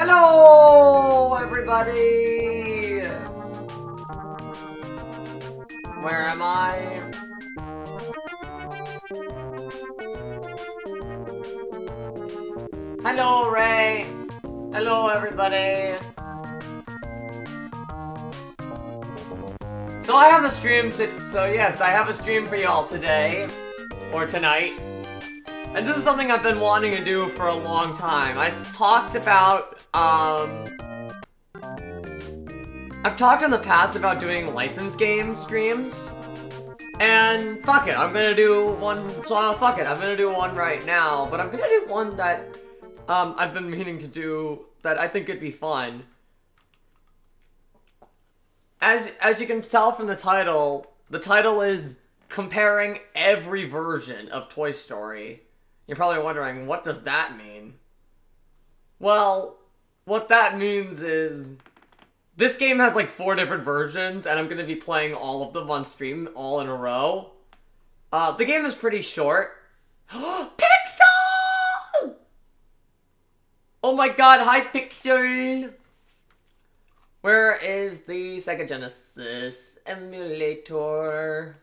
Hello, everybody! Where am I? Hello, Ray! Hello, everybody! So I have a stream yes, I have a stream for y'all today. Or tonight. And this is something I've been wanting to do for a long time. I've talked in the past about doing licensed game streams. And fuck it, I'm gonna do one, I'm gonna do one right now. But I'm gonna do one that, I've been meaning to do that I think could be fun. As you can tell from the title is comparing every version of Toy Story. You're probably wondering, what does that mean? Well, what that means is this game has like 4 different versions, and I'm going to be playing all of them on stream all in a row. The game is pretty short. Pixel! Oh my god, hi Pixel! Where is the Sega Genesis emulator?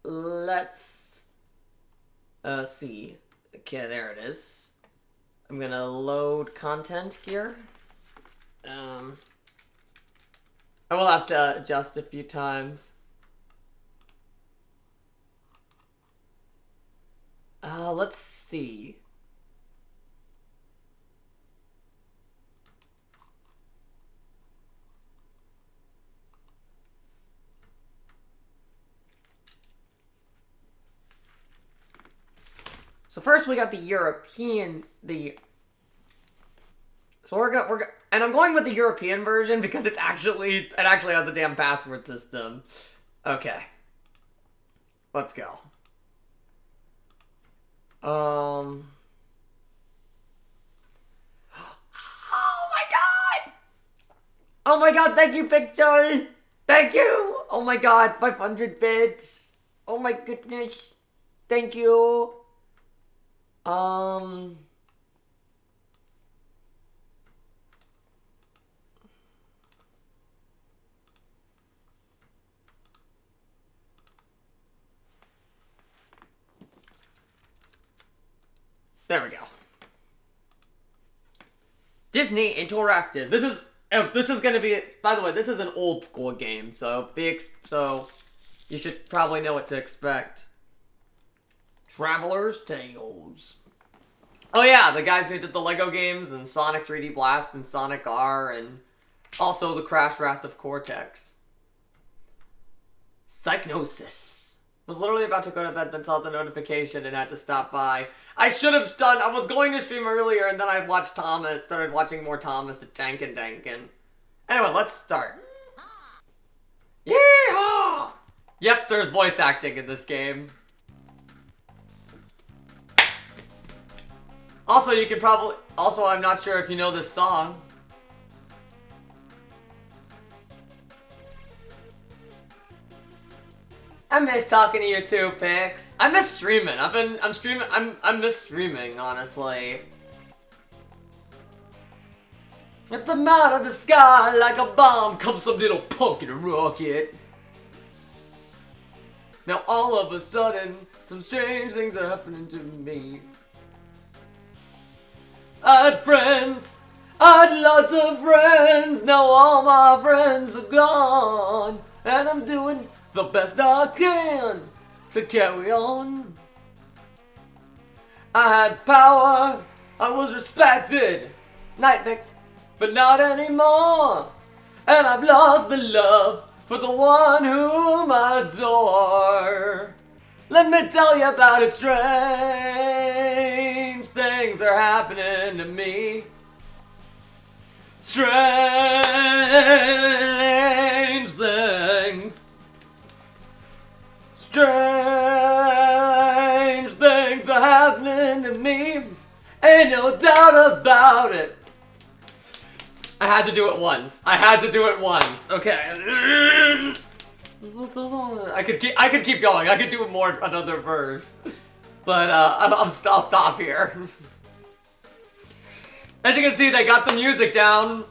Let's see. Okay, there it is. I'm gonna load content here. I will have to adjust a few times. Let's see. So first we got the European, and I'm going with the European version because it actually has a damn password system. Okay. Let's go. Oh my god! Oh my god, thank you, Pixel! Thank you! Oh my god, 500 bits! Oh my goodness! Thank you! There we go. Disney Interactive. This is gonna be, by the way, this is an old school game, so you should probably know what to expect. Traveler's Tales. Oh yeah, the guys who did the Lego games and Sonic 3D Blast and Sonic R and also the Crash Wrath of Cortex. Psychnosis. Was literally about to go to bed, then saw the notification and had to stop by. I was going to stream earlier and then I started watching more Thomas the Tank and Dankin. Anyway, let's start. Yeehaw! Yep, there's voice acting in this game. Also, I'm not sure if you know this song. I miss talking to you too, Pix. I miss streaming. I miss streaming, honestly. At the mouth of the sky, like a bomb, comes some little punk in a rocket. Now all of a sudden, some strange things are happening to me. I had friends, I had lots of friends, now all my friends are gone, and I'm doing the best I can to carry on. I had power, I was respected, Nightmix, but not anymore, and I've lost the love for the one whom I adore. Let me tell you about it, strange things are happening to me. Strange things. Strange things are happening to me. Ain't no doubt about it. I had to do it once. Okay. I could keep going. I could do another verse. But I'll stop here. As you can see, they got the music down.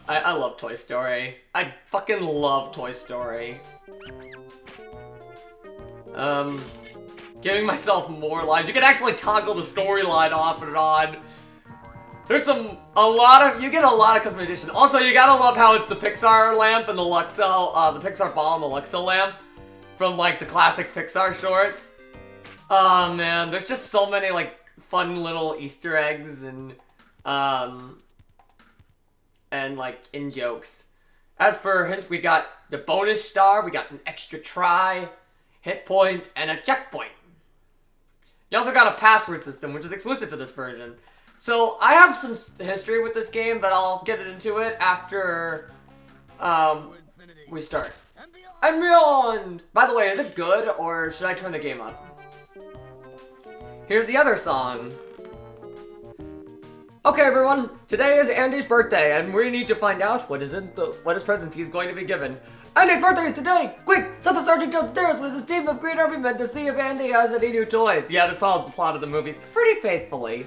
I love Toy Story. I fucking love Toy Story. Giving myself more lives. You can actually toggle the storyline off and on. There's you get a lot of customization. Also, you gotta love how it's the Pixar lamp and the Luxo, the Pixar ball and the Luxo lamp from like the classic Pixar shorts. Oh man, there's just so many like fun little Easter eggs and like in jokes. As for hints, we got the bonus star, we got an extra try, hit point, and a checkpoint. You also got a password system, which is exclusive to this version. So I have some history with this game, but I'll get into it after we start. And beyond! By the way, is it good, or should I turn the game up? Here's the other song. Okay, everyone, today is Andy's birthday, and we need to find out what his presents he's going to be given. Andy's birthday is today! Quick, send the sergeant downstairs with his team of Green Army men to see if Andy has any new toys. Yeah, this follows the plot of the movie pretty faithfully.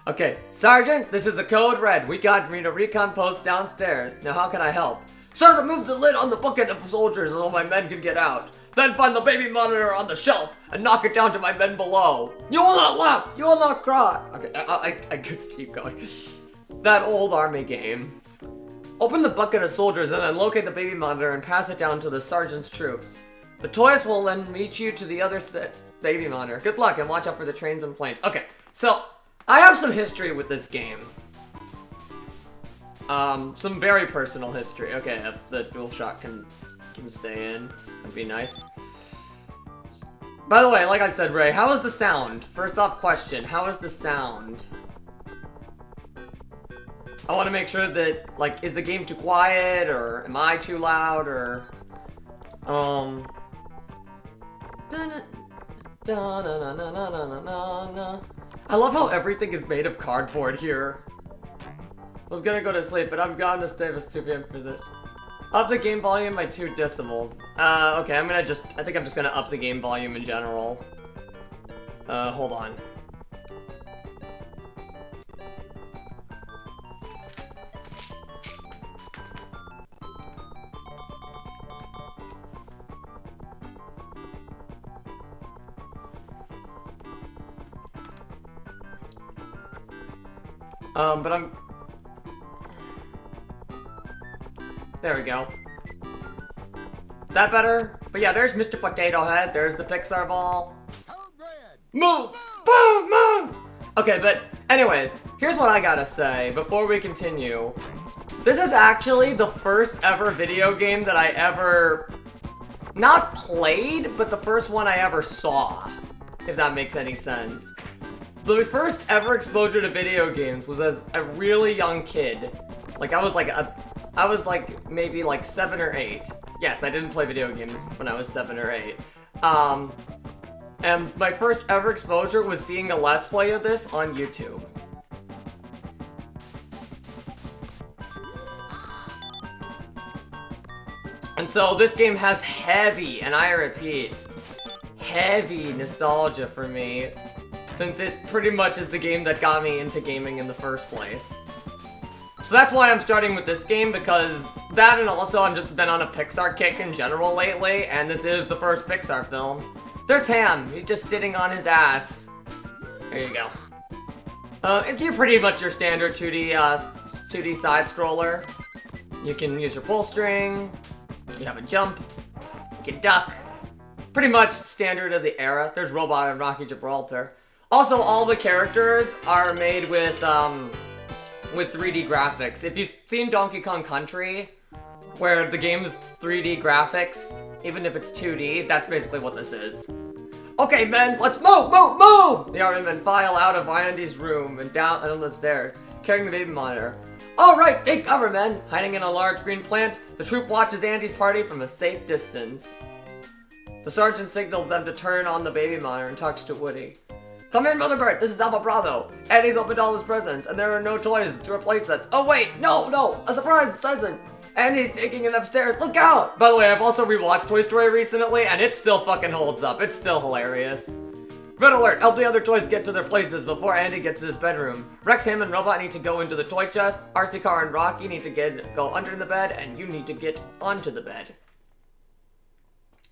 Okay, Sergeant, this is a code red. We got a recon post downstairs. Now how can I help? Sir, remove the lid on the bucket of soldiers so my men can get out. Then find the baby monitor on the shelf and knock it down to my men below. You will not laugh. You will not cry. Okay, I could keep going. That old army game. Open the bucket of soldiers and then locate the baby monitor and pass it down to the sergeant's troops. The toys will then meet you to the other baby monitor. Good luck and watch out for the trains and planes. Okay, so I have some history with this game. Some very personal history. Okay, if the DualShock can stay in, that'd be nice. By the way, like I said, Ray, how is the sound? First off question, how is the sound? I want to make sure that, like, is the game too quiet, or am I too loud, or, I love how everything is made of cardboard here. I was gonna go to sleep, but I'm gone to stay till 2 p.m. for this. Up the game volume by 2 decibels. Okay, I think I'm just gonna up the game volume in general. Hold on. But I'm... There we go. That better? But yeah, there's Mr. Potato Head. There's the Pixar ball. Move! Move! Move! Okay, but anyways, here's what I gotta say before we continue. This is actually the first ever video game that I ever... not played, but the first one I ever saw. If that makes any sense. The first ever exposure to video games was as a really young kid. Like, I was like maybe like 7 or 8. Yes, I didn't play video games when I was 7 or 8. And my first ever exposure was seeing a Let's Play of this on YouTube. And so this game has heavy, and I repeat, heavy nostalgia for me, since it pretty much is the game that got me into gaming in the first place. So that's why I'm starting with this game, because that, and also I've just been on a Pixar kick in general lately, and this is the first Pixar film. There's Ham, he's just sitting on his ass. There you go. It's pretty much your standard 2D side scroller. You can use your pull string, you have a jump, you can duck. Pretty much standard of the era. There's Robot and Rocky Gibraltar. Also, all the characters are made with 3D graphics. If you've seen Donkey Kong Country, where the game is 3D graphics, even if it's 2D, that's basically what this is. Okay, men, let's move, move, move! The army men file out of Andy's room and down the stairs, carrying the baby monitor. All right, take cover, men! Hiding in a large green plant, the troop watches Andy's party from a safe distance. The sergeant signals them to turn on the baby monitor and talks to Woody. Come in, Mother Bird, this is Alpha Bravo. Andy's opened all his presents, and there are no toys to replace us. Oh wait, no, a surprise present. Andy's taking it upstairs. Look out! By the way, I've also rewatched Toy Story recently, and it still fucking holds up. It's still hilarious. Red alert! Help the other toys get to their places before Andy gets to his bedroom. Rex, Ham, and Robot need to go into the toy chest. RC Car and Rocky need to go under the bed, and you need to get onto the bed.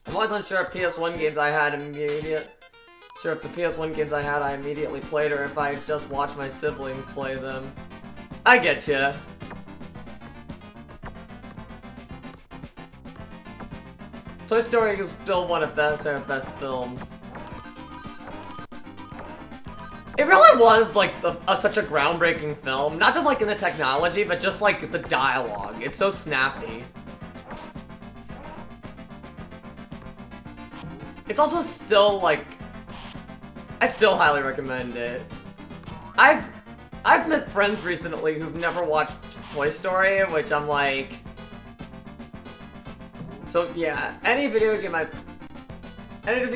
I'm always unsure if PS1 games I had if the PS1 games I immediately played, or if I just watched my siblings play them. I get ya. Toy Story is still one of their best films. It really was like such a groundbreaking film, not just like in the technology, but just like the dialogue. It's so snappy. It's also still like, I still highly recommend it. I've met friends recently who've never watched Toy Story, which I'm like, so yeah, any Disney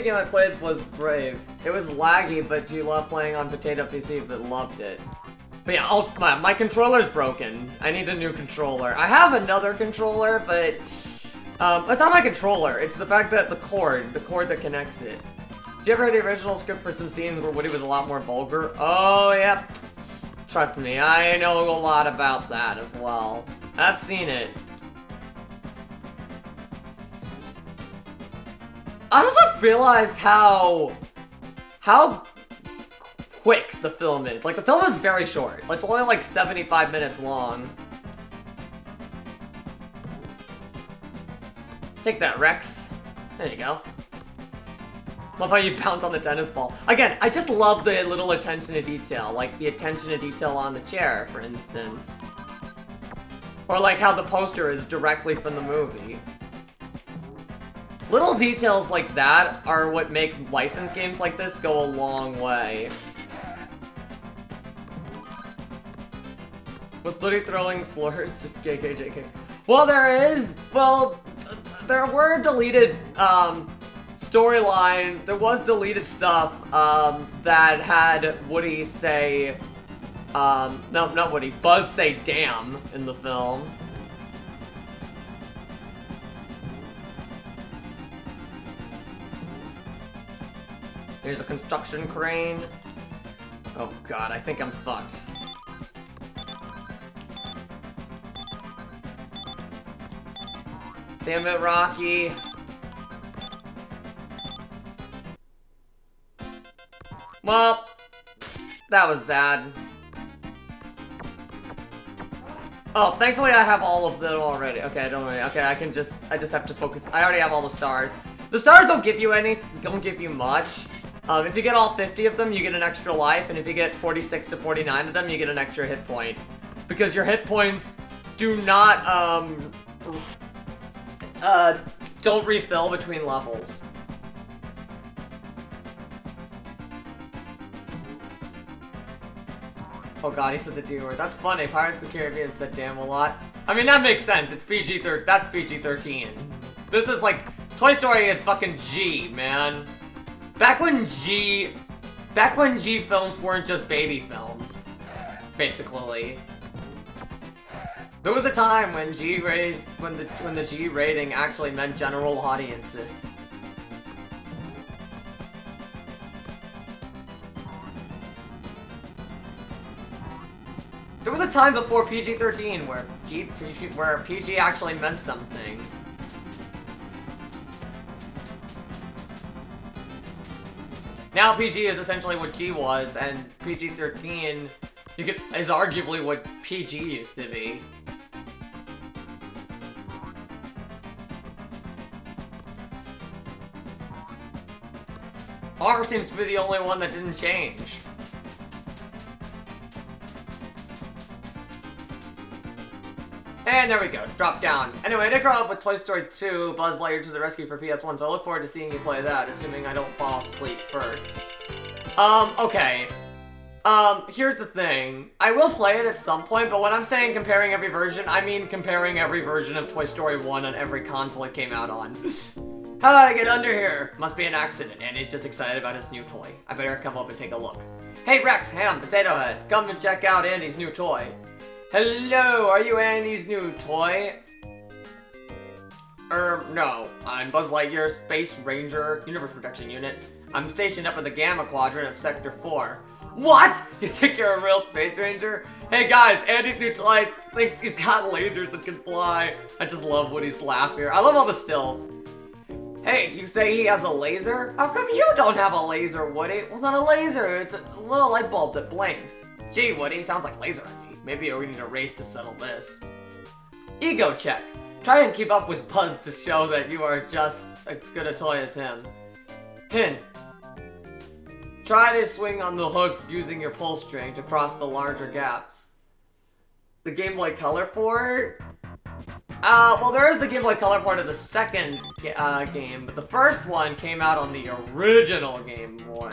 game I played was Brave. It was laggy, but you love playing on Potato PC, but loved it. But yeah, also, my controller's broken. I need a new controller. I have another controller, but it's not my controller. It's the fact that the cord that connects it. Did you ever hear the original script for some scenes where Woody was a lot more vulgar? Oh, yeah. Trust me, I know a lot about that as well. I've seen it. I also realized how quick the film is. Like, the film is very short. It's only like 75 minutes long. Take that, Rex. There you go. Love how you bounce on the tennis ball. Again, I just love the little attention to detail. Like the attention to detail on the chair, for instance. Or like how the poster is directly from the movie. Little details like that are what makes licensed games like this go a long way. Was Liddy throwing slurs? Just JK. Well, there were deleted, storyline. There was deleted stuff, that had Woody say, no, not Woody, Buzz say damn in the film. Here's a construction crane. Oh god, I think I'm fucked. Damn it, Rocky. Well, that was sad. Oh, thankfully I have all of them already. Okay, don't worry. Okay, I just have to focus. I already have all the stars. The stars don't give you much. If you get all 50 of them, you get an extra life, and if you get 46 to 49 of them, you get an extra hit point. Because your hit points do not, don't refill between levels. Oh god, he said the D word. That's funny. Pirates of the Caribbean said damn a lot. I mean, that makes sense. It's PG-13. That's PG-13. This is like, Toy Story is fucking G, man. Back when G films weren't just baby films, basically. There was a time when when the G rating actually meant general audiences. There was a time before PG-13 where PG actually meant something. Now PG is essentially what G was, and PG-13 is arguably what PG used to be. R seems to be the only one that didn't change. And there we go, drop down. Anyway, I grew up with Toy Story 2, Buzz Lightyear to the Rescue for PS1, so I look forward to seeing you play that, assuming I don't fall asleep first. Okay. Here's the thing. I will play it at some point, but when I'm saying comparing every version, I mean comparing every version of Toy Story 1 on every console it came out on. How did I get under here? Must be an accident. Andy's just excited about his new toy. I better come up and take a look. Hey Rex, Ham, Potato Head, come and check out Andy's new toy. Hello, are you Andy's new toy? No. I'm Buzz Lightyear, Space Ranger, Universe Protection Unit. I'm stationed up in the Gamma Quadrant of Sector 4. What? You think you're a real Space Ranger? Hey guys, Andy's new toy thinks he's got lasers and can fly. I just love Woody's laugh here. I love all the stills. Hey, you say he has a laser? How come you don't have a laser, Woody? Well, it's not a laser, it's a little light bulb that blinks. Gee, Woody, sounds like laser envy. Maybe we need a race to settle this. Ego check. Try and keep up with Buzz to show that you are just as good a toy as him. Hint. Try to swing on the hooks using your pull string to cross the larger gaps. The Game Boy Color port? Well, there is the Game Boy Color port of the second game, but the first one came out on the original Game Boy.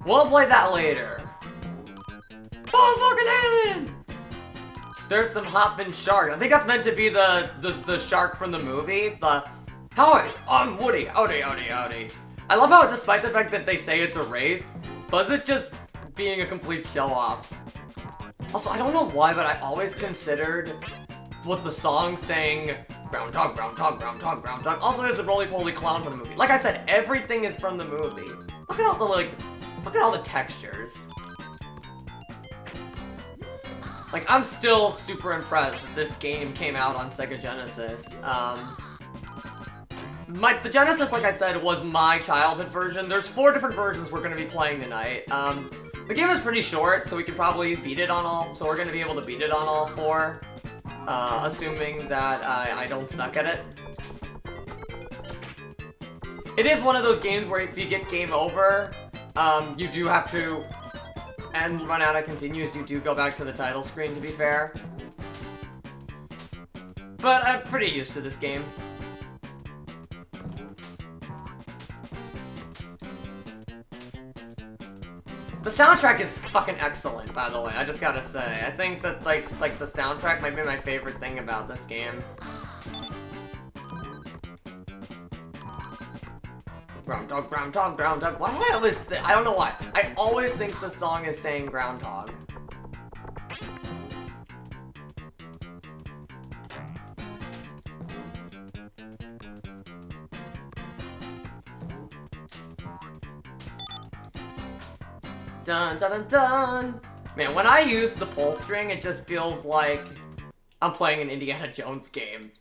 We'll play that later. Buzz fucking alien! There's some hopping shark. I think that's meant to be the shark from the movie. Howdy, I'm Woody. Howdy, howdy, howdy. I love how, despite the fact that they say it's a race, Buzz is just being a complete show-off. Also, I don't know why, but I always considered what the song saying, groundhog, groundhog, groundhog, groundhog. Also, there's a roly-poly clown from the movie. Like I said, everything is from the movie. Look at all the, look at all the textures. Like, I'm still super impressed that this game came out on Sega Genesis. The Genesis, like I said, was my childhood version. There's 4 different versions we're going to be playing tonight. The game is pretty short, so we could probably beat it on all, so we're going to be able to beat it on all 4. Assuming that I don't suck at it. It is one of those games where if you get game over, you do have to, and run out of continues, you do go back to the title screen, to be fair. But I'm pretty used to this game. The soundtrack is fucking excellent, by the way, I just gotta say. I think that, like the soundtrack might be my favorite thing about this game. Groundhog, groundhog, groundhog. Why do I always I don't know why. I always think the song is saying groundhog. Dun dun dun dun! Man, when I use the pull string, it just feels like I'm playing an Indiana Jones game.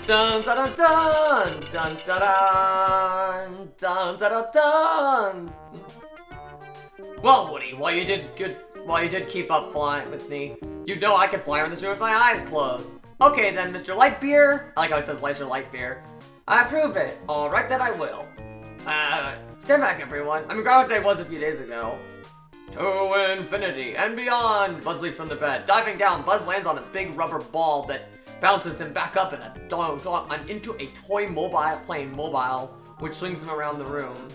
Dun dun dun dun! Dun dun dun! Dun dun dun dun! Well, Woody, while you did keep up flying with me, you know I can fly around this room with my eyes closed. Okay then, Mr. Lightbeer. I like how it says Mr. Lightbeer. I approve it. Alright, then I will. Stand back, everyone. I mean, Groundhog Day was a few days ago. To infinity and beyond! Buzz leaps from the bed. Diving down, Buzz lands on a big rubber ball that bounces him back up in into a toy plane mobile, which swings him around the room.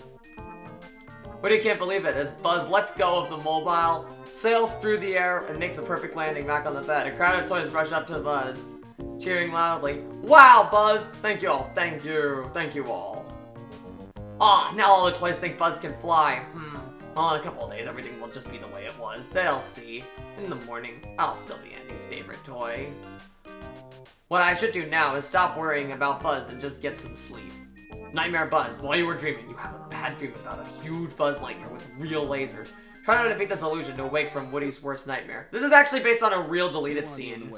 Woody can't believe it as Buzz lets go of the mobile, sails through the air, and makes a perfect landing back on the bed. A crowd of toys rush up to Buzz, cheering loudly. Wow, Buzz! Thank you all. Thank you. Thank you all. Ah, now all the toys think Buzz can fly. Well, in a couple of days, everything will just be the way it was. They'll see. In the morning, I'll still be Andy's favorite toy. What I should do now is stop worrying about Buzz and just get some sleep. Nightmare Buzz, while you were dreaming, you have a bad dream about a huge Buzz Lightyear with real lasers. Try to defeat this illusion to awake from Woody's worst nightmare. This is actually based on a real deleted scene.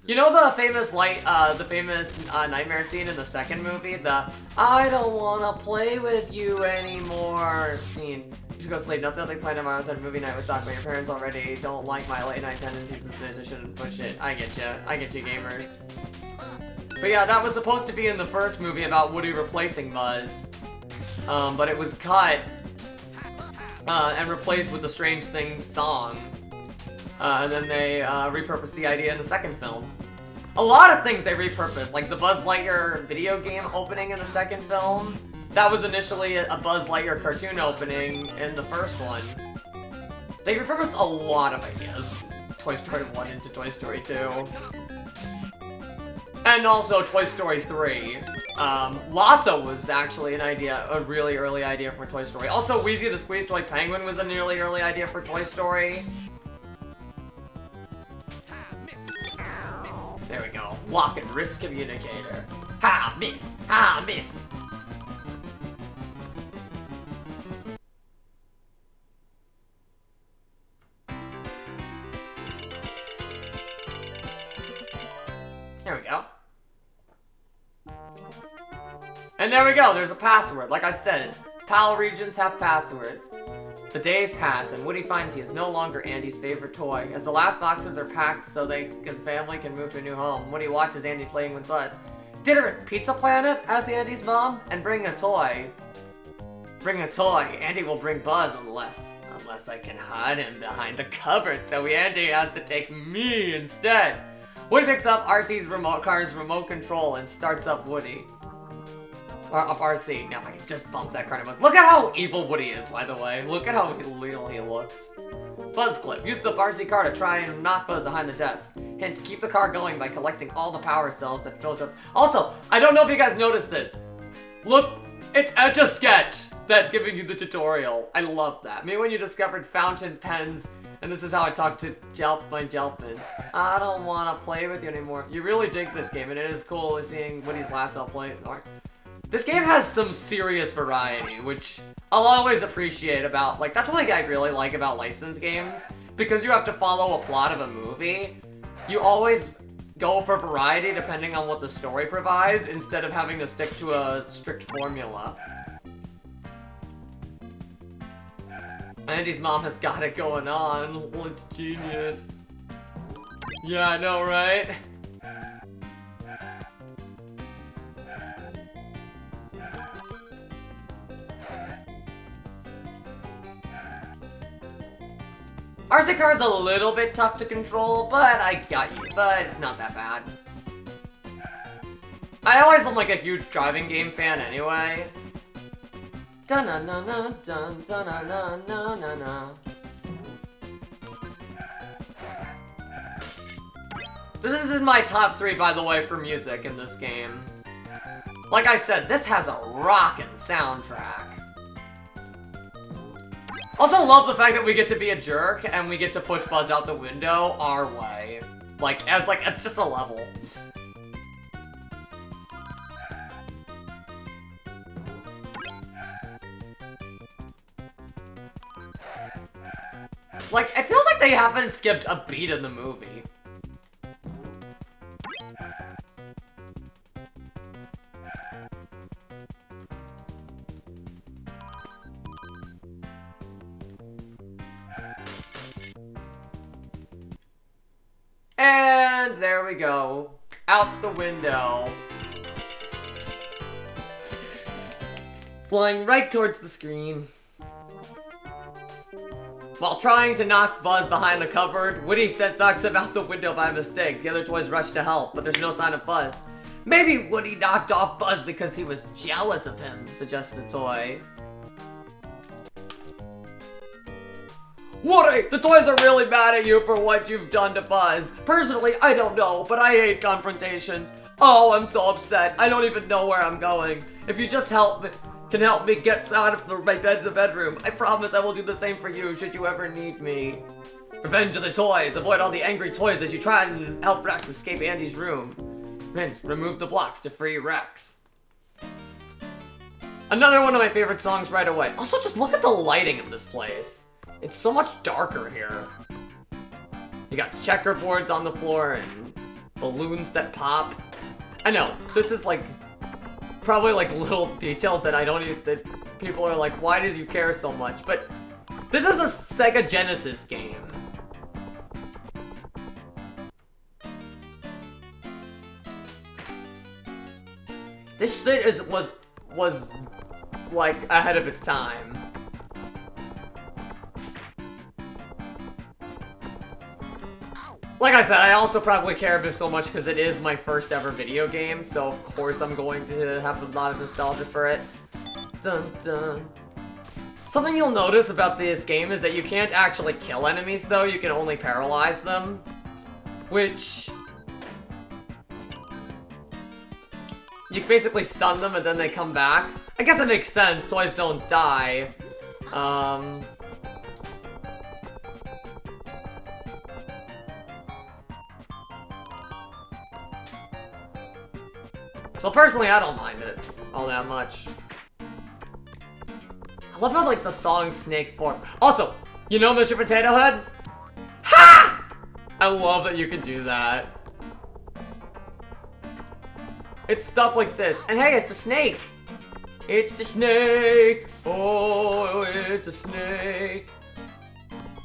You know the famous nightmare scene in the second movie? The I don't wanna play with you anymore scene. You should go sleep. Nothing planned tomorrow. Said movie night with Doc, but your parents already don't like my late night tendencies and says I shouldn't push it. I get you gamers. But yeah, that was supposed to be in the first movie about Woody replacing Buzz. But it was cut and replaced with the Strange Things song. And then they repurposed the idea in the second film. A lot of things they repurposed, like the Buzz Lightyear video game opening in the second film. That was initially a Buzz Lightyear cartoon opening in the first one. They repurposed a lot of ideas. Toy Story 1 into Toy Story 2. And also Toy Story 3. Lotso was actually a really early idea for Toy Story. Also, Wheezy the Squeeze Toy Penguin was a really early idea for Toy Story. There we go. walk and wrist communicator. Ha, missed! Ha, missed! There we go. And there we go, there's a password. Like I said, PAL regions have passwords. The days pass, and Woody finds he is no longer Andy's favorite toy. As the last boxes are packed so family can move to a new home, Woody watches Andy playing with Buzz. Dinner at Pizza Planet? Asks Andy's mom. And bring a toy. Bring a toy. Andy will bring Buzz unless I can hide him behind the cupboard, so Andy has to take me instead. Woody picks up RC's car's remote control and starts up Woody. Or up RC. Now if I can just bump that car to Buzz. Look at how evil Woody is, by the way. Look at how little he looks. Buzz clip. Use the RC car to try and knock Buzz behind the desk. Hint, keep the car going by collecting all the power cells that fills up. Also, I don't know if you guys noticed this. Look, it's Etch-a-Sketch that's giving you the tutorial. I love that. Me when you discovered fountain pens, and this is how I talk to my Jelpin. I don't want to play with you anymore. You really dig this game, and it is cool seeing Woody's last play. This game has some serious variety, which I'll always appreciate about, like, that's something I really like about licensed games. Because you have to follow a plot of a movie, you always go for variety depending on what the story provides, instead of having to stick to a strict formula. Andy's mom has got it going on. It's genius. Yeah, I know, right? RC car is a little bit tough to control, but I got you. But it's not that bad. I always am like a huge driving game fan anyway. Dun na na na dun dun na na na na na. This is in my top 3, by the way, for music in this game. Like I said, this has a rockin' soundtrack. Also love the fact that we get to be a jerk and we get to push Buzz out the window our way. It's just a level. Like, it feels like they haven't skipped a beat in the movie. And there we go. Out the window. Flying right towards the screen. While trying to knock Buzz behind the cupboard, Woody knocks him out the window by mistake. The other toys rush to help, but there's no sign of Buzz. Maybe Woody knocked off Buzz because he was jealous of him, suggests the toy. Woody, the toys are really mad at you for what you've done to Buzz. Personally, I don't know, but I hate confrontations. Oh, I'm so upset. I don't even know where I'm going. If you just can help me get out of my bedroom, I promise I will do the same for you should you ever need me. Revenge of the toys. Avoid all the angry toys as you try and help Rex escape Andy's room. Rent, remove the blocks to free Rex. Another one of my favorite songs right away. Also, just look at the lighting of this place. It's so much darker here. You got checkerboards on the floor and balloons that pop. I know, this is like, probably like little details that that people are like, why do you care so much? But this is a Sega Genesis game. This shit was like ahead of its time. Like I said, I also probably care so much because it is my first ever video game, so of course I'm going to have a lot of nostalgia for it. Dun dun. Something you'll notice about this game is that you can't actually kill enemies though, you can only paralyze them. Which... you basically stun them and then they come back. I guess it makes sense, toys don't die. So personally, I don't mind it all that much. I love how, like, the song Snakes form. Also, you know Mr. Potato Head? Ha! I love that you can do that. It's stuff like this. And hey, it's the snake. It's the snake. Oh, it's a snake.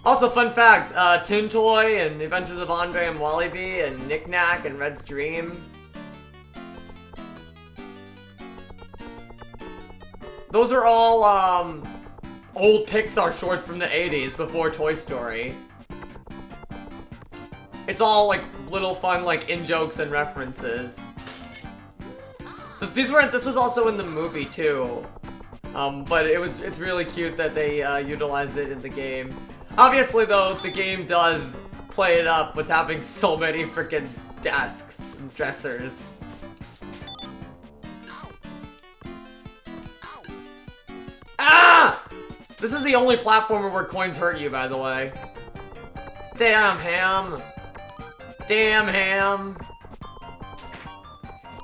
Also, fun fact, Tin Toy and Adventures of Andre and Wallybee and Knick Knack and Red's Dream. Those are all, old Pixar shorts from the 80s before Toy Story. It's all, like, little fun, like, in-jokes and references. This was also in the movie, too. But it's really cute that they, utilize it in the game. Obviously, though, the game does play it up with having so many freaking desks and dressers. Ah! This is the only platformer where coins hurt you, by the way. Damn, Ham. Damn, Ham.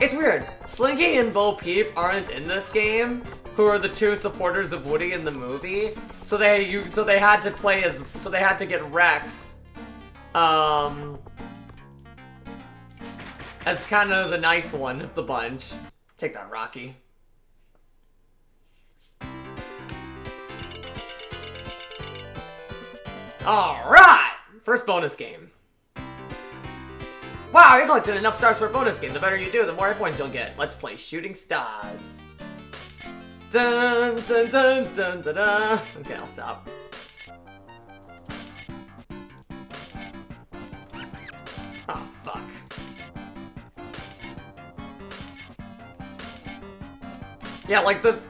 It's weird. Slinky and Bo Peep aren't in this game, who are the two supporters of Woody in the movie. So they had to get Rex, as kind of the nice one of the bunch. Take that, Rocky. Alright! First bonus game. Wow, you collected enough stars for a bonus game. The better you do, the more hit points you'll get. Let's play Shooting Stars. Dun dun dun dun dun dun. Okay, I'll stop. Oh, fuck. Yeah, like the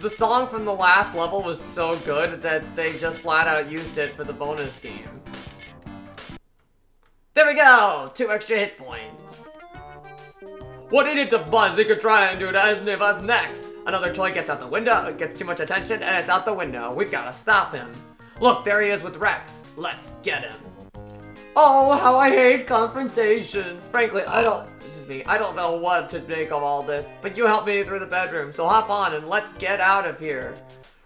song from the last level was so good that they just flat out used it for the bonus game. There we go! 2 extra hit points. What did it to Buzz? He could try and do it as Buzz next. Another toy gets out the window, it gets too much attention, and it's out the window. We've got to stop him. Look, there he is with Rex. Let's get him. Oh, how I hate confrontations. Frankly, I don't know what to make of all this, but you helped me through the bedroom, so hop on and let's get out of here.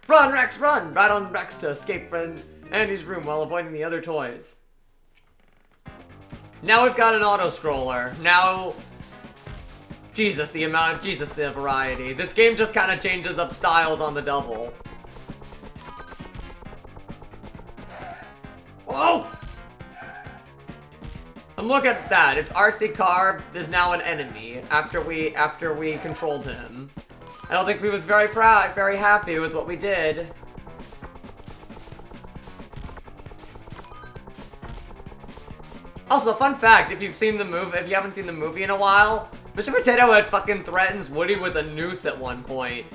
Run, Rex, run! Ride on Rex to escape from Andy's room while avoiding the other toys. Now we've got an auto-scroller. Now... Jesus, the variety. This game just kind of changes up styles on the double. Whoa! And look at that. It's RC Car is now an enemy after we controlled him. I don't think we was very happy with what we did. Also, fun fact, if you haven't seen the movie in a while, Mr. Potato Head fucking threatens Woody with a noose at one point.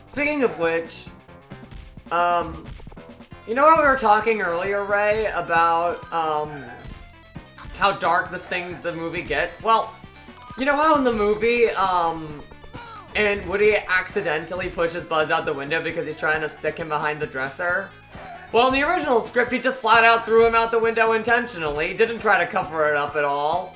Speaking of which, you know how we were talking earlier, Ray, about, how dark the movie gets? Well, you know how in the movie, and Woody accidentally pushes Buzz out the window because he's trying to stick him behind the dresser? Well, in the original script, he just flat out threw him out the window intentionally. He didn't try to cover it up at all.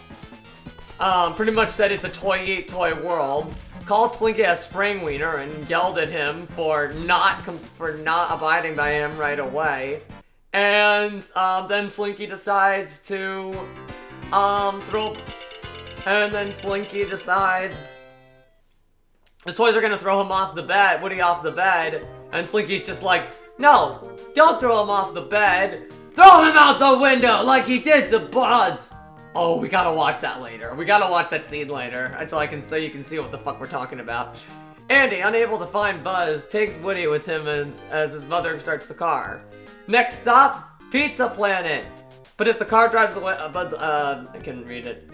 Pretty much said it's a toy-eat-toy world. Called Slinky a spring wiener and yelled at him for not abiding by him right away. And then Slinky decides to Slinky decides the toys are gonna throw him off the bed, Woody off the bed, and Slinky's just like, no, don't throw him off the bed. Throw him out the window like he did to Buzz. Oh, we gotta watch that later. We gotta watch that scene later, so you can see what the fuck we're talking about. Andy, unable to find Buzz, takes Woody with him as his mother starts the car. Next stop, Pizza Planet. But as the car drives away, I couldn't read it.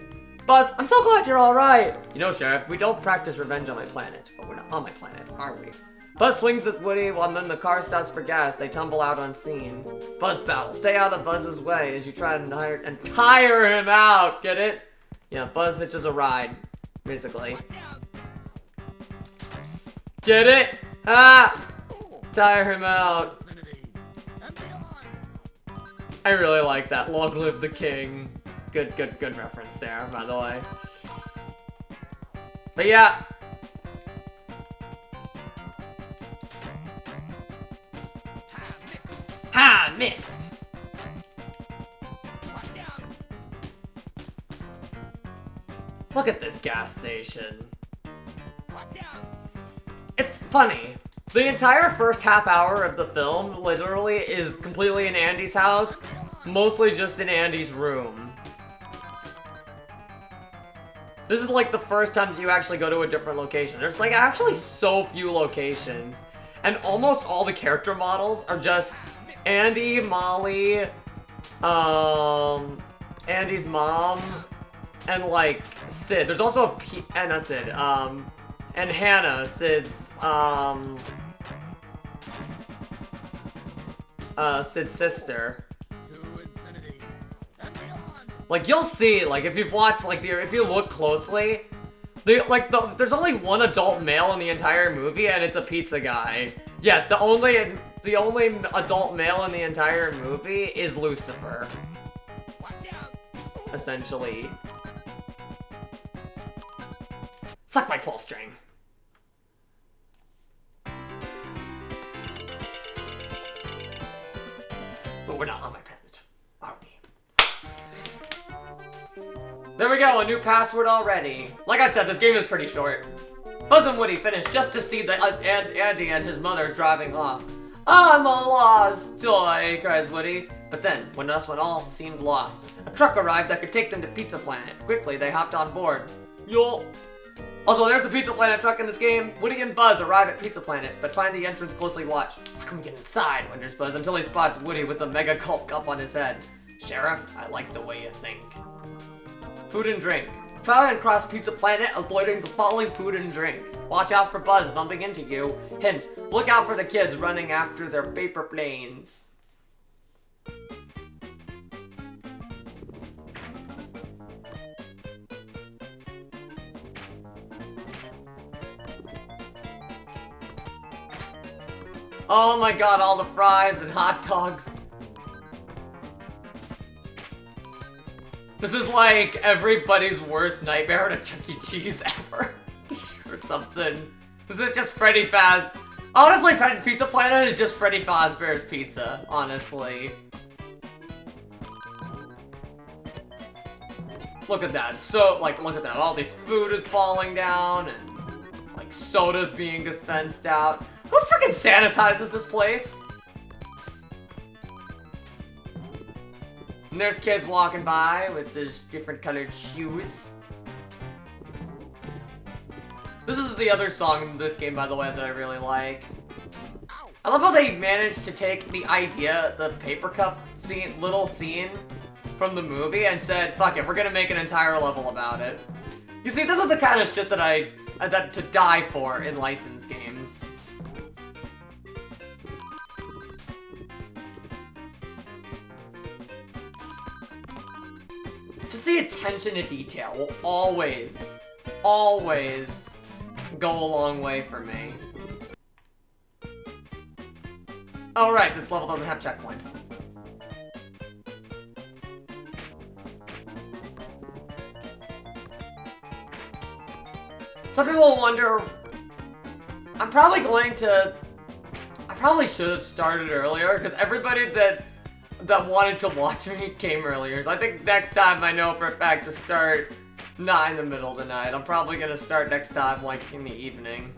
Buzz, I'm so glad you're alright. You know, Sheriff, we don't practice revenge on my planet, but we're not on my planet, are we? Buzz swings at Woody while then the car stops for gas. They tumble out unseen. Buzz battle. Stay out of Buzz's way as you try to tire him out. Get it? Yeah, Buzz hitches a ride, basically. Get it? Ah! Tire him out. I really like that. Long live the king. Good reference there, by the way. But yeah. Ha! Missed! Look at this gas station. It's funny. The entire first half hour of the film literally is completely in Andy's house, mostly just in Andy's room. This is like the first time that you actually go to a different location. There's like actually so few locations, and almost all the character models are just Andy, Molly, Andy's mom, and like Sid. There's also a not Sid, and Hannah, Sid's, Sid's sister. Like, you'll see, like, if you've watched, like, if you look closely, there's only one adult male in the entire movie, and it's a pizza guy. Yes, the only adult male in the entire movie is Lucifer. Essentially. Suck my pull string. But we're not on my planet, are we? There we go, a new password already. Like I said, this game is pretty short. Buzz and Woody finished just to see Andy and his mother driving off. I'm a lost toy, cries Woody. But then, when all seemed lost, a truck arrived that could take them to Pizza Planet. Quickly, they hopped on board. Yo. Also, there's the Pizza Planet truck in this game. Woody and Buzz arrive at Pizza Planet, but find the entrance closely watched. How can we get inside, wonders Buzz, until he spots Woody with a mega gulp cup on his head. Sheriff, I like the way you think. Food and drink. Try and cross Pizza Planet, avoiding the following food and drink. Watch out for Buzz bumping into you. Hint, look out for the kids running after their paper planes. Oh my god, all the fries and hot dogs. This is like everybody's worst nightmare at a Chuck E. Cheese ever. Or something. This is just Freddy Faz. Honestly, Pizza Planet is just Freddy Fazbear's Pizza, honestly. Look at that. So, like, look at that. All this food is falling down and, like, soda's being dispensed out. Who freaking sanitizes this place? And there's kids walking by with these different colored shoes. This is the other song in this game, by the way, that I really like. I love how they managed to take the idea, the paper cup scene, little scene from the movie, and said, fuck it, we're gonna make an entire level about it. You see, this is the kind of shit that to die for in licensed games. Just the attention to detail will always, always go a long way for me. Oh right, this level doesn't have checkpoints. Some people wonder, I probably should have started earlier, because everybody that wanted to watch me came earlier. So I think next time I know for a fact to start not in the middle of the night. I'm probably gonna start next time like in the evening,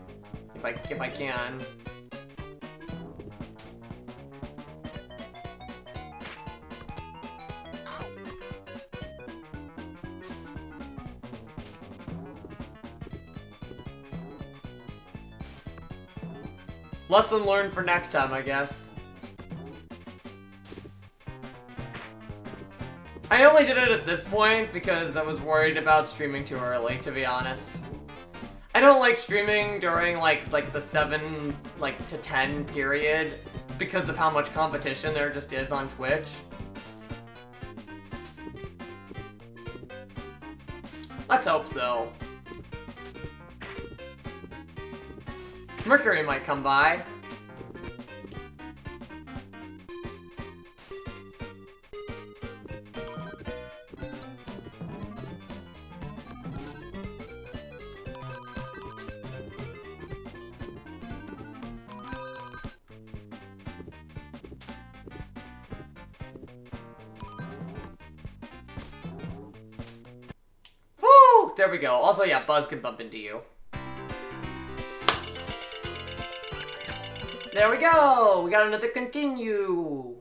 if I can. Lesson learned for next time, I guess. I only did it at this point because I was worried about streaming too early, to be honest. I don't like streaming during like the 7 to 10 period because of how much competition there just is on Twitch. Let's hope so. Mercury might come by. there we go. Also, yeah, Buzz can bump into you. There we go! We got another continue!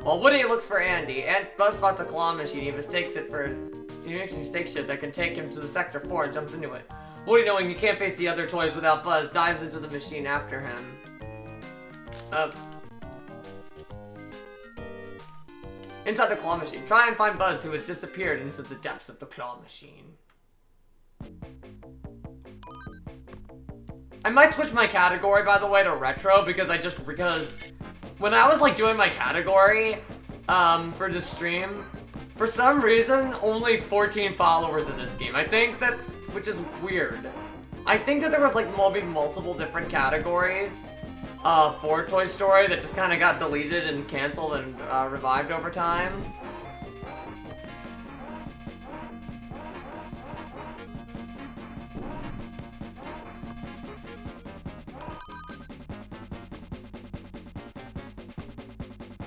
While Woody looks for Andy, and Buzz spots a claw machine. He mistakes it for a spaceship that can take him to the Sector 4 and jumps into it. Woody, knowing he can't face the other toys without Buzz, dives into the machine after him. Inside the claw machine, try and find Buzz, who has disappeared into the depths of the claw machine. I might switch my category, by the way, to retro, because when I was, like, doing my category, for the stream, for some reason, only 14 followers in this game. I think that, which is weird. I think that there was, like, maybe multiple different categories, for Toy Story that just kind of got deleted and canceled and, revived over time.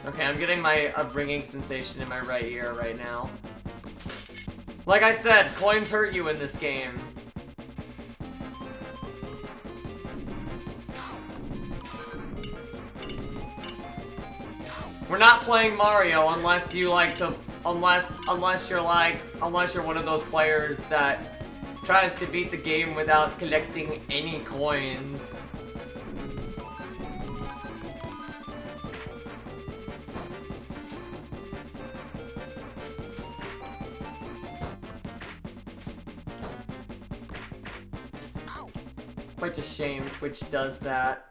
Okay, I'm getting my ringing sensation in my right ear right now. Like I said, coins hurt you in this game. We're not playing Mario unless you like to, unless you're one of those players that tries to beat the game without collecting any coins. Quite a shame Twitch does that.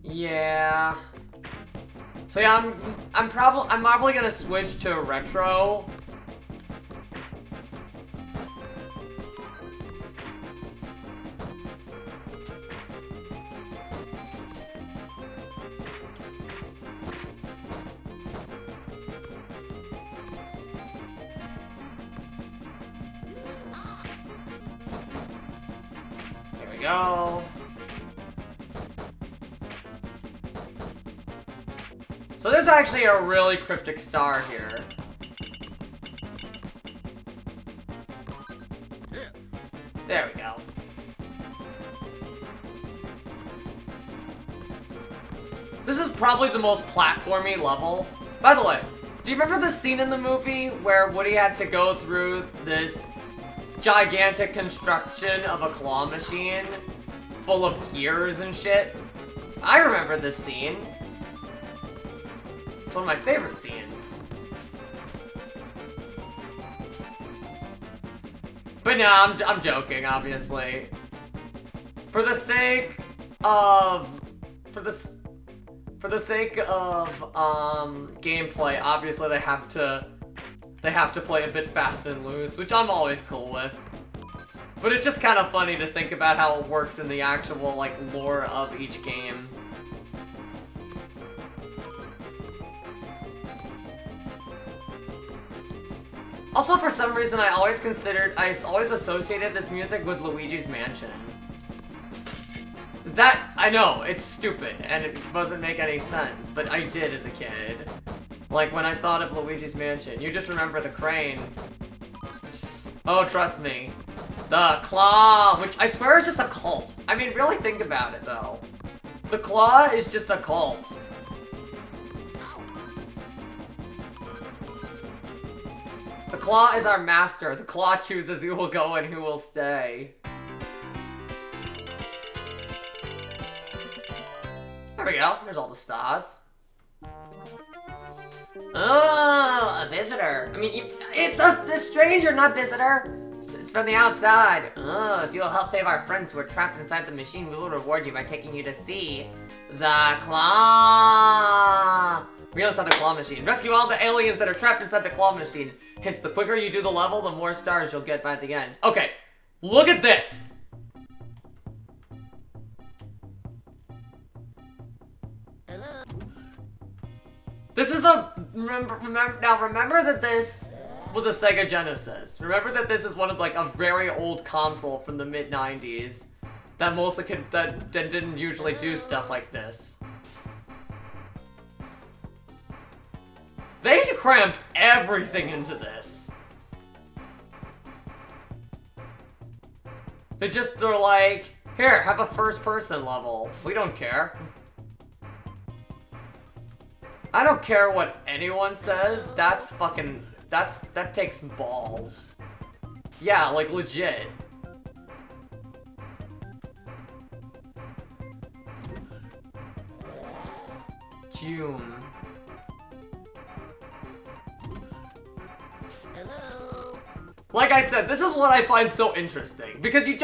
Yeah. So yeah, I'm probably gonna switch to retro. There we go. So there's actually a really cryptic star here. There we go. This is probably the most platformy level. By the way, do you remember the scene in the movie where Woody had to go through this gigantic construction of a claw machine full of gears and shit? I remember this scene. It's one of my favorite scenes. But no, I'm joking, obviously. For the sake of gameplay, obviously they have to play a bit fast and loose, which I'm always cool with. But it's just kind of funny to think about how it works in the actual, like, lore of each game. Also, for some reason, I always associated this music with Luigi's Mansion. That, I know, it's stupid, and it doesn't make any sense, but I did as a kid. Like, when I thought of Luigi's Mansion, you just remember the crane. Oh, trust me. The claw, which I swear is just a cult. I mean, really think about it, though. The claw is just a cult. The claw is our master. The claw chooses who will go and who will stay. There we go. There's all the stars. Oh, a visitor. I mean, it's a stranger, not visitor. It's from the outside. Oh, if you'll help save our friends who are trapped inside the machine, we will reward you by taking you to see the claw. Real inside the claw machine. Rescue all the aliens that are trapped inside the claw machine. Hint, the quicker you do the level, the more stars you'll get by the end. Okay, look at this. This is a, remember that this was a Sega Genesis. Remember that this is one of, like, a very old console from the mid-90s that mostly that didn't usually do stuff like this. They cramped everything into this. They're like, here, have a first-person level. We don't care. I don't care what anyone says. That's fucking... That takes balls. Yeah, like, legit. June. Hello. Like I said, this is what I find so interesting. Because you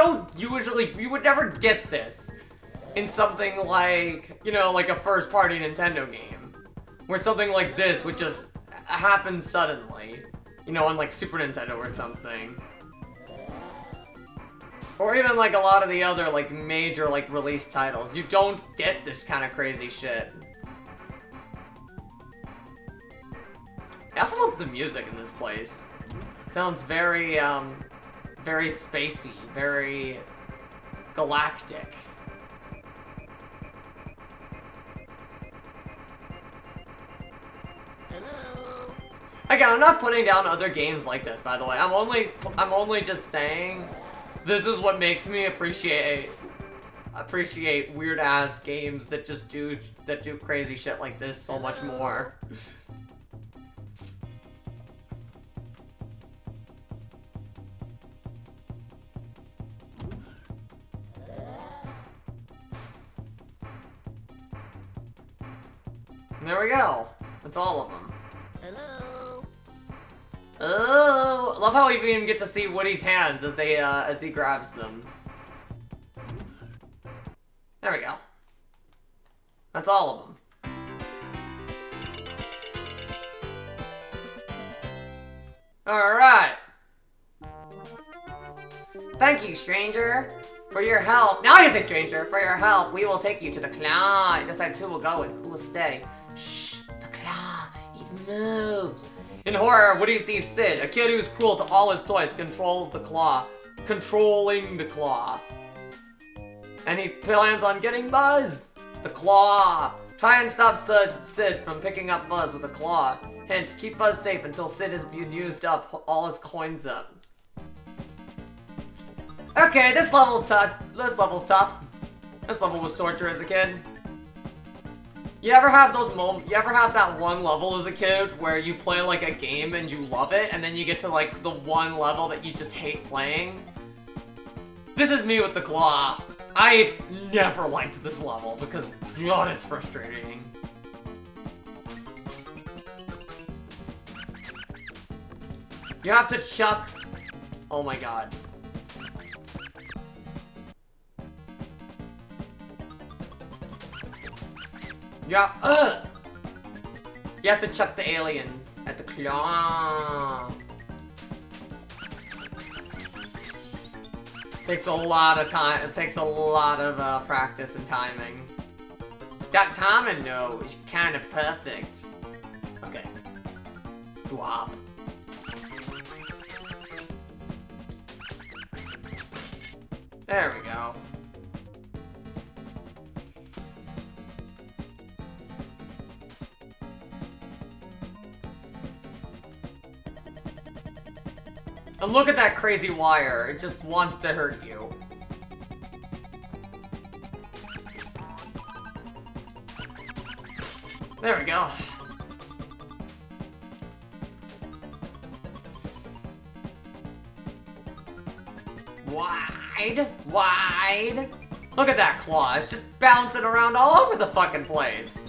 would never get this in something like, you know, like a first-party Nintendo game. Where something like this would just happen suddenly. You know, on like Super Nintendo or something. Or even like a lot of the other like major like release titles. You don't get this kind of crazy shit. I also love the music in this place. It sounds very, very spacey, very galactic. Hello. Again, I'm not putting down other games like this, by the way. I'm only just saying this is what makes me appreciate weird ass games that just do crazy shit like this so much more. There we go. That's all of them. Hello. Oh, love how we even get to see Woody's hands as he grabs them. There we go. That's all of them. Alright. Thank you, stranger, for your help. Now you say stranger, for your help. We will take you to the claw. It decides who will go and who will stay. Shh, the claw, it moves. In horror, Woody sees Sid, a kid who's cruel to all his toys, controlling the claw. And he plans on getting Buzz, the claw. Try and stop Sid from picking up Buzz with a claw. Hint, keep Buzz safe until Sid has used up all his coins up. Okay, this level's tough. This level was torture as a kid. You ever have those moments? You ever have that one level as a kid where you play like a game and you love it, and then you get to like the one level that you just hate playing? This is me with the claw. I never liked this level because, God, it's frustrating. You have to chuck. Oh my God. Yeah, You have to chuck the aliens at the claw. Takes a lot of time. It takes a lot of practice and timing. That timing, though, is kind of perfect. Okay. Drop. There we go. And look at that crazy wire. It just wants to hurt you. There we go. Wide. Look at that claw. It's just bouncing around all over the fucking place.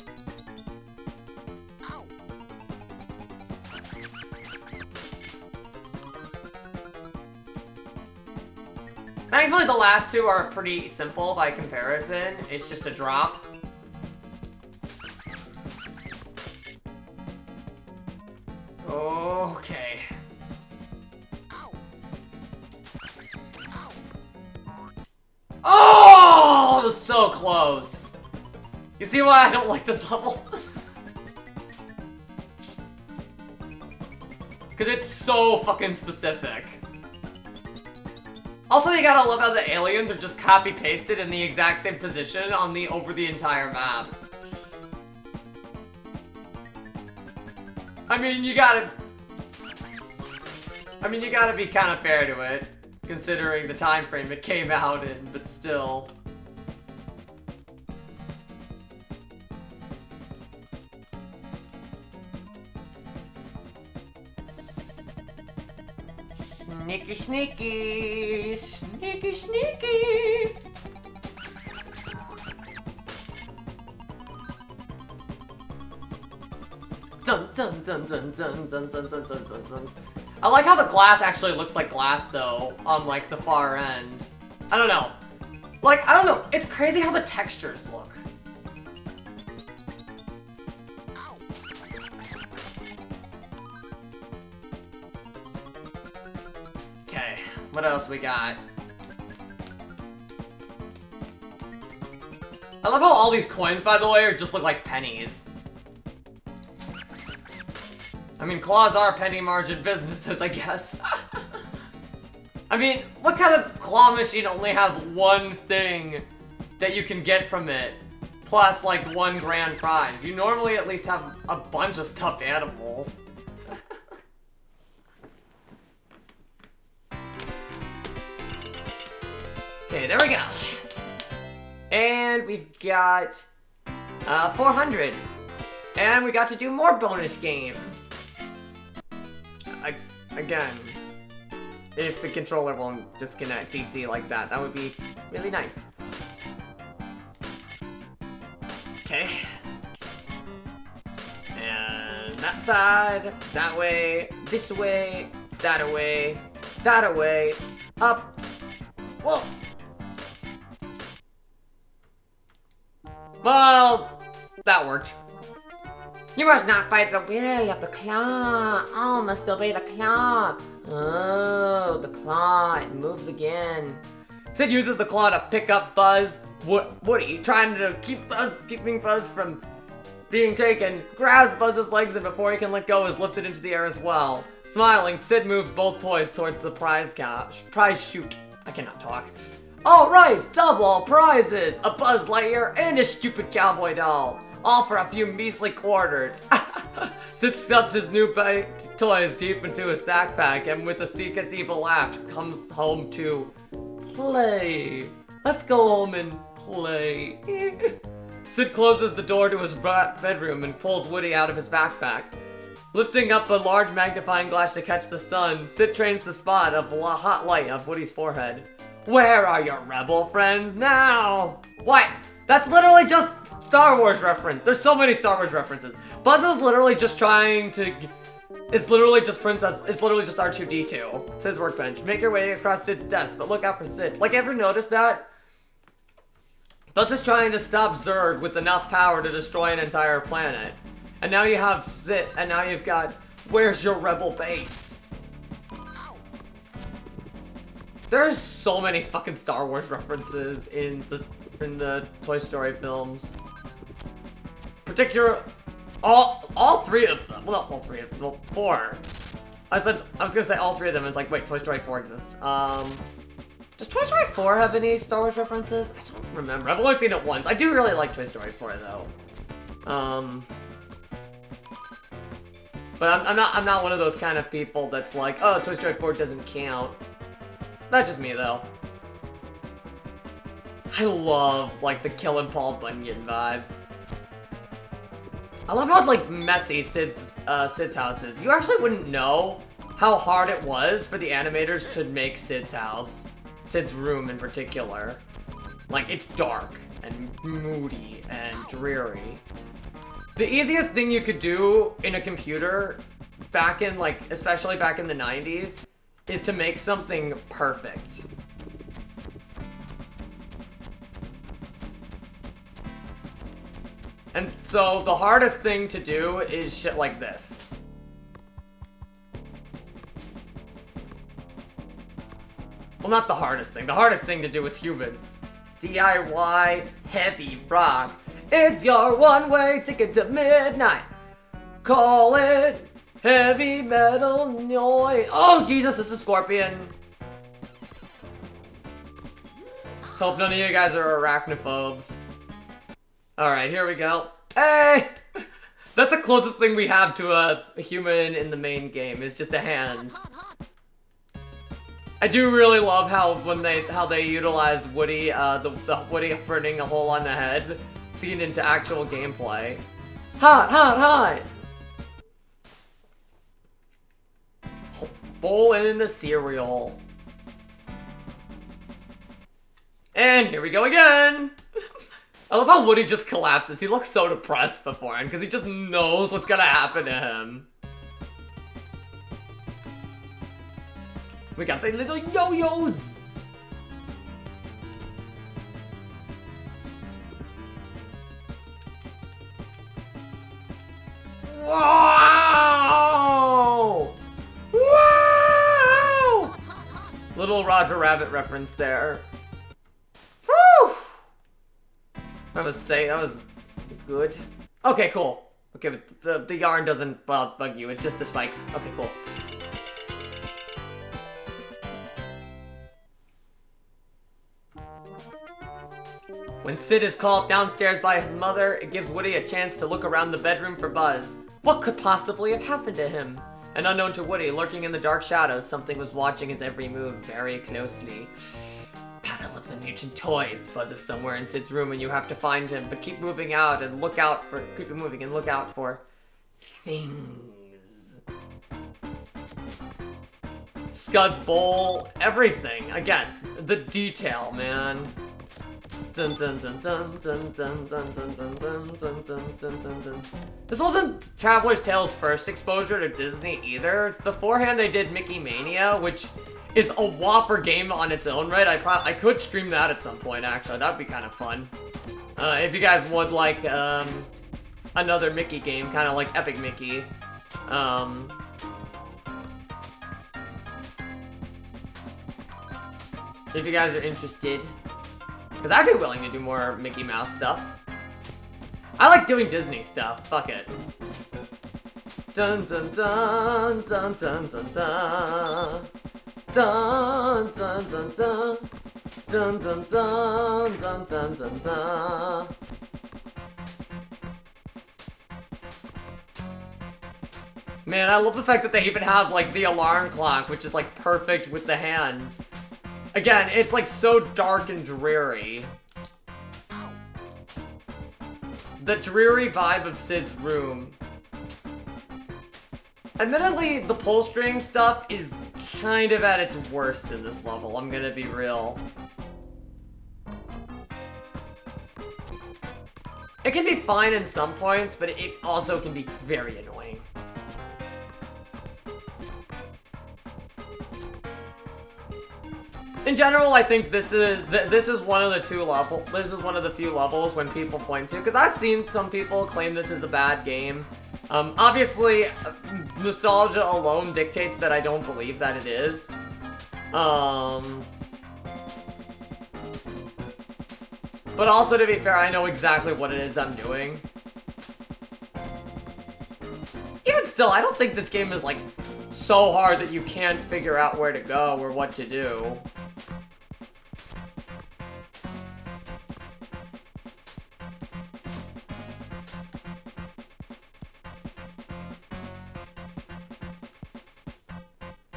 Thankfully, the last two are pretty simple by comparison. It's just a drop. Okay. Oh, it was so close. You see why I don't like this level? Because it's so fucking specific. Also, you gotta love how the aliens are just copy-pasted in the exact same position over the entire map. I mean, you gotta be kind of fair to it, considering the time frame it came out in, but still. Sneaky, sneaky, sneaky, sneaky. Dun dun dun dun dun dun dun dun dun dun dun. I like how the glass actually looks like glass though, on like the far end. I don't know. Like, I don't know. It's crazy how the textures look. Okay, what else we got? I love how all these coins, by the way, are just look like pennies. I mean, claws are penny margin businesses, I guess. I mean, what kind of claw machine only has one thing that you can get from it, plus like one grand prize? You normally at least have a bunch of stuffed animals. Okay, there we go. And we've got 400. And we got to do more bonus game. Again, if the controller won't disconnect DC like that, that would be really nice. Okay. And that side, that way, this way, that away, up. Whoa. Well, that worked. You must not fight the will of the claw. All must obey the claw. Oh, the claw, it moves again. Sid uses the claw to pick up Buzz. Woody, trying to keeping Buzz from being taken, grabs Buzz's legs and before he can let go is lifted into the air as well. Smiling, Sid moves both toys towards the prize chute. I cannot talk. Alright, double prizes! A Buzz Lightyear and a stupid cowboy doll. All for a few measly quarters. Sid stuffs his new toys deep into his backpack and with a secret evil laugh comes home to play. Let's go home and play. Sid closes the door to his bedroom and pulls Woody out of his backpack. Lifting up a large magnifying glass to catch the sun, Sid trains the spot of a hot light of Woody's forehead. Where are your rebel friends now? What? That's literally just Star Wars reference. There's so many Star Wars references. Buzz is literally just trying to... It's literally just R2-D2. Sid's workbench. Make your way across Sid's desk, but look out for Sid. Like, ever noticed that? Buzz is trying to stop Zurg with enough power to destroy an entire planet. And now you have Sid, and now you've got... Where's your rebel base? There's so many fucking Star Wars references in the Toy Story films. All three of them. Well, not all three of them. Well, four. I was gonna say all three of them. And it's like, wait, Toy Story 4 exists. Does Toy Story 4 have any Star Wars references? I don't remember. I've only seen it once. I do really like Toy Story 4 though. But I'm not one of those kind of people that's like, oh, Toy Story 4 doesn't count. That's just me though. I love like the Killin' Paul Bunyan vibes. I love how like messy Sid's house is. You actually wouldn't know how hard it was for the animators to make Sid's house. Sid's room in particular. Like, it's dark and moody and dreary. The easiest thing you could do in a computer back in like, especially back in the 90s, is to make something perfect. And so the hardest thing to do is shit like this. Well, not the hardest thing. The hardest thing to do is humans. DIY heavy rock. It's your one-way ticket to midnight. Call it heavy metal noise. Oh, Jesus, it's a scorpion. Hope none of you guys are arachnophobes. Alright, here we go. Hey! That's the closest thing we have to a human in the main game, is just a hand. I do really love how they utilize Woody, the Woody burning a hole on the head, seen into actual gameplay. Hot, hot, hot! Bowl in the cereal. And here we go again! I love how Woody just collapses. He looks so depressed beforehand, because he just knows what's gonna happen to him. We got the little yo-yos! Whoa! Whoa! Little Roger Rabbit reference there. Whew! That was good. Okay, cool. Okay, but the yarn doesn't bug you, it's just the spikes. Okay, cool. When Sid is called downstairs by his mother, it gives Woody a chance to look around the bedroom for Buzz. What could possibly have happened to him? And unknown to Woody, lurking in the dark shadows, something was watching his every move very closely. Battle of the Mutant Toys. Buzz is somewhere in Sid's room and you have to find him, but keep moving out and look out for things. Scud's bowl, everything. Again, the detail, man. Dun, dun, dun, dun, dun, dun, dun, dun, dun, dun, dun, dun, dun, dun. This wasn't Traveler's Tales' first exposure to Disney either. Beforehand, they did Mickey Mania, which is a whopper game on its own, right? I could stream that at some point, actually. That'd be kind of fun. If you guys would like another Mickey game, kind of like Epic Mickey. If you guys are interested. Because I'd be willing to do more Mickey Mouse stuff. I like doing Disney stuff. Fuck it. Dun dun dun dun dun dun dun. Dun dun dun dun. Dun dun dun dun dun dun dun. Man, I love the fact that they even have like the alarm clock, which is like perfect with the hand. Again, it's like so dark and dreary. The dreary vibe of Sid's room. Admittedly, the pull string stuff is kind of at its worst in this level, I'm gonna be real. It can be fine in some points, but it also can be very annoying. In general, I think this is one of the few levels when people point to, because I've seen some people claim this is a bad game. Obviously, nostalgia alone dictates that I don't believe that it is. But also, to be fair, I know exactly what it is I'm doing. Even still, I don't think this game is like so hard that you can't figure out where to go or what to do.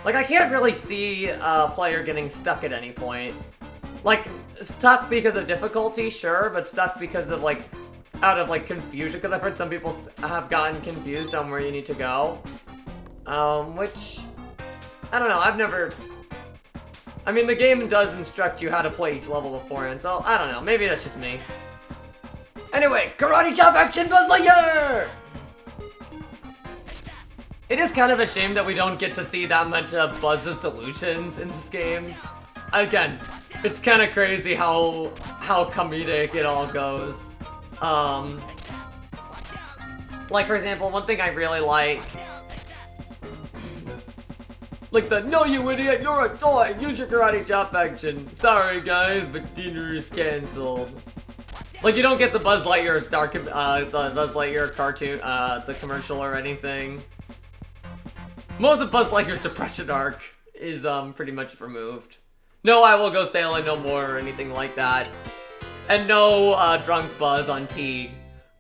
Like, I can't really see a player getting stuck at any point. Like, stuck because of difficulty, sure, but stuck because of, like, out of, like, confusion, because I've heard some people have gotten confused on where you need to go. Which, I don't know, I've never... I mean, the game does instruct you how to play each level beforehand, so I don't know, maybe that's just me. Anyway, karate chop action Buzz Lightyear! It is kind of a shame that we don't get to see that much of Buzz's delusions in this game. Again, it's kind of crazy how comedic it all goes. Like, for example, one thing I really like the, "No, you idiot, you're a toy, use your karate chop action. Sorry guys, but dinner is cancelled." Like, you don't get the Buzz Lightyear the Buzz Lightyear cartoon, the commercial or anything. Most of Buzz Lightyear's depression arc is, pretty much removed. No I Will Go Sailing No More or anything like that. And no, Drunk Buzz on Teague.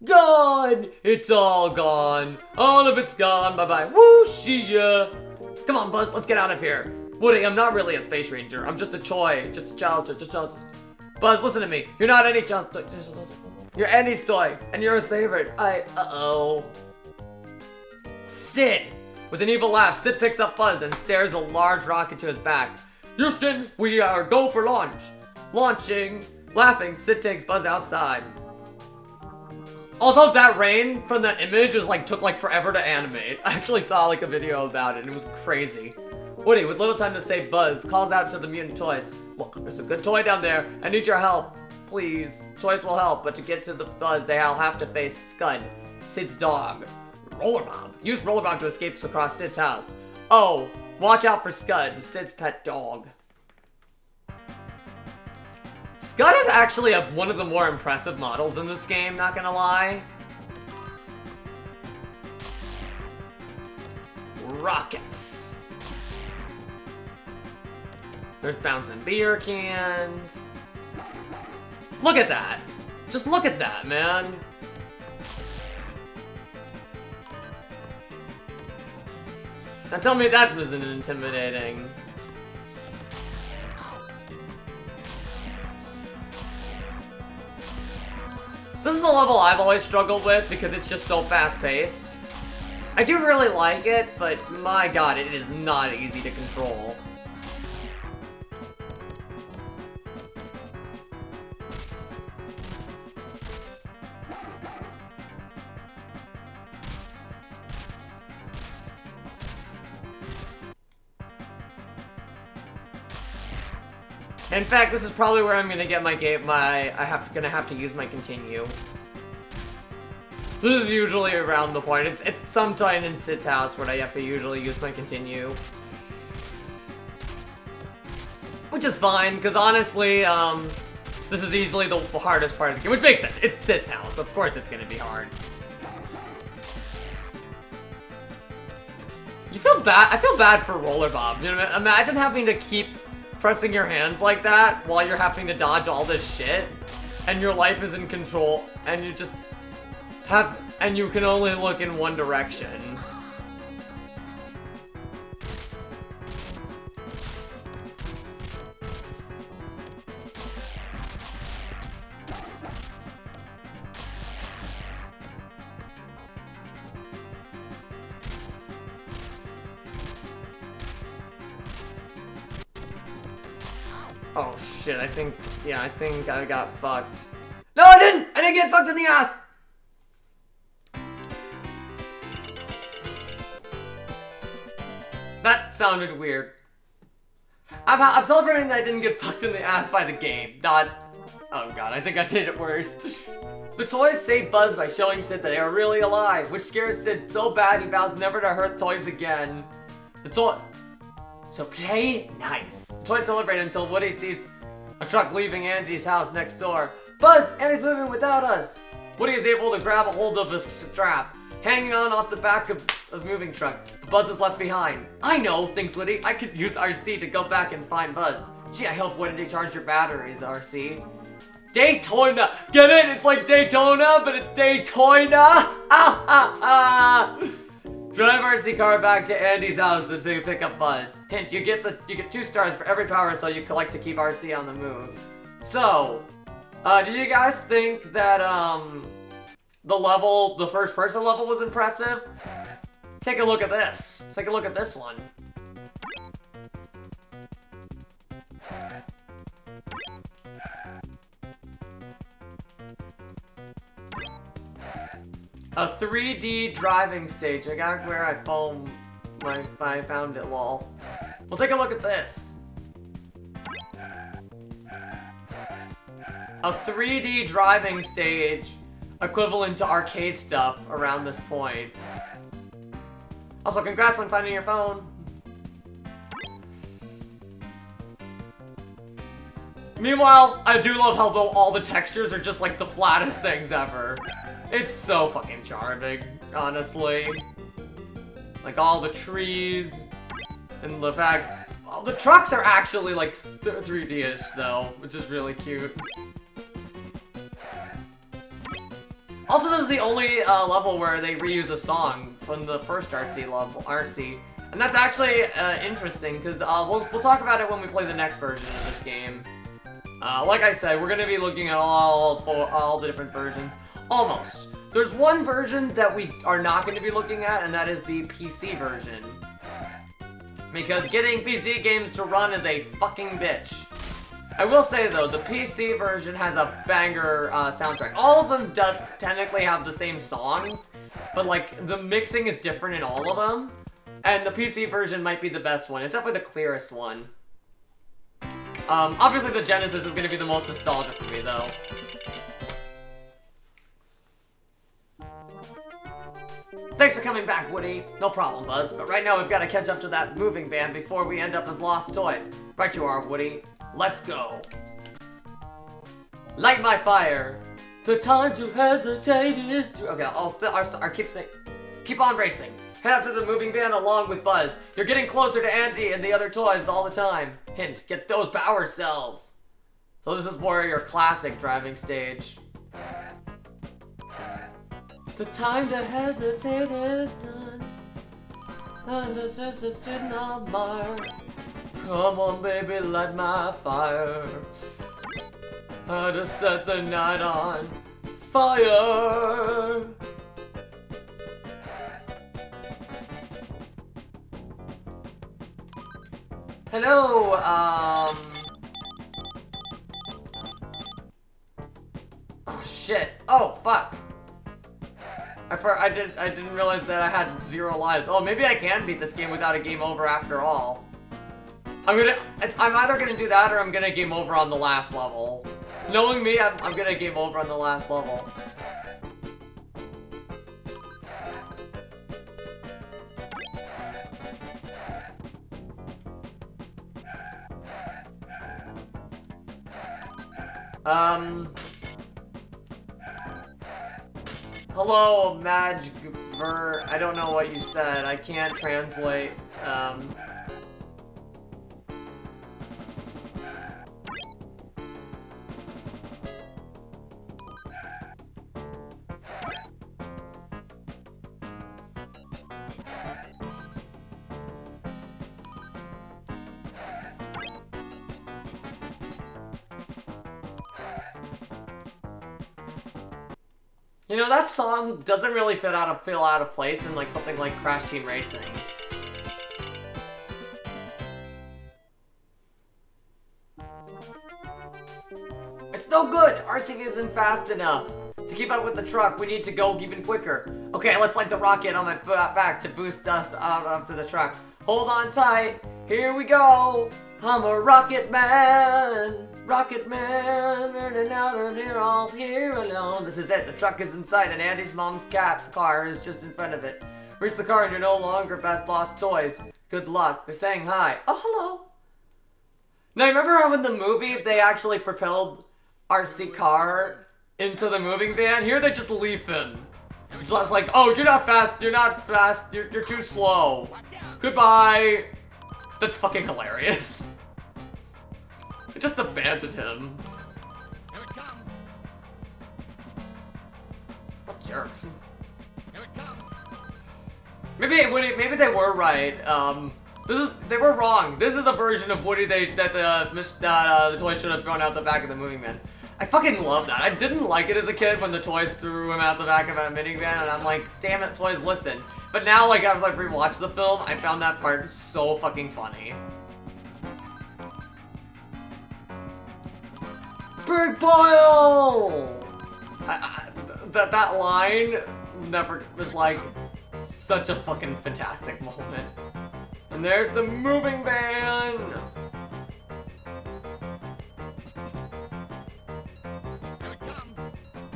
Gone! It's all gone. All of it's gone. Bye-bye. Whooshia! Come on, Buzz, let's get out of here. Woody, I'm not really a space ranger. I'm just a toy. Just a child. Just a child. Buzz, listen to me. You're not any child's toy. You're Andy's toy, and you're his favorite. Uh-oh. Sid! With an evil laugh, Sid picks up Buzz and stares a large rocket to his back. Houston, we are go for launch. Launching. Laughing, Sid takes Buzz outside. Also, that rain from that image was took forever to animate. I actually saw a video about it and it was crazy. Woody, with little time to say, Buzz calls out to the mutant toys. Look, there's a good toy down there. I need your help. Please. Toys will help, but to get to the Buzz, they'll have to face Scud, Sid's dog. Rollerbob. Use Rollerbob to escape across Sid's house. Oh, watch out for Scud, Sid's pet dog. Scud is actually one of the more impressive models in this game, not gonna lie. Rockets. There's bouncing beer cans. Look at that. Just look at that, man. Now tell me that wasn't intimidating. This is a level I've always struggled with because it's just so fast-paced. I do really like it, but my god, it is not easy to control. In fact, this is probably where I'm gonna get my gonna have to use my continue. This is usually around the point. It's sometime in Sid's house where I have to usually use my continue. Which is fine, because honestly, this is easily the hardest part of the game, which makes sense. It's Sid's house. Of course it's gonna be hard. You feel bad? I feel bad for Rollerbob. You know, imagine having to keep pressing your hands like that while you're having to dodge all this shit, and your life is in control, and you just and you can only look in one direction. Oh shit, I think I got fucked. No, I didn't! I didn't get fucked in the ass! That sounded weird. I'm celebrating that I didn't get fucked in the ass by the game, not... Oh god, I think I did it worse. The toys save Buzz by showing Sid that they are really alive, which scares Sid so bad he vows never to hurt toys again. So play nice. The toys celebrate until Woody sees a truck leaving Andy's house next door. Buzz, Andy's moving without us. Woody is able to grab a hold of his strap, hanging on off the back of the moving truck. But Buzz is left behind. I know, thinks Woody. I could use RC to go back and find Buzz. Gee, I hope Woody charge your batteries, RC. Daytona! Get it? It's like Daytona, but it's Daytona! Ah, ah, ah! Drive RC car back to Andy's house and pick up Buzz. Hint, you get 2 stars for every power cell you collect to keep RC on the move. So, did you guys think that the first person level was impressive? Take a look at this. Take a look at this one. A 3D driving stage. I got where I found it, lol. Well, take a look at this. A 3D driving stage equivalent to arcade stuff around this point. Also, congrats on finding your phone. Meanwhile, I do love how all the textures are just like the flattest things ever. It's so fucking charming, honestly. Like all the trees, and the fact... Well, the trucks are actually like 3D-ish though, which is really cute. Also, this is the only level where they reuse a song from the first RC level, RC. And that's actually interesting, because we'll talk about it when we play the next version of this game. Like I said, we're going to be looking at all the different versions. Almost. There's one version that we are not going to be looking at, and that is the PC version. Because getting PC games to run is a fucking bitch. I will say though, the PC version has a banger soundtrack. All of them technically have the same songs, but like the mixing is different in all of them. And the PC version might be the best one. It's definitely the clearest one. Obviously the Genesis is going to be the most nostalgic for me though. Thanks for coming back, Woody. No problem, Buzz. But right now we've got to catch up to that moving van before we end up as lost toys. Right you are, Woody. Let's go. Light my fire. The time to hesitate is through. Okay, I'll keep saying. Keep on racing. Head up to the moving van along with Buzz. You're getting closer to Andy and the other toys all the time. Hint, get those power cells. So this is more your classic driving stage. The time to hesitate is done. And this is it not mine. Come on, baby, light my fire. How to set the night on fire. Hello, oh shit. Oh fuck. I didn't realize that I had 0 lives. Oh, maybe I can beat this game without a game over after all. I'm either gonna do that or I'm gonna game over on the last level. Knowing me, I'm gonna game over on the last level. Hello, Majver. I don't know what you said. I can't translate. You know, that song doesn't really feel out of place in like something like Crash Team Racing. It's no good! RC isn't fast enough. To keep up with the truck, we need to go even quicker. Okay, let's light the rocket on my back to boost us out onto the truck. Hold on tight. Here we go. I'm a rocket man. Rocket Man, running out of here all here alone. This is it. The truck is inside and Andy's mom's car is just in front of it. Reach the car and you're no longer best lost toys. Good luck. They're saying hi. Oh, hello. Now, remember how in the movie they actually propelled RC car into the moving van? Here they just leave him. It's like, oh, you're not fast, you're too slow. Goodbye. That's fucking hilarious. I just abandoned him. Here it comes. What jerks. Here it comes. Maybe they were right. They were wrong. This is a version of Woody that the toys should have thrown out the back of the moving van. I fucking love that. I didn't like it as a kid when the toys threw him out the back of a minivan, and I'm like, damn it, toys, listen. But now, like, as I rewatched the film, I found that part so fucking funny. Big Boyle! That line never was like such a fucking fantastic moment. And there's the moving van! Here it comes.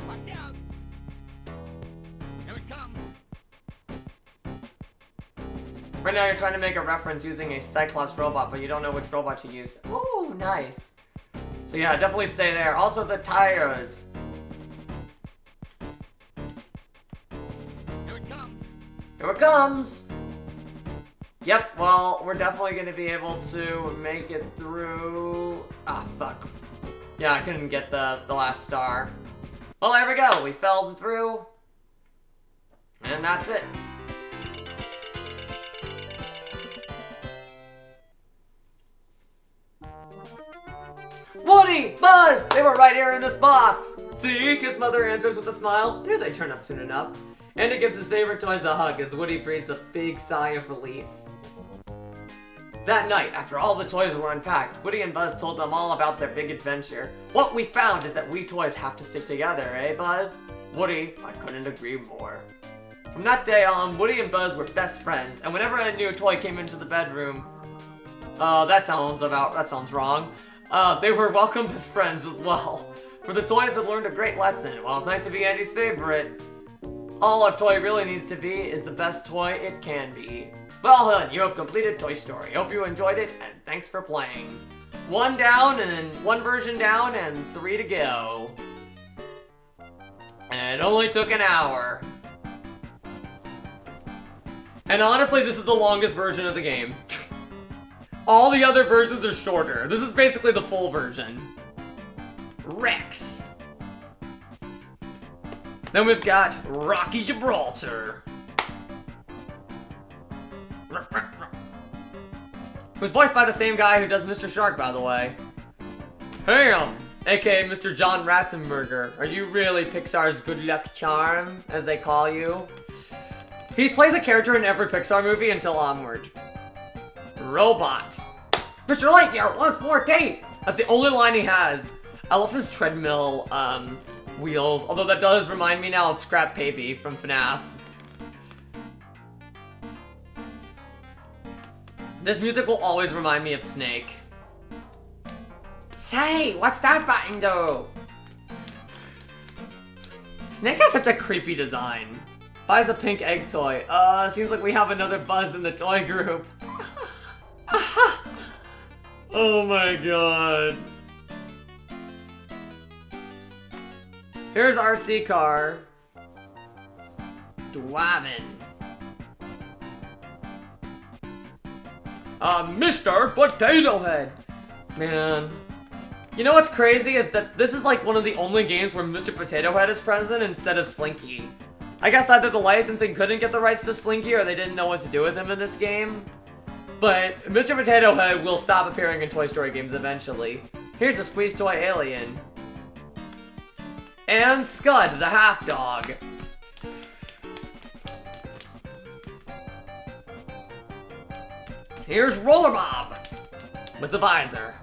Look out. Here it comes. Right now you're trying to make a reference using a Cyclops robot, but you don't know which robot to use. Ooh, nice. So yeah, definitely stay there. Also the tires. Here it comes. Here it comes! Yep, well, we're definitely going to be able to make it through... Ah, fuck. Yeah, I couldn't get the last star. Well, there we go. We fell through. And that's it. Woody! Buzz! They were right here in this box! See? His mother answers with a smile. I knew they'd turn up soon enough. Andy gives his favorite toys a hug as Woody breathes a big sigh of relief. That night, after all the toys were unpacked, Woody and Buzz told them all about their big adventure. What we found is that we toys have to stick together, eh, Buzz? Woody, I couldn't agree more. From that day on, Woody and Buzz were best friends, and whenever a new toy came into the bedroom, that sounds wrong. They were welcome as friends as well. For the toys had learned a great lesson. While it's nice to be Andy's favorite, all a toy really needs to be is the best toy it can be. Well done, you have completed Toy Story. Hope you enjoyed it, and thanks for playing. One version down, and 3 to go. And it only took an hour. And honestly, this is the longest version of the game. All the other versions are shorter. This is basically the full version. Rex. Then we've got Rocky Gibraltar. Who's voiced by the same guy who does Mr. Shark, by the way. Hey, aka Mr. John Ratzenberger. Are you really Pixar's good luck charm, as they call you? He plays a character in every Pixar movie until Onward. Robot. Mr. Lightyear wants more tape! That's the only line he has. I love his treadmill, wheels, although that does remind me now of Scrap Baby from FNAF. This music will always remind me of Snake. Say, what's that button do? Snake has such a creepy design. Buys a pink egg toy. Seems like we have another Buzz in the toy group. Oh my god. Here's RC Car. Dwamin. Mr. Potato Head. Man. You know what's crazy is that this is like one of the only games where Mr. Potato Head is present instead of Slinky. I guess either the licensing couldn't get the rights to Slinky or they didn't know what to do with him in this game. But Mr. Potato Head will stop appearing in Toy Story games eventually. Here's the Squeeze Toy Alien. And Scud, the half dog. Here's Roller Bob with the visor.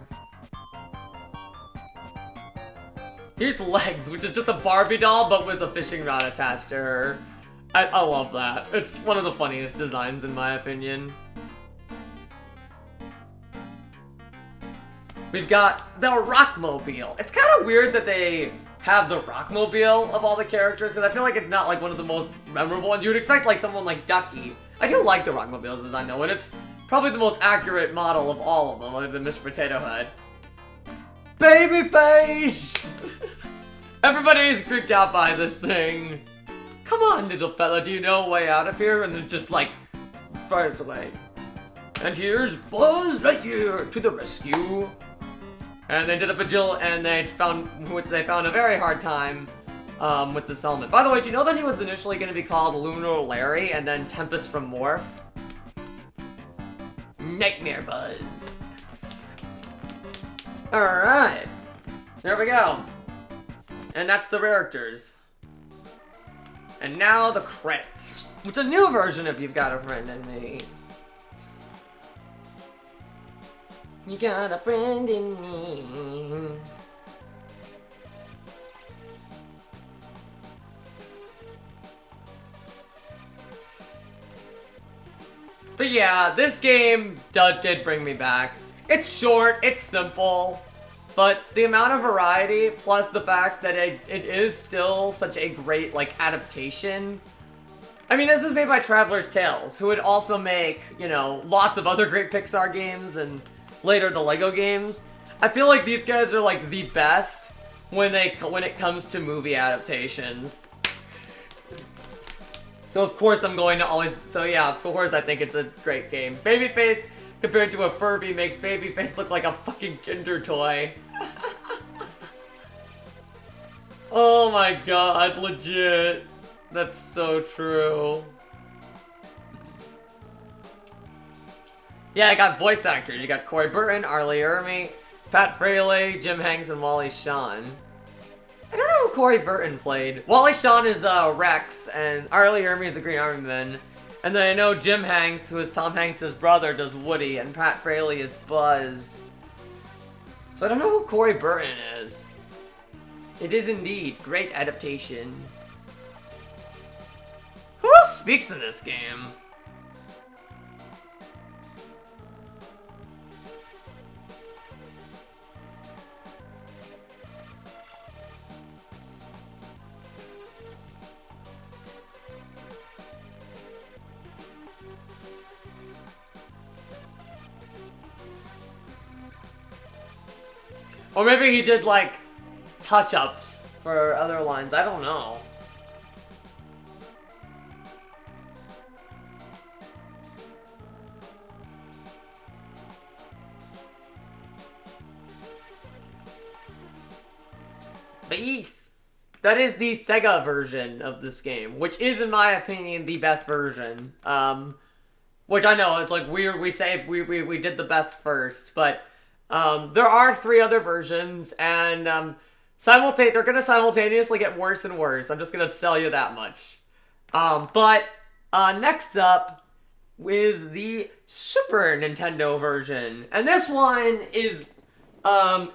Here's Legs, which is just a Barbie doll but with a fishing rod attached to her. I love that. It's one of the funniest designs in my opinion. We've got the Rockmobile. It's kind of weird that they have the Rockmobile of all the characters, because I feel like it's not like one of the most memorable ones. You would expect like someone like Ducky. I do like the Rockmobile's design though, and it's probably the most accurate model of all of them, other than Mr. Potato Head. Babyface! Everybody's creeped out by this thing. Come on, little fella, do you know a way out of here? And then just like, fires away. And here's Buzz Lightyear to the rescue. And they did a vigil, and they found a very hard time with this element. By the way, do you know that he was initially going to be called Lunar Larry and then Tempest from Morph? Nightmare Buzz. Alright. There we go. And that's the characters. And now the credits. It's a new version of You've Got a Friend in Me. You got a friend in me. But yeah, this game did bring me back. It's short, it's simple, but the amount of variety, plus the fact that it is still such a great, like, adaptation. I mean, this is made by Traveler's Tales, who would also make, you know, lots of other great Pixar games and later the Lego games. I feel like these guys are like the best when it comes to movie adaptations. So of course I'm going to always, so yeah, of course I think it's a great game. Babyface compared to a Furby makes Babyface look like a fucking Kinder toy. Oh my god, legit. That's so true. Yeah, I got voice actors. You got Corey Burton, Arlie Ermy, Pat Fraley, Jim Hanks, and Wally Shawn. I don't know who Corey Burton played. Wally Shawn is Rex, and Arlie Ermy is the Green Army Man. And then I know Jim Hanks, who is Tom Hanks' brother, does Woody, and Pat Fraley is Buzz. So I don't know who Corey Burton is. It is indeed great adaptation. Who else speaks in this game? Or maybe he did, like, touch-ups for other lines. I don't know. But yes, that is the Sega version of this game, which is, in my opinion, the best version. Which I know, it's like weird, we say we did the best first, but there are 3 other versions, and they're gonna simultaneously get worse and worse. I'm just gonna tell you that much. But next up is the Super Nintendo version, and this one is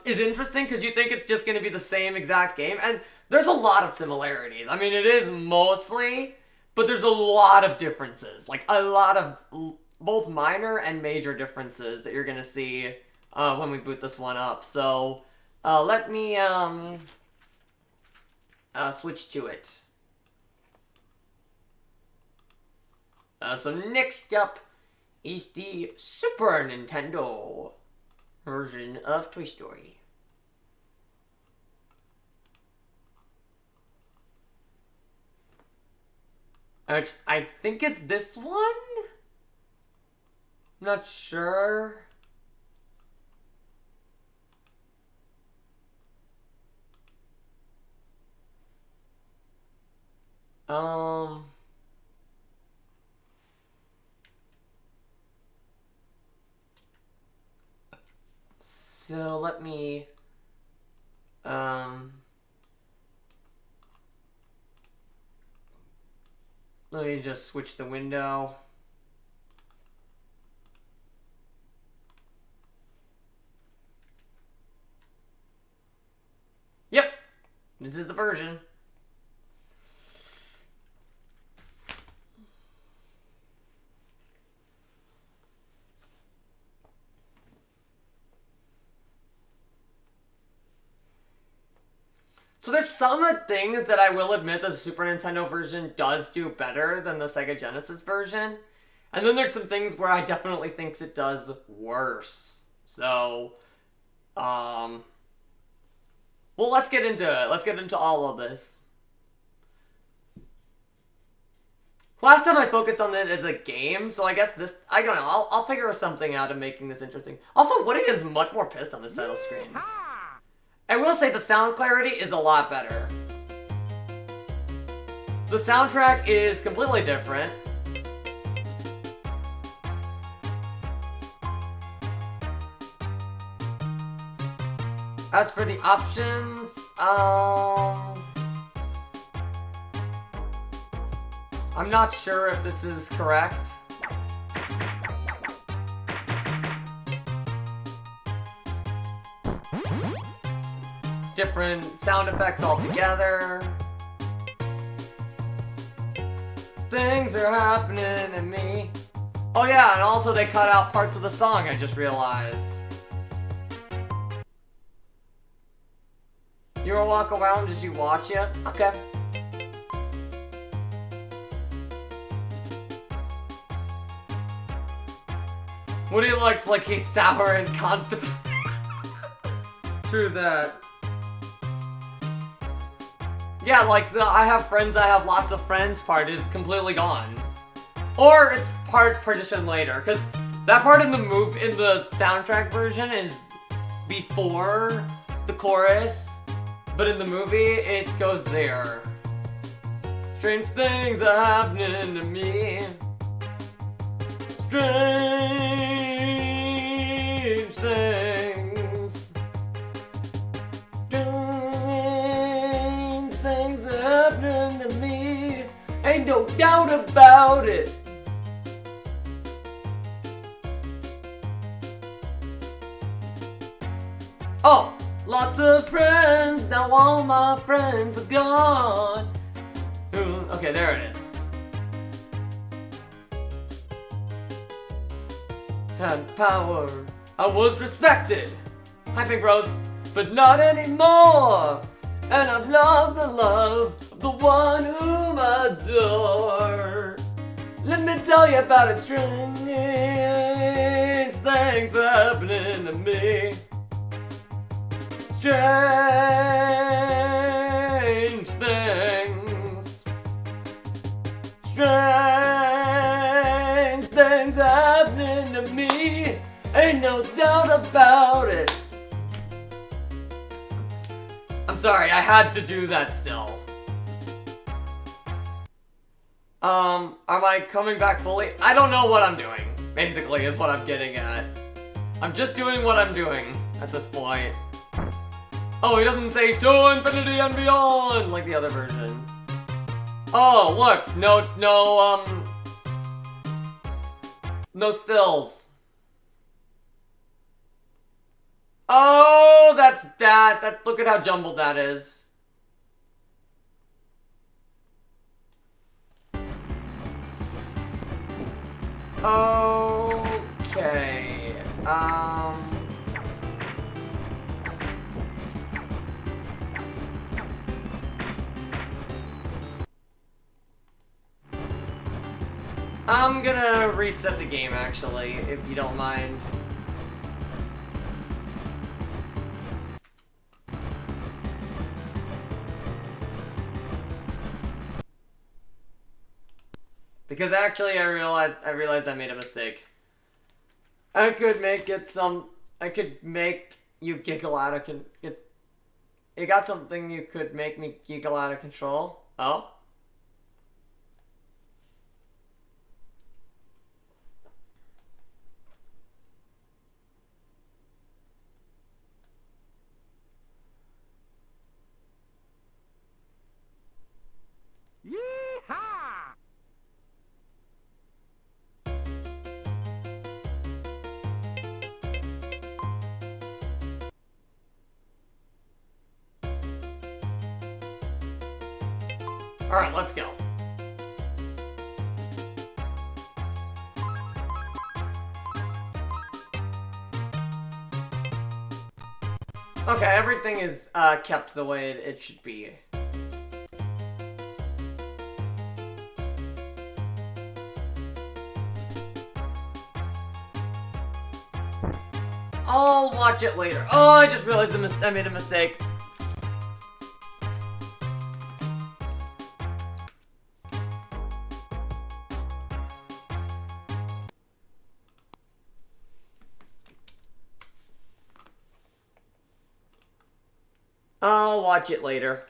interesting because you think it's just gonna be the same exact game, and there's a lot of similarities. I mean, it is mostly, but there's a lot of differences, like a lot of both minor and major differences that you're gonna see when we boot this one up. So let me switch to it. So next up is the Super Nintendo version of Toy Story. I think it's this one? Not sure. So let me, just switch the window. Yep, this is the version. So there's some things that I will admit the Super Nintendo version does do better than the Sega Genesis version. And then there's some things where I definitely think it does worse. So, well, let's get into it. Let's get into all of this. Last time I focused on it as a game, so I guess this, I don't know, I'll figure something out of making this interesting. Also, Woody is much more pissed on this title screen. I will say the sound clarity is a lot better. The soundtrack is completely different. As for the options, I'm not sure if this is correct. Different sound effects altogether. Things are happening to me. Oh yeah, and also they cut out parts of the song, I just realized. You ever walk around as you watch it? Okay. Woody looks like he's sour and constipated. True that. Yeah, like the I have friends, I have lots of friends part is completely gone. Or it's partitioned later, because that part in the soundtrack version is before the chorus, but in the movie, it goes there. Strange things are happening to me. Strange things. Strange things are happening to me. Ain't no doubt about it. Oh, lots of friends, now all my friends are gone. Okay, there it is. Had power, I was respected. Hi, Pink Rose, but not anymore. And I've lost the love of the one whom I adore. Let me tell you about it. Strange things happening to me. Strange things. Strange things happening to me. Ain't no doubt about it. I'm sorry, I had to do that still. Am I coming back fully? I don't know what I'm doing, basically, is what I'm getting at. I'm just doing what I'm doing at this point. Oh, he doesn't say to infinity and beyond like the other version. Oh, look, no stills. Oh, that's that. Look at how jumbled that is. Okay. I'm gonna reset the game, actually, if you don't mind. Because actually, I realized I made a mistake. I could make you giggle out of it got something you could make me giggle out of control. Oh? Yeehaw! Alright, let's go. Okay, everything is kept the way it should be. I'll watch it later. Oh, I just realized I made a mistake. I'll watch it later.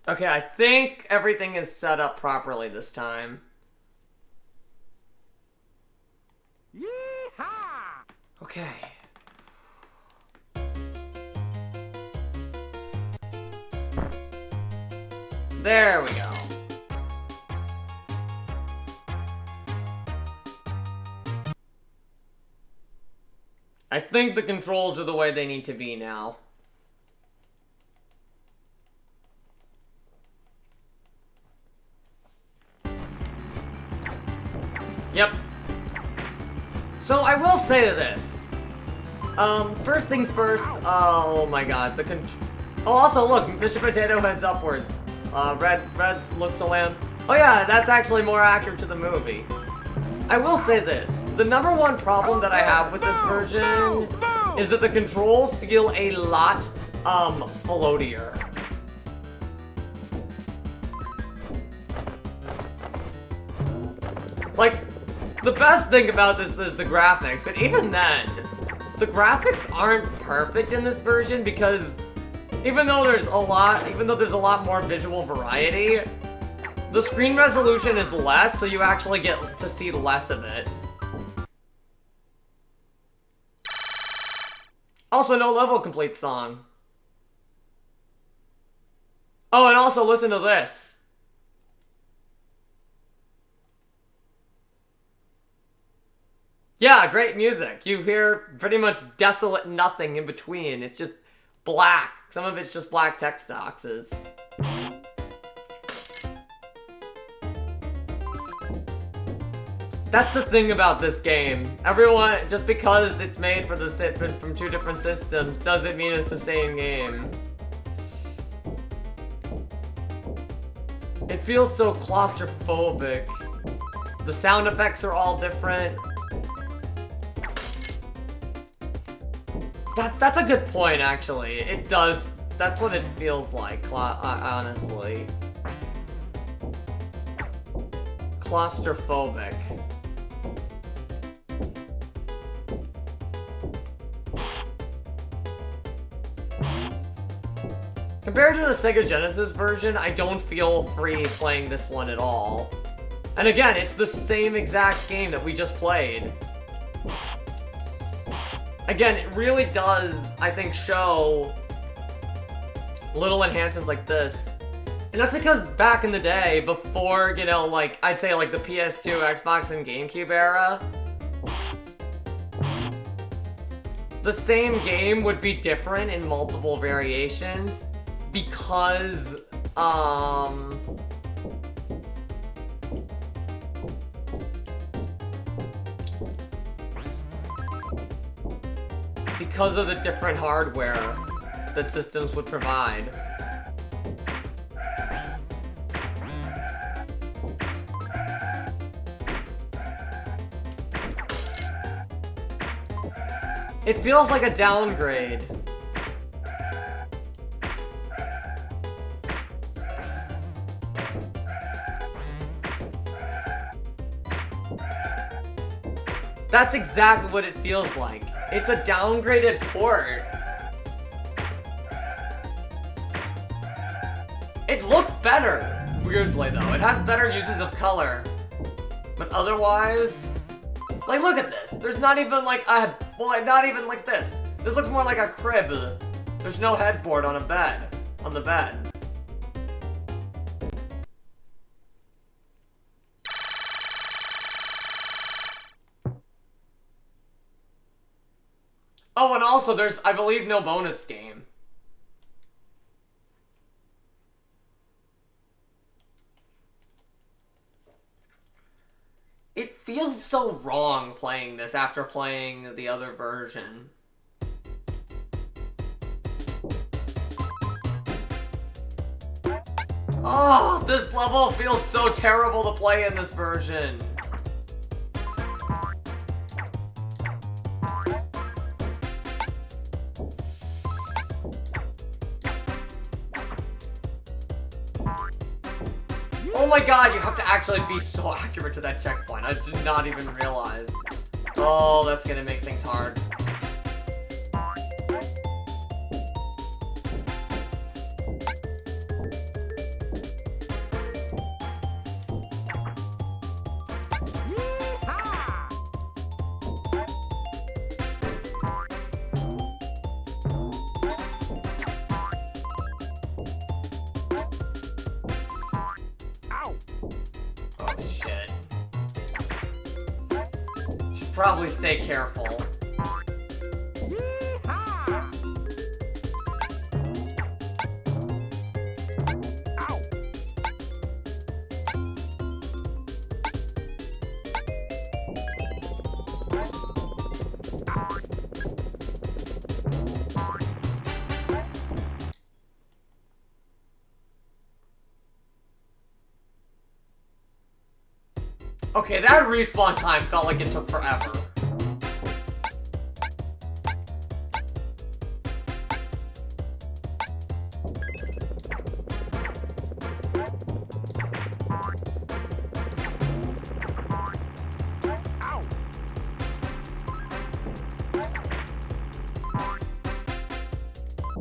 Okay, I think everything is set up properly this time. Yeehaw! Okay. There we go. I think the controls are the way they need to be now. Yep. So I will say this. First things first. Oh my god, oh, also look, Mr. Potato heads upwards. Red looks a lamp. Oh yeah, that's actually more accurate to the movie. I will say this. The number one problem that I have with this version is that the controls feel a lot, floatier. Like, the best thing about this is the graphics, but even then, the graphics aren't perfect in this version because even though there's a lot more visual variety, the screen resolution is less, so you actually get to see less of it. Also, no level complete song. Oh, and also listen to this. Yeah, great music. You hear pretty much desolate nothing in between. It's just black. Some of it's just black text boxes. That's the thing about this game. Everyone, just because it's made for from two different systems doesn't mean it's the same game. It feels so claustrophobic. The sound effects are all different. That's a good point, actually. It does. That's what it feels like, honestly. Claustrophobic. Compared to the Sega Genesis version, I don't feel free playing this one at all. And again, it's the same exact game that we just played. Again, it really does, I think, show little enhancements like this. And that's because back in the day, before, you know, like, I'd say like the PS2, Xbox, and GameCube era, the same game would be different in multiple variations because, because of the different hardware that systems would provide. It feels like a downgrade. That's exactly what it feels like. It's a downgraded port. It looks better, weirdly though. It has better uses of color. But otherwise, like, look at this. There's not even like a, well, not even like this. This looks more like a crib. There's no headboard on a bed, on the bed. Oh, and also there's, I believe, no bonus game. It feels so wrong playing this after playing the other version. Oh, this level feels so terrible to play in this version. Oh my god, you have to actually be so accurate to that checkpoint. I did not even realize. Oh, that's gonna make things hard. Oh shit. Should probably stay careful. Okay, that respawn time felt like it took forever. Ow!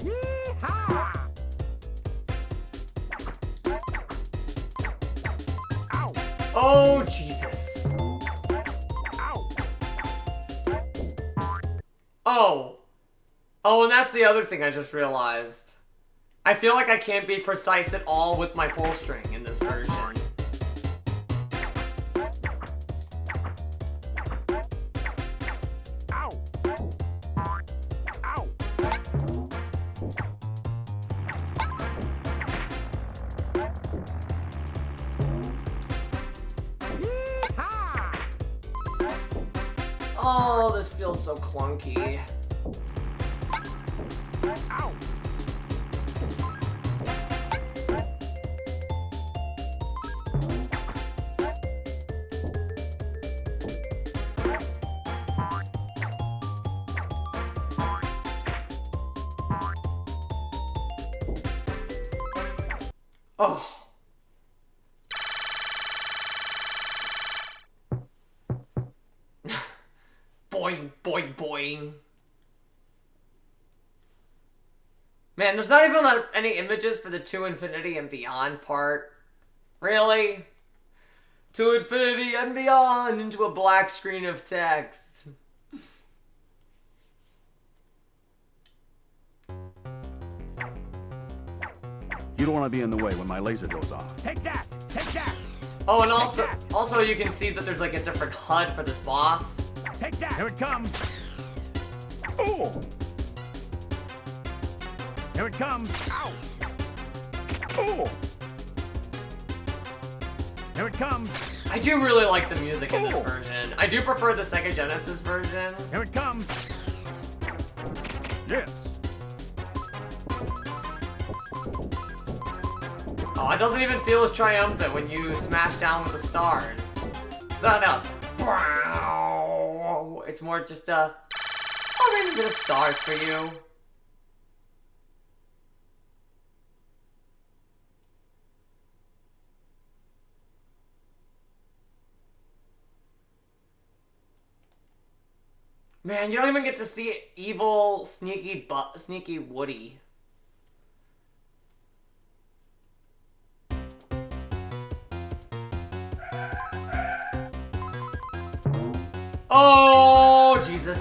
Yee-haw! Ow! Oh, Jesus. Ow! Oh. Oh, and that's the other thing I just realized. I feel like I can't be precise at all with my pull string in this version. Ow! Ow! Yee-haw! Oh, this feels so clunky. Ow! Oh. Boing, boing, boing. Man, there's not even any images for the To Infinity and Beyond part. Really? To Infinity and Beyond into a black screen of text. You don't want to be in the way when my laser goes off. Take that! Take that! Oh, and also you can see that there's like a different HUD for this boss. Take that! Here it comes! Oh! Here it comes! Ow! Oh! Here it comes! I do really like the music in this version. I do prefer the Sega Genesis version. Here it comes! Yes. Oh, it doesn't even feel as triumphant when you smash down with the stars. It's not a wow. It's more just a maybe a bit of stars for you. Man, you don't even get to see evil, sneaky Woody. Oh, Jesus.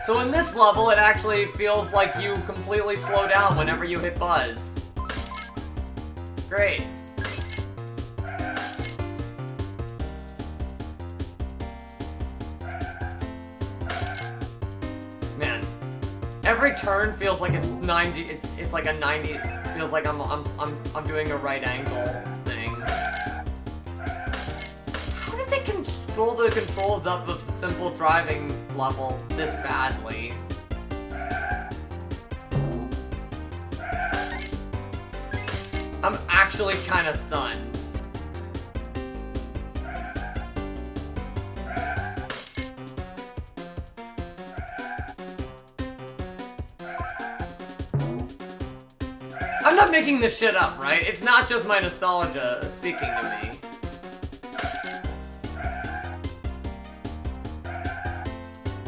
So in this level, it actually feels like you completely slow down whenever you hit Buzz. Great. Man, every turn feels like it's 90. It's like a 90. It feels like I'm doing a right angle thing. How did they control the controls up of simple driving level this badly? I'm actually kind of stunned. I'm not making this shit up, right? It's not just my nostalgia speaking to me.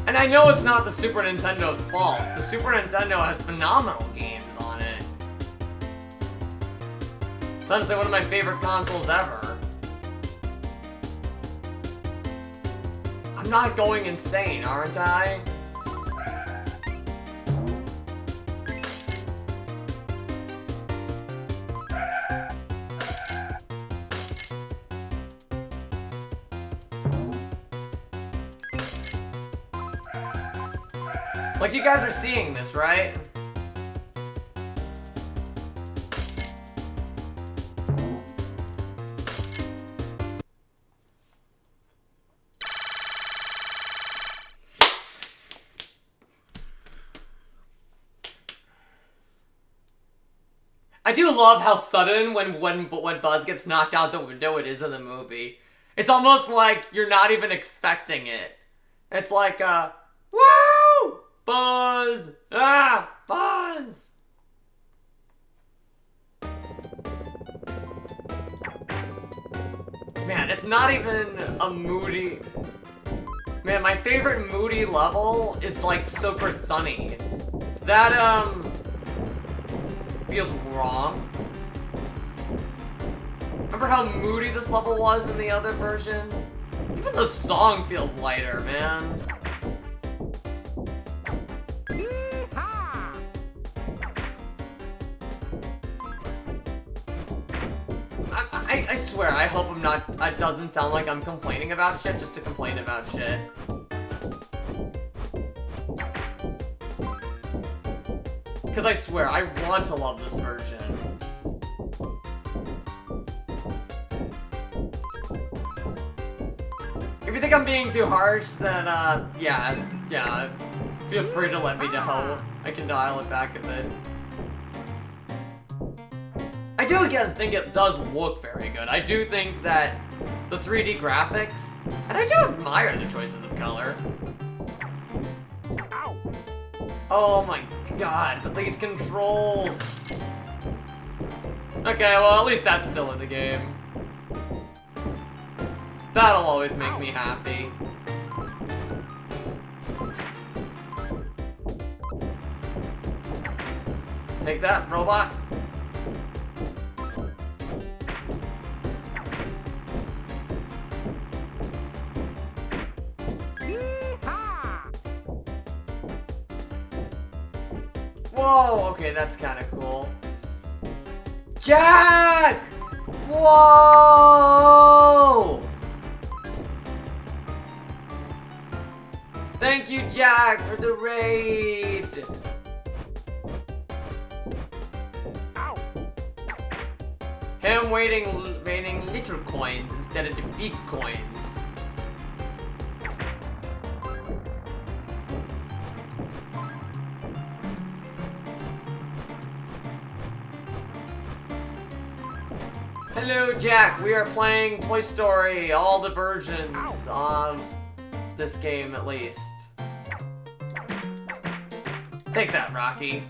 And I know it's not the Super Nintendo's fault. The Super Nintendo has phenomenal games on it. It's honestly one of my favorite consoles ever. I'm not going insane, aren't I? Like, you guys are seeing this, right? I do love how sudden when Buzz gets knocked out the window it is in the movie. It's almost like you're not even expecting it. It's like, woo! Buzz! Ah! Buzz! not even a moody... Man, my favorite moody level is like Super Sunny. That, feels wrong. Remember how moody this level was in the other version? Even the song feels lighter, man. I swear, I hope I'm not... It doesn't sound like I'm complaining about shit just to complain about shit. Because I swear, I want to love this version. If you think I'm being too harsh, then, yeah, feel free to let me know. I can dial it back a bit. I do again think it does look very good. I do think that the 3D graphics, and I do admire the choices of color. Oh my god, but these controls. Okay, well at least that's still in the game. That'll always make me happy. Take that, robot. Whoa, okay, that's kind of cool. Jack! Whoa! Thank you, Jack, for the raid! Him raining little coins instead of the big coins. Hello, Jack. We are playing Toy Story, all the versions of this game, at least. Take that, Rocky.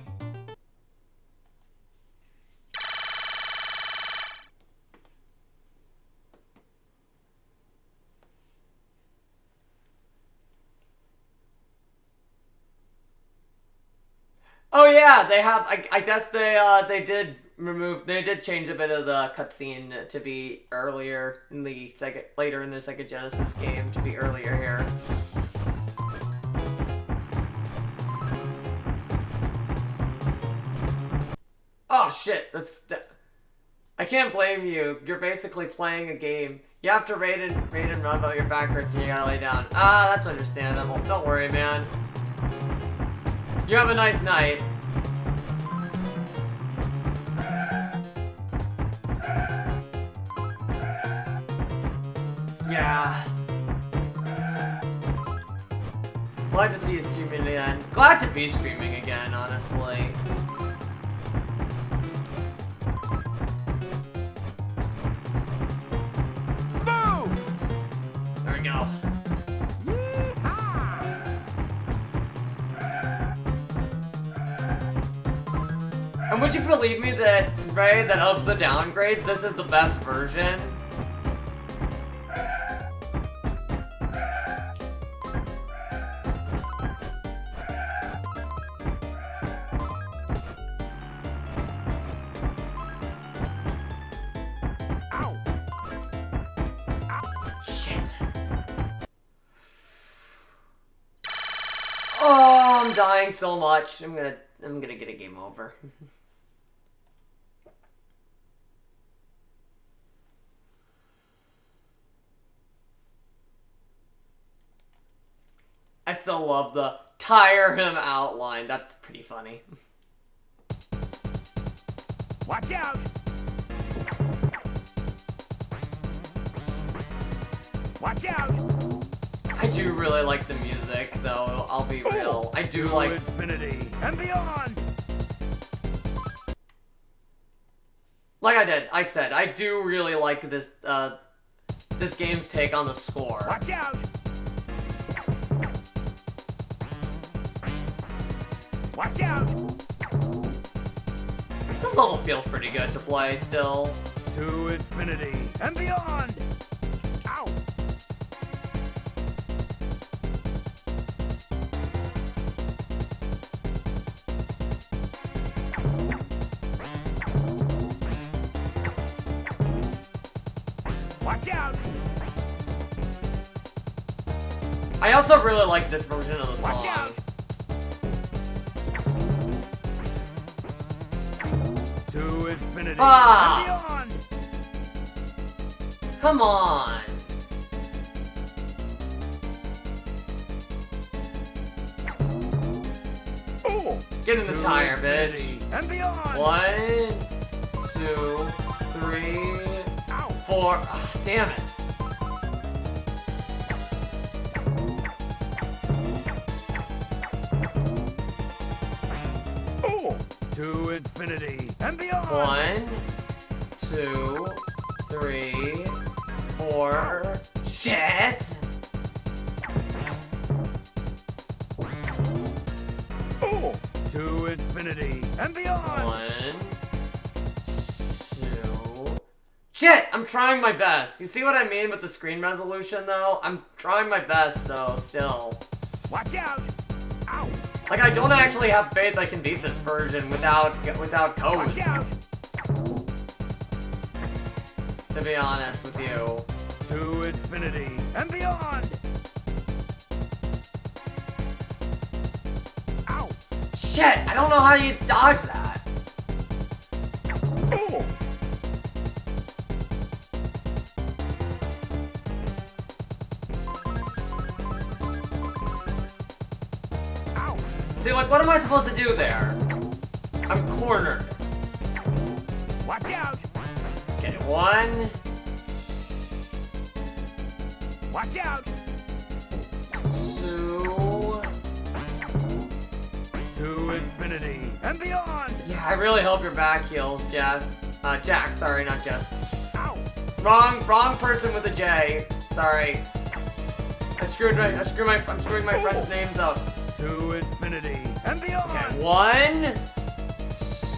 Oh yeah, they have. I guess they did change a bit of the cutscene to be earlier in the later in the Sega Genesis game to be earlier here. Oh shit! I can't blame you. You're basically playing a game. You have to raid and run, but your back hurts and you gotta lay down. Ah, that's understandable. Don't worry, man. You have a nice night. Yeah. Glad to see you streaming again. Glad to be streaming again, honestly. Boom! There we go. And would you believe me that, Ray, that of the downgrades, this is the best version? Oh, I'm dying so much. I'm gonna get a game over. I still love the tire him out line. That's pretty funny. Watch out! Watch out! I do really like the music, though. I'll be real. I do like infinity and beyond. Like I said, I do really like this this game's take on the score. Watch out! Watch out! This level feels pretty good to play still. To infinity and beyond. Watch out! I also really like this version of the Watch song. out! To infinity Ah! and beyond. Come on. Oh, Get in the to tire, bitch. infinity and beyond. 1, 2, 3, Ow! 4. Ah, damn it. Oh, to infinity and beyond. 1, 2, 3, 4. Shit. Oh, to infinity and beyond. 1, 2. Shit! I'm trying my best. You see what I mean with the screen resolution, though? I'm trying my best, though, still. Watch out! Ow! Like, I don't actually have faith I can beat this version without codes. Watch out! To be honest with you. To infinity and beyond. Ow! Shit! I don't know how you dodge that. Oh, Ow! See, like, what am I supposed to do there? I'm cornered. Watch out! Okay, 1, Watch out! 2. to infinity and beyond. Yeah, I really hope your back heals, Jess. Jack, sorry, not Jess. Ow! Wrong person with a J. Sorry. I'm screwing my friends' names up. To infinity and beyond. Okay, 1,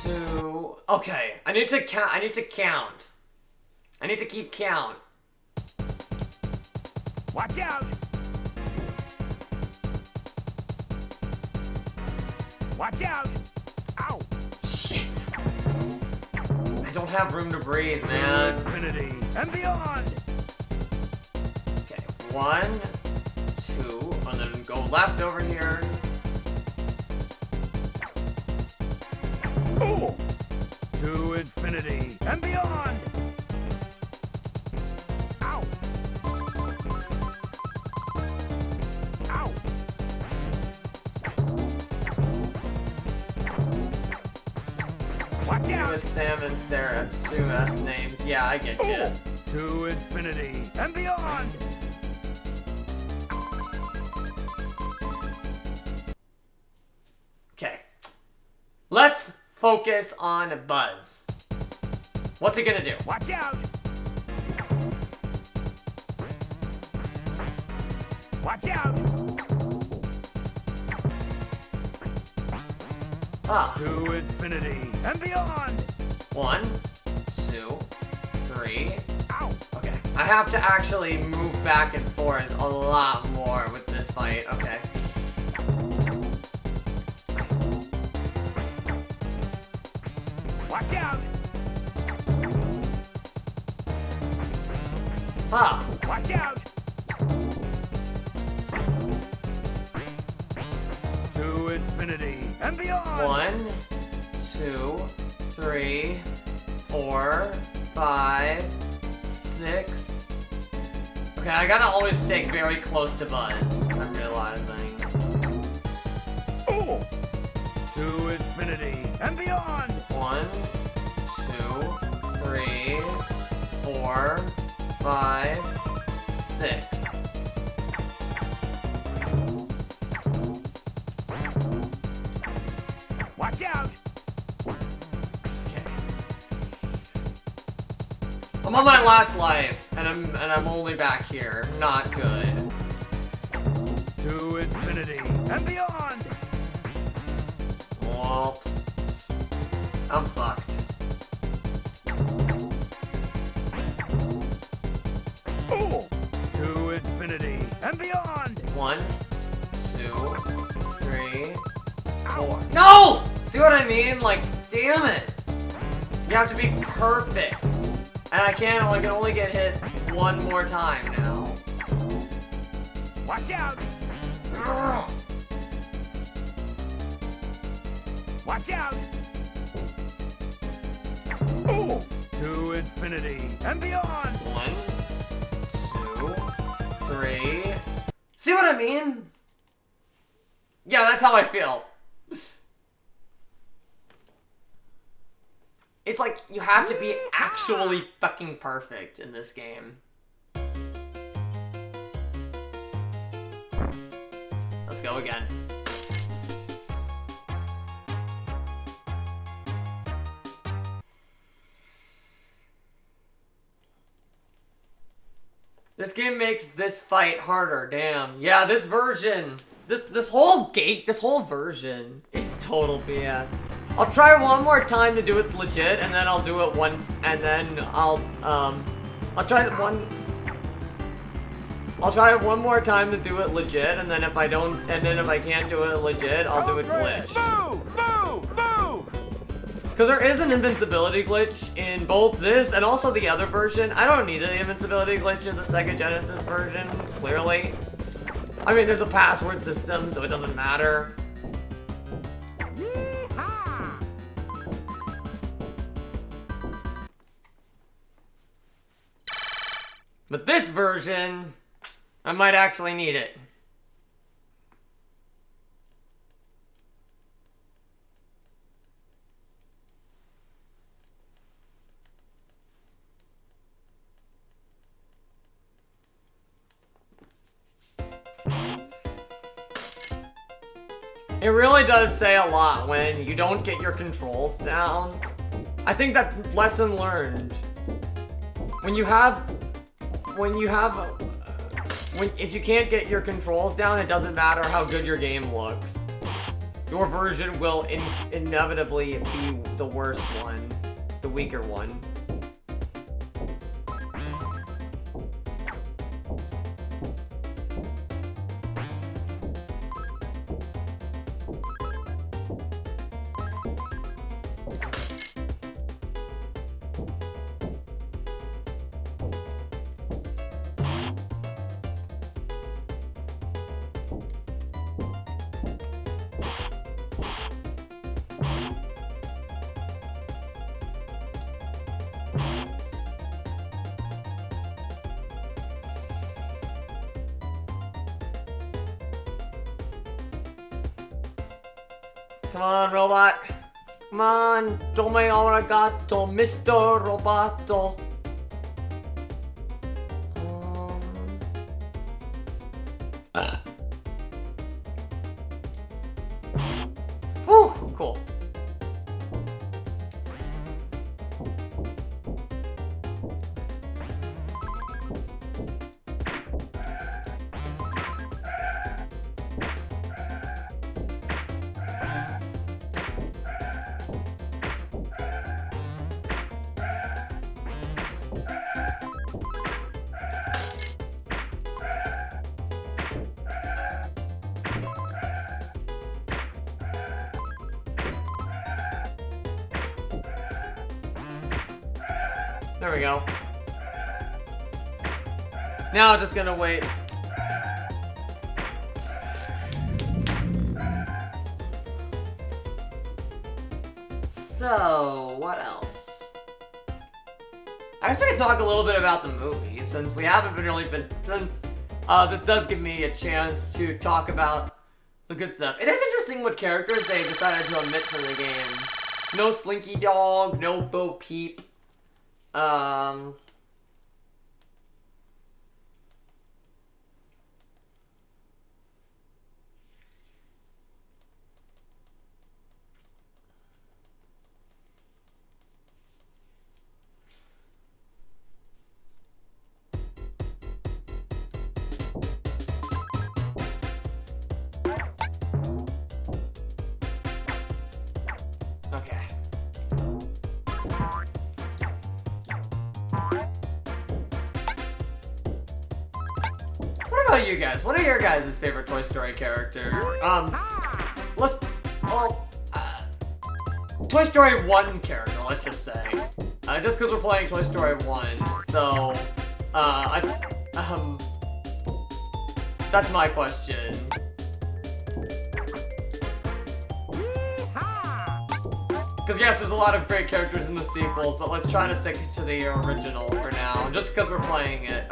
2. Okay, I need to count. I need to count. I need to keep count. Watch out! Watch out! Ow! Shit. I don't have room to breathe, To man. infinity and beyond. Okay, 1, 2, and then go left over here. Oh, to infinity and beyond. Ow! Ow! Watch You out! and Sam and Sarah, 2 S names. Yeah, I get you. Oh, to infinity and beyond. Okay. Let's focus on Buzz. What's he gonna do? Watch out! Watch out! Ah, To infinity and beyond. 1, 2, 3. Ow! Okay. I have to actually move back and forth a lot more with this fight. Okay. Watch out! Ah. Watch out! To infinity and beyond. 1, 2, 3, 4, 5, 6. Okay, I gotta always stay very close to Buzz, I'm realizing. Oh, to infinity and beyond. 1, 2, 3, 4, 5, 6. Watch out! Okay. I'm on my last life, and I'm only back here. Not good. To infinity and beyond. Well, I'm fucked. Oh, to infinity and beyond. 1, 2, 3, 4. No! See what I mean? Like, damn it! You have to be perfect. And I can only get hit one more time now. Watch out! Watch out! Ooh. To infinity and beyond! 1, 2, 3. See what I mean? Yeah, that's how I feel. It's like you have to be actually fucking perfect in this game. Let's go again. This game makes this fight harder, damn. Yeah, this version, this whole version is total BS. I'll try one more time to do it legit, and then I'll do it I'll try one more time to do it legit, and then if I can't do it legit, I'll do it glitched. Boo! Boo! Boo! Because there is an invincibility glitch in both this and also the other version. I don't need an invincibility glitch in the Sega Genesis version, clearly. I mean, there's a password system, so it doesn't matter. Yeehaw! But this version, I might actually need it. It really does say a lot when you don't get your controls down. I think that lesson learned. If you can't get your controls down, it doesn't matter how good your game looks. Your version will inevitably be the worst one, the weaker one. Come on, robot. Come on. Tome arigato, Mr. Roboto. Whew, cool. There we go. Now I'm just gonna wait. So, what else? I guess we can talk a little bit about the movie, since we haven't since this does give me a chance to talk about the good stuff. It is interesting what characters they decided to omit from the game. No Slinky Dog, no Bo Peep. Okay. What about you guys? What are your guys' favorite Toy Story character? Toy Story 1 character, let's just say. Just because we're playing Toy Story 1, so That's my question. Because yes, there's a lot of great characters in the sequels, but let's try to stick to the original for now, just because we're playing it.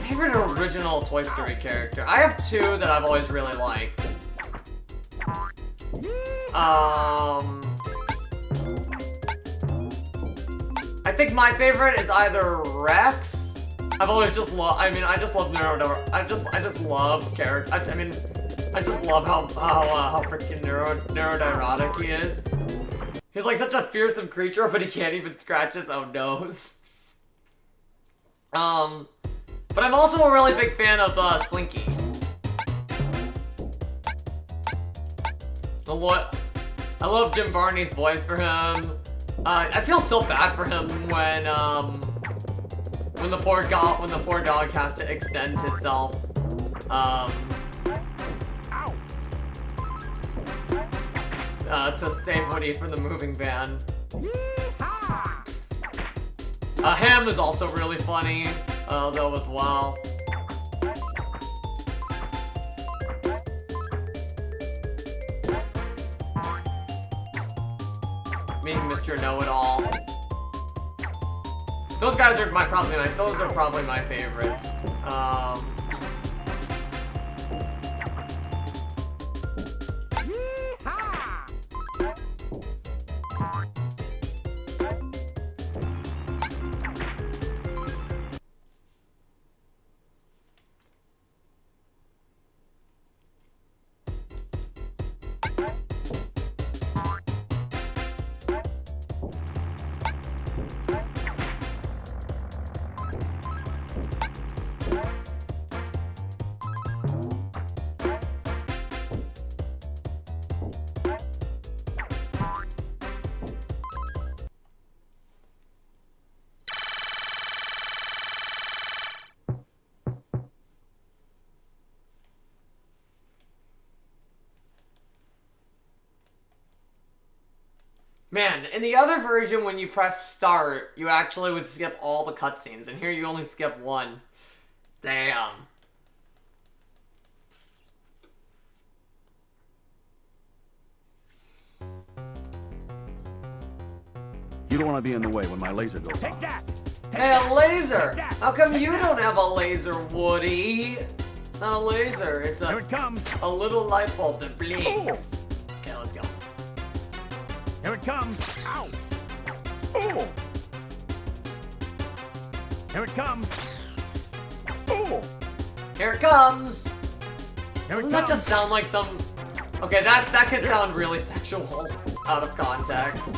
Favorite original Toy Story character? I have two that I've always really liked. I think my favorite is either Rex. I've always just loved. I mean, I just love Neurodor. I just love character. I mean, I just love how freaking neurotic he is. He's like such a fearsome creature, but he can't even scratch his own nose. But I'm also a really big fan of Slinky. I love Jim Varney's voice for him. I feel so bad for him when the poor dog has to extend himself. To save Woody from the moving van. Ham is also really funny, though, as well. Being Mr. Know-It-All. Those guys are probably my favorites. Man, in the other version, when you press start, you actually would skip all the cutscenes, and here you only skip one. Damn. You don't want to be in the way when my laser goes Take off. that! Hey, a laser! How come you don't have a laser, Woody? It's not a laser, it's Here it comes! a little light bulb that blinks. Okay, let's go. Here it comes! Ow! Oh! Here it comes! Oh! Here it comes! Here it Doesn't comes! that just sound like some... Okay, that could sound really sexual out of context.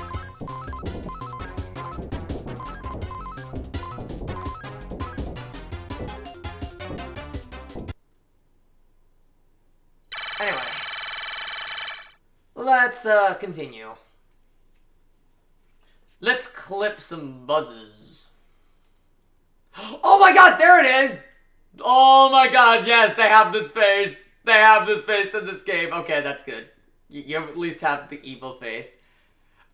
Anyway. Let's, continue. Let's clip some buzzes. Oh my god, there it is! Oh my god, yes, they have this face. They have this face in this game. Okay, that's good. You at least have the evil face.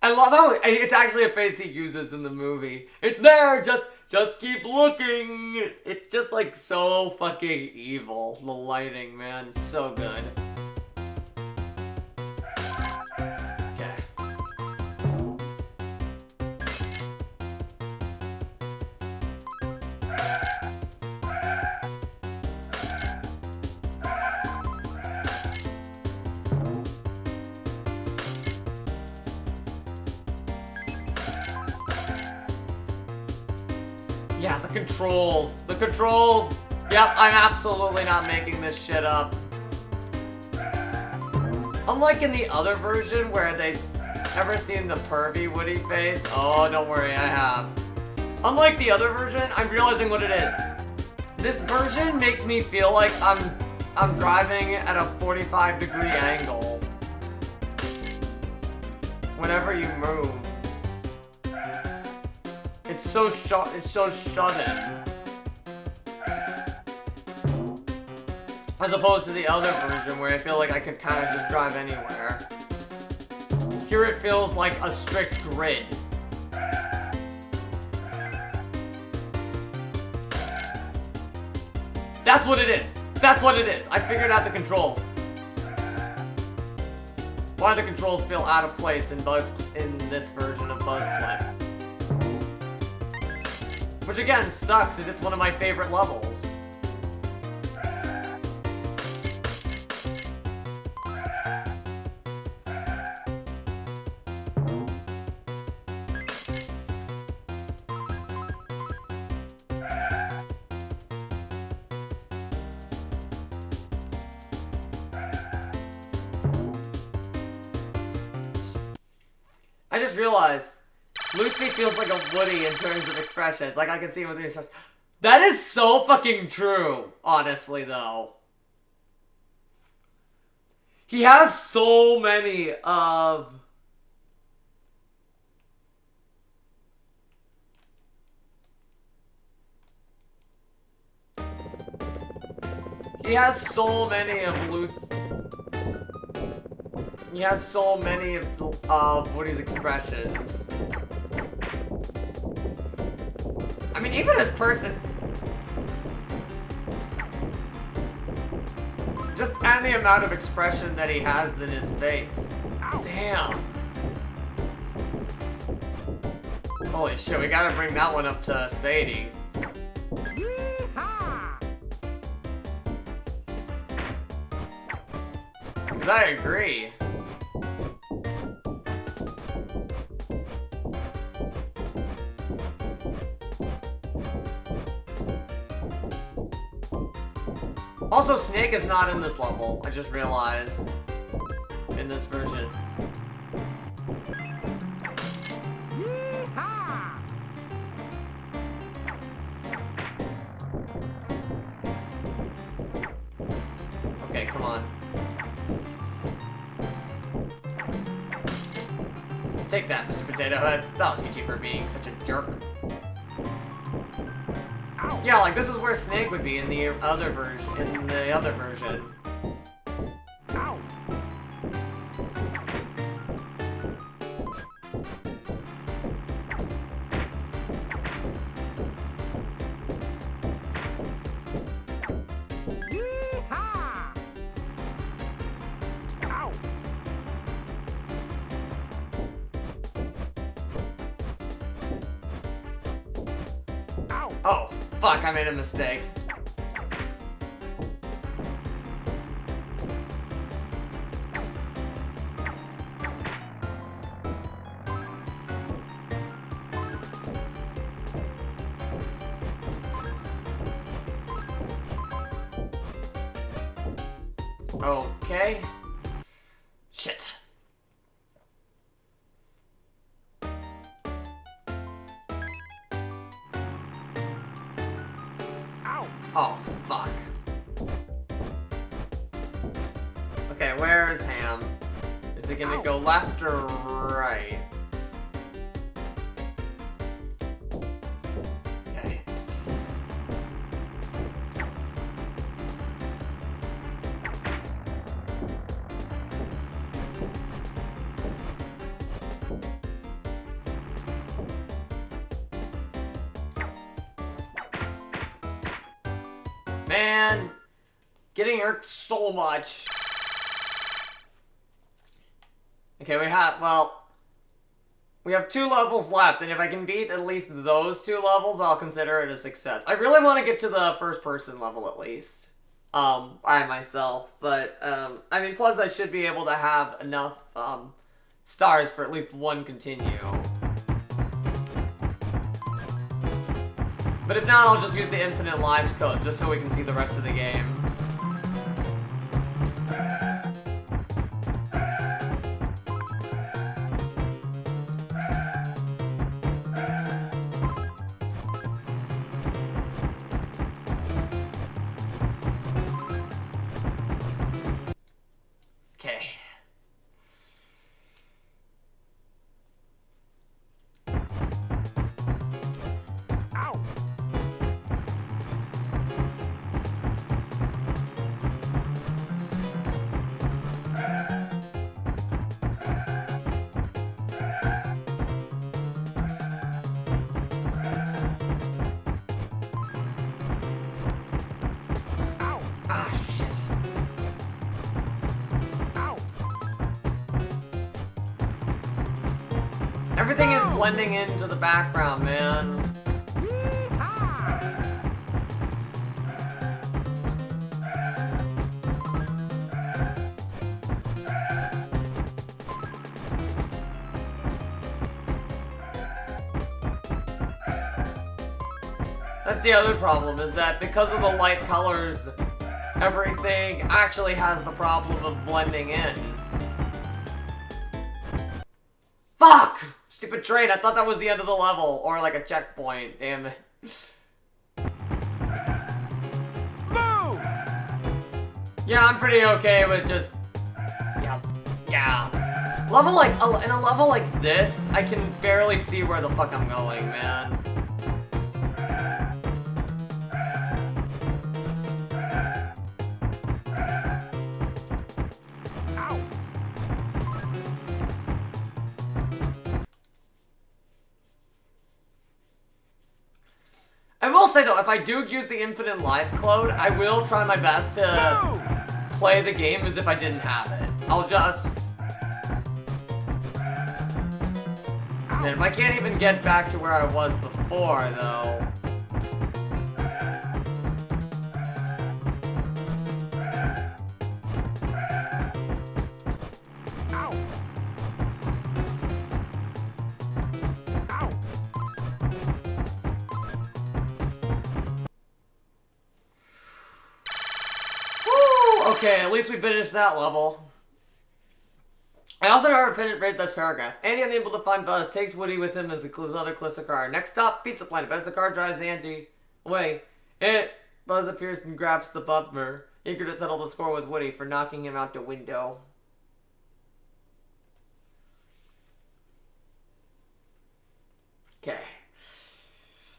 I love how it's actually a face he uses in the movie. It's there, just keep looking. It's just like so fucking evil. The lighting, man, so good. Okay. Yeah, the controls. The controls. Yep, I'm absolutely not making this shit up. Unlike in the other version where they... Ever seen the pervy Woody face? Oh, don't worry, I have. Unlike the other version, I'm realizing what it is. This version makes me feel like I'm driving at a 45-degree angle. Whenever you move. It's so shut in. As opposed to the other version where I feel like I could kind of just drive anywhere. Here it feels like a strict grid. That's what it is. That's what it is. I figured out the controls. Why the controls feel out of place in this version of BuzzClip. Which again sucks, as it's one of my favorite levels. I just realized Lucy feels like a Woody in terms of expressions. Like, I can see him with the expressions. That is so fucking true, honestly, though. He has so many of... He has so many of Lucy... He has so many of Woody's expressions. I mean, even his person... Just any amount of expression that he has in his face. Damn. Holy shit, we gotta bring that one up to Spady. Because I agree. Also, Snake is not in this level, I just realized. In this version. Okay, come on. Take that, Mr. Potato Head. That was Ichi for being such a jerk. Yeah, like this is where Snake would be in the other version. Oh, fuck, I made a mistake. Okay. Shit. Oh, fuck. Okay, where's Ham? Is it gonna go left or right? Okay. Man, getting irked so much. Okay, we have 2 levels left, and if I can beat at least those 2 levels, I'll consider it a success. I really want to get to the first-person level at least. By myself, but, I mean, plus I should be able to have enough, stars for at least 1 continue. But if not, I'll just use the infinite lives code, just so we can see the rest of the game. Okay. Everything is blending into the background, man. That's the other problem, is that because of the light colors, everything actually has the problem of blending in. Fuck! Stupid train, I thought that was the end of the level, or like a checkpoint, damn it. Move! Yeah, I'm pretty okay with just... Yeah. Level like... In a level like this, I can barely see where the fuck I'm going, man. I will say though, if I do use the infinite life code, I will try my best to play the game as if I didn't have it. I'll just... Man, if I can't even get back to where I was before, though... Okay, at least we finished that level. I also never finished read this paragraph. Andy, unable to find Buzz, takes Woody with him as he includes other cliffs the car. Next stop, Pizza Planet. As the car drives Andy away, Buzz appears and grabs the bumper, eager to settle the score with Woody for knocking him out the window. Okay.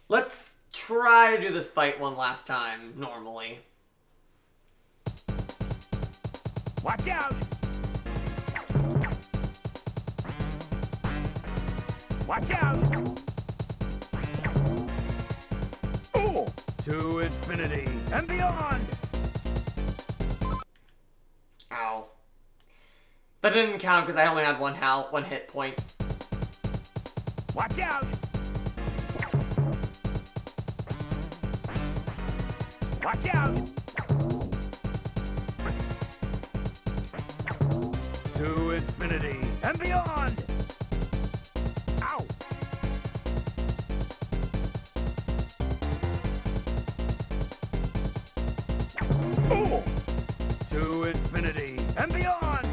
Let's try to do this fight one last time, normally. Watch out! Watch out! Oh! To infinity and beyond! Ow. That didn't count because I only had one hit point. Watch out! Watch out! To infinity and beyond! Ow! Oh! To infinity and beyond!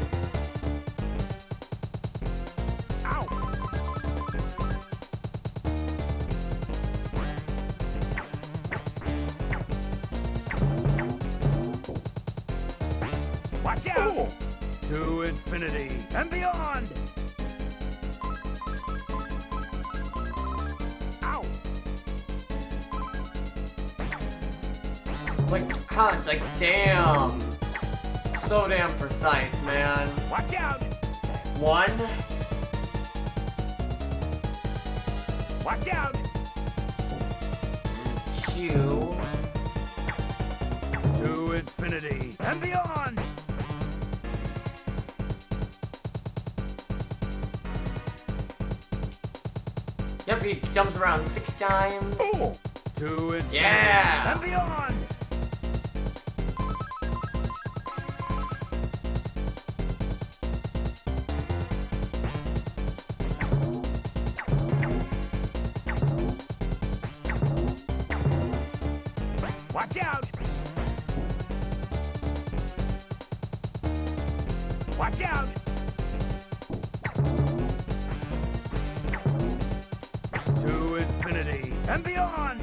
Ow! Watch out! Oh. To infinity and beyond! Ow! Like, damn. So damn precise, man. Watch out! 1. Watch out! 2. To infinity and beyond! Yep, he jumps around 6 times. Oh! To infinity Yeah! and beyond! Watch out! Watch out! To infinity and beyond!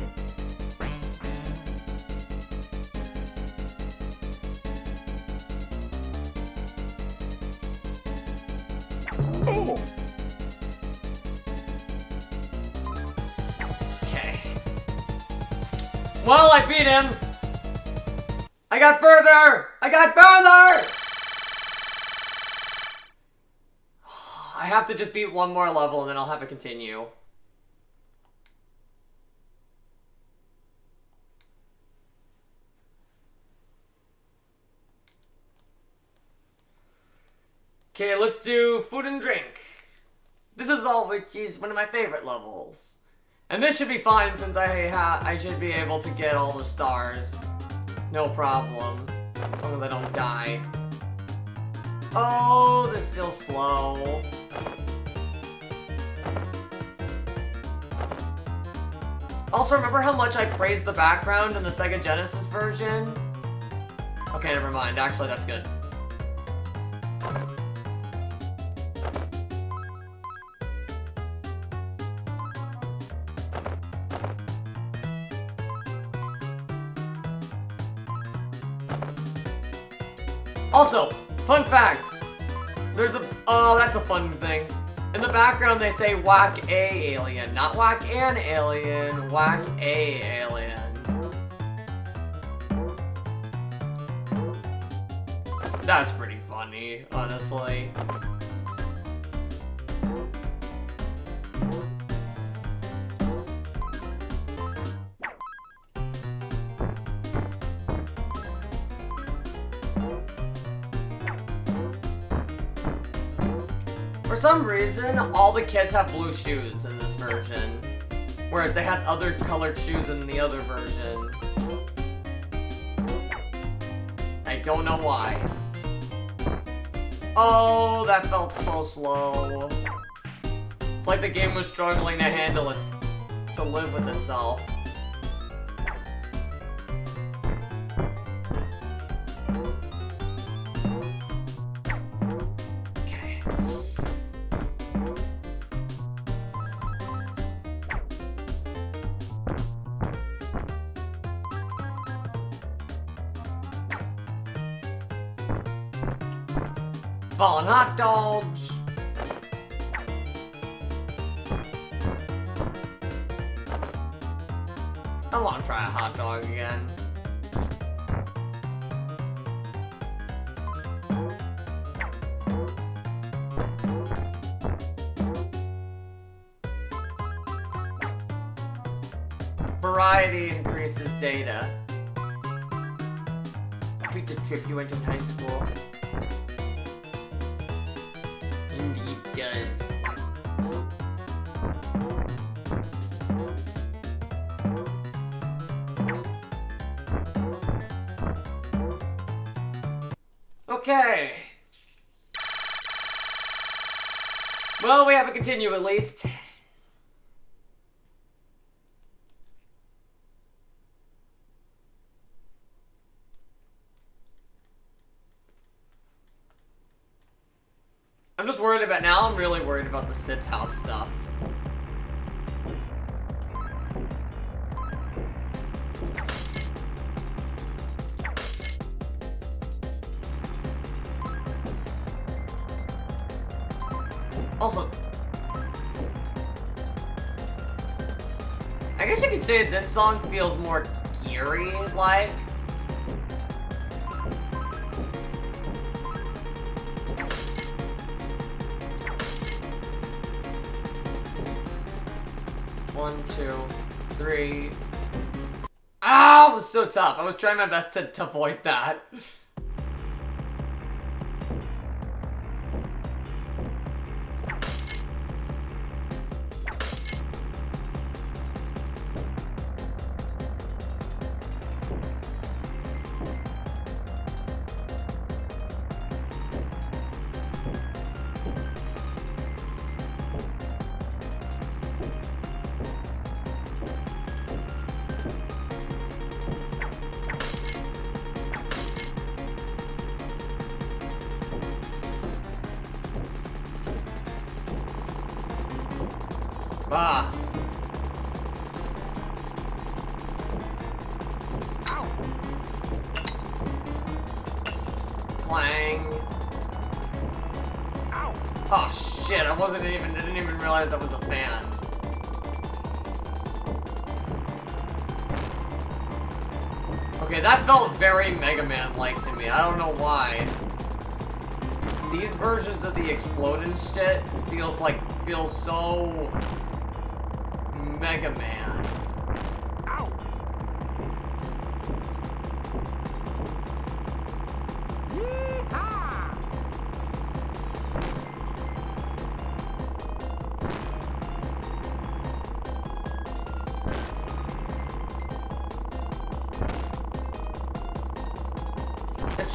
Oh! Okay. Well, I beat him. I got further! I got further! I have to just beat one more level and then I'll have it continue. Okay, let's do food and drink. This is all which is one of my favorite levels. And this should be fine since I should be able to get all the stars. No problem. As long as I don't die. Oh, this feels slow. Also, remember how much I praised the background in the Sega Genesis version? Okay, never mind. Actually, that's good. Also, fun fact. Oh, that's a fun thing. In the background, they say whack a alien, not whack an alien, whack a alien. That's pretty funny, honestly. For some reason, all the kids have blue shoes in this version, whereas they had other colored shoes in the other version. I don't know why. Oh, that felt so slow. It's like the game was struggling to handle to live with itself. Fallen hot dogs. I want to try a hot dog again. Variety increases data. Treat the trip you went in high school. Indeed does. Okay. Well, we have a continue at least. I'm just worried about now. I'm really worried about the Sid's house stuff. Also, I guess you could say this song feels more Geary-like. One, two, three. Ah, it was so tough. I was trying my best to avoid that. Ah. Ow. Clang. Ow. Oh shit, I didn't even realize I was a fan. Okay, that felt very Mega Man-like to me. I don't know why. These versions of the exploding shit feels so Mega Man. Ow. Yeehaw.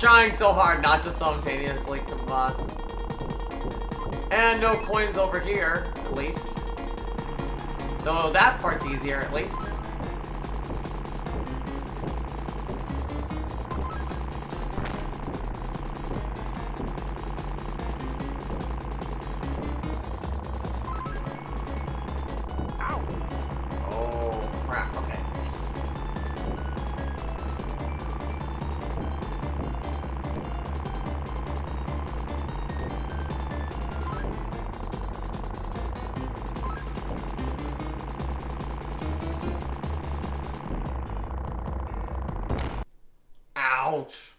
trying so hard not to simultaneously combust. And no coins over here, at least. So that part's easier, at least. Oh, crap, okay. Ouch.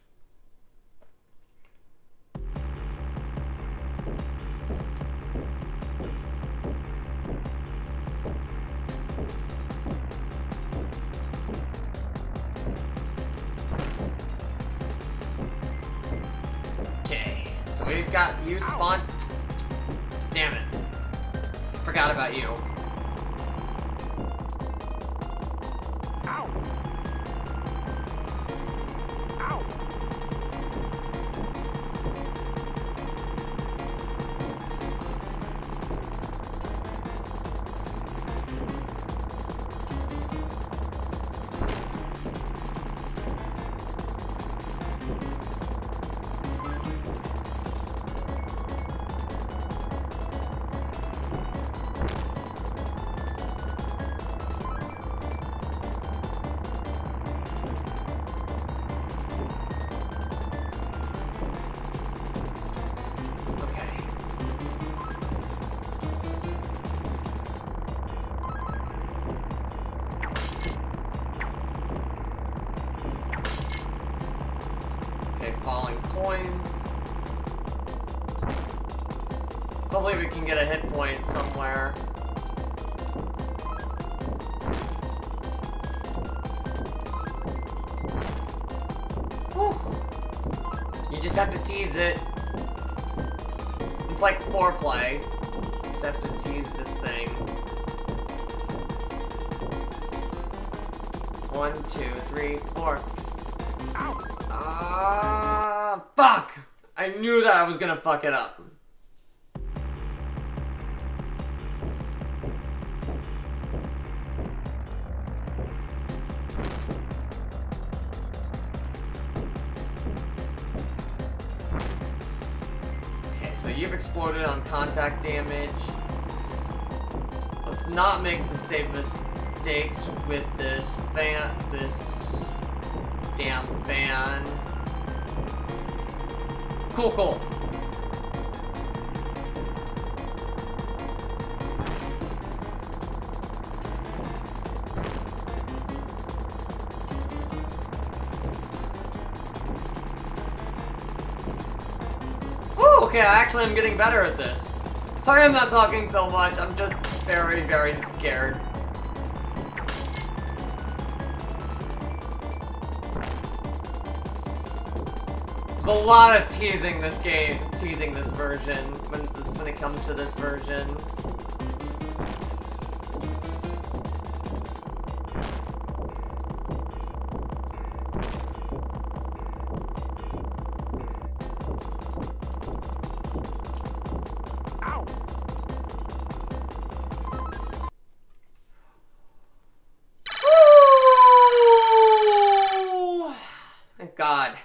Okay, so we've got you spawn. Damn it. Forgot about you. Falling coins. Hopefully we can get a hit point somewhere. Whew. You just have to tease it. It's like foreplay. You just have to tease this thing. 1, 2, 3, 4. Fuck! I knew that I was gonna fuck it up. Okay, so you've exploded on contact damage. Let's not make the same mistakes with this damn fan. Cool, cool. Whew, okay, actually I'm getting better at this. Sorry I'm not talking so much, I'm just very, very scared. There's a lot of teasing this version when it comes to this version. Ooh! Thank God.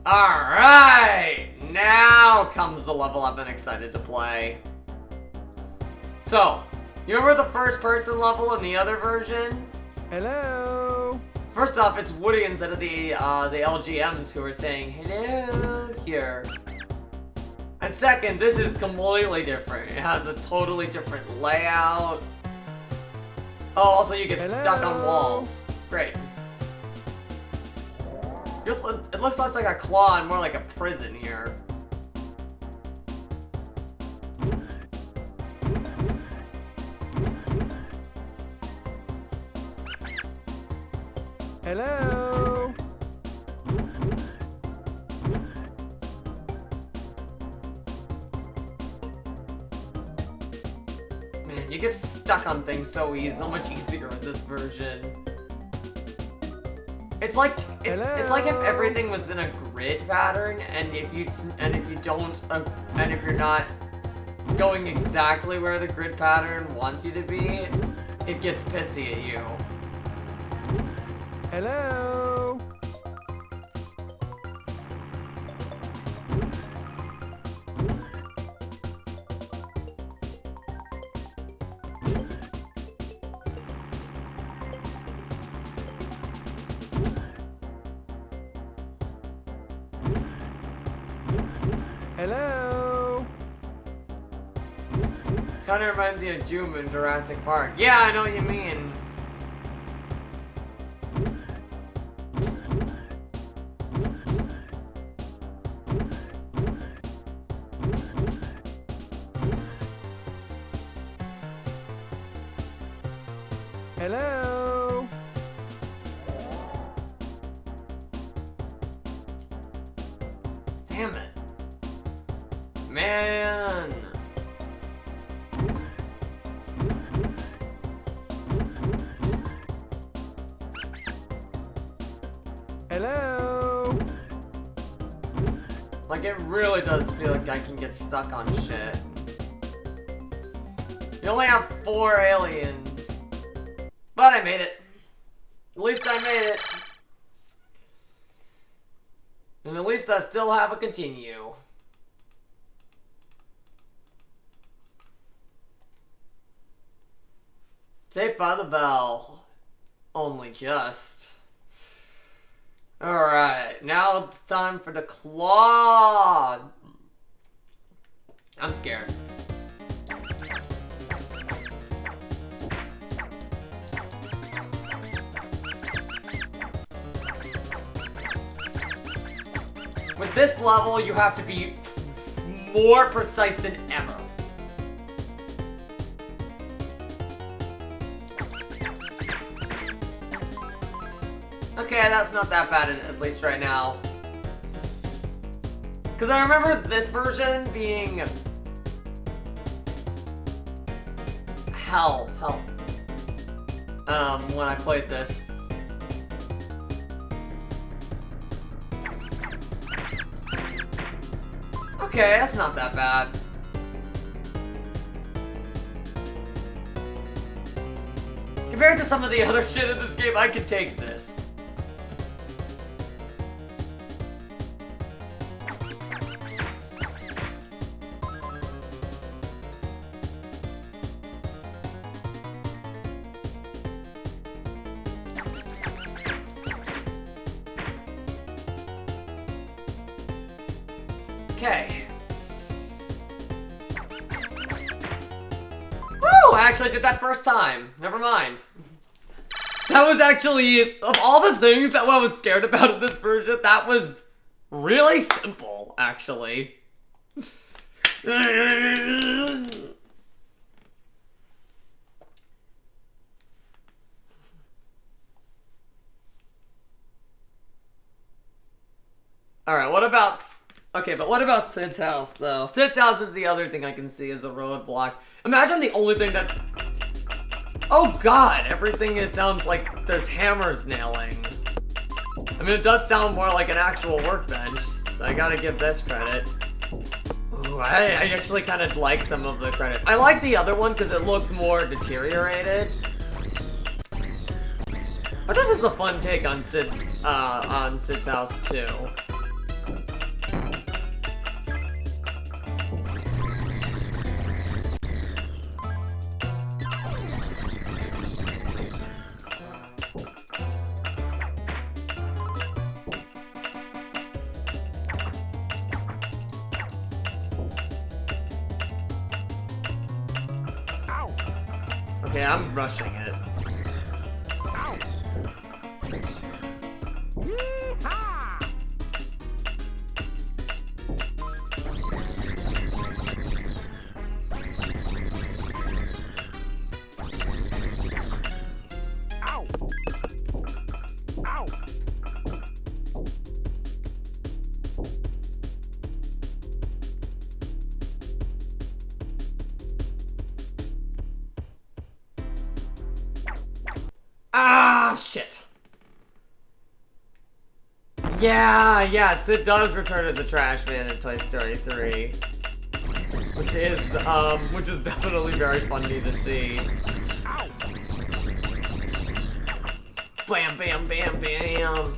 Alright! Now comes the level I've been excited to play. So, you remember the first person level in the other version? Hello. First off, it's Woody instead of the LGMs who are saying hello here. And second, this is completely different. It has a totally different layout. Oh, also you get stuck on walls. Great. It looks less like a claw and more like a prison here. Hello. get stuck on things so easy, so much easier in this version. It's like it's like if everything was in a grid pattern, and if you're not going exactly where the grid pattern wants you to be, it gets pissy at you. Hello. Hello. Kinda reminds me of Juma in Jurassic Park. Yeah, I know what you mean. Hello. Damn it. Man. Hello. Like, it really does feel like I can get stuck on shit. You only have 4 aliens. But I made it. At least I made it. And at least I still have a continue. Saved by the Bell. Only just. Alright, now it's time for the claw. I'm scared. With this level, you have to be more precise than ever. Okay, that's not that bad, at least right now. Because I remember this version being... hell. When I played this. Okay, that's not that bad. Compared to some of the other shit in this game, I can take this. Okay. Woo! I actually did that first time. Never mind. That was actually, of all the things that I was scared about in this version, that was really simple, actually. Alright, what about... Okay, but what about Sid's house, though? Sid's house is the other thing I can see as a roadblock. Imagine the only thing that... Oh god, everything sounds like there's hammers nailing. I mean, it does sound more like an actual workbench, so I gotta give this credit. Ooh, I actually kind of like some of the credit. I like the other one because it looks more deteriorated. But this is a fun take on Sid's house, too. Okay, I'm rushing it. Oh, shit. Yeah, Sid does return as a trash man in Toy Story 3. Which is definitely very funny to see. Bam, bam, bam, bam.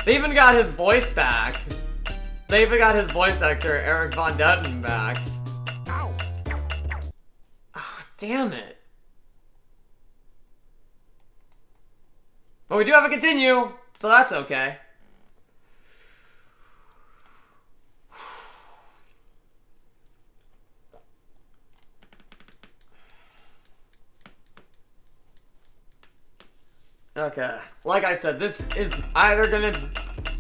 They even got his voice back. They even got his voice actor, Eric Von Dutton, back. Oh, damn it. But we do have a continue, so that's okay. Okay, like I said, this is either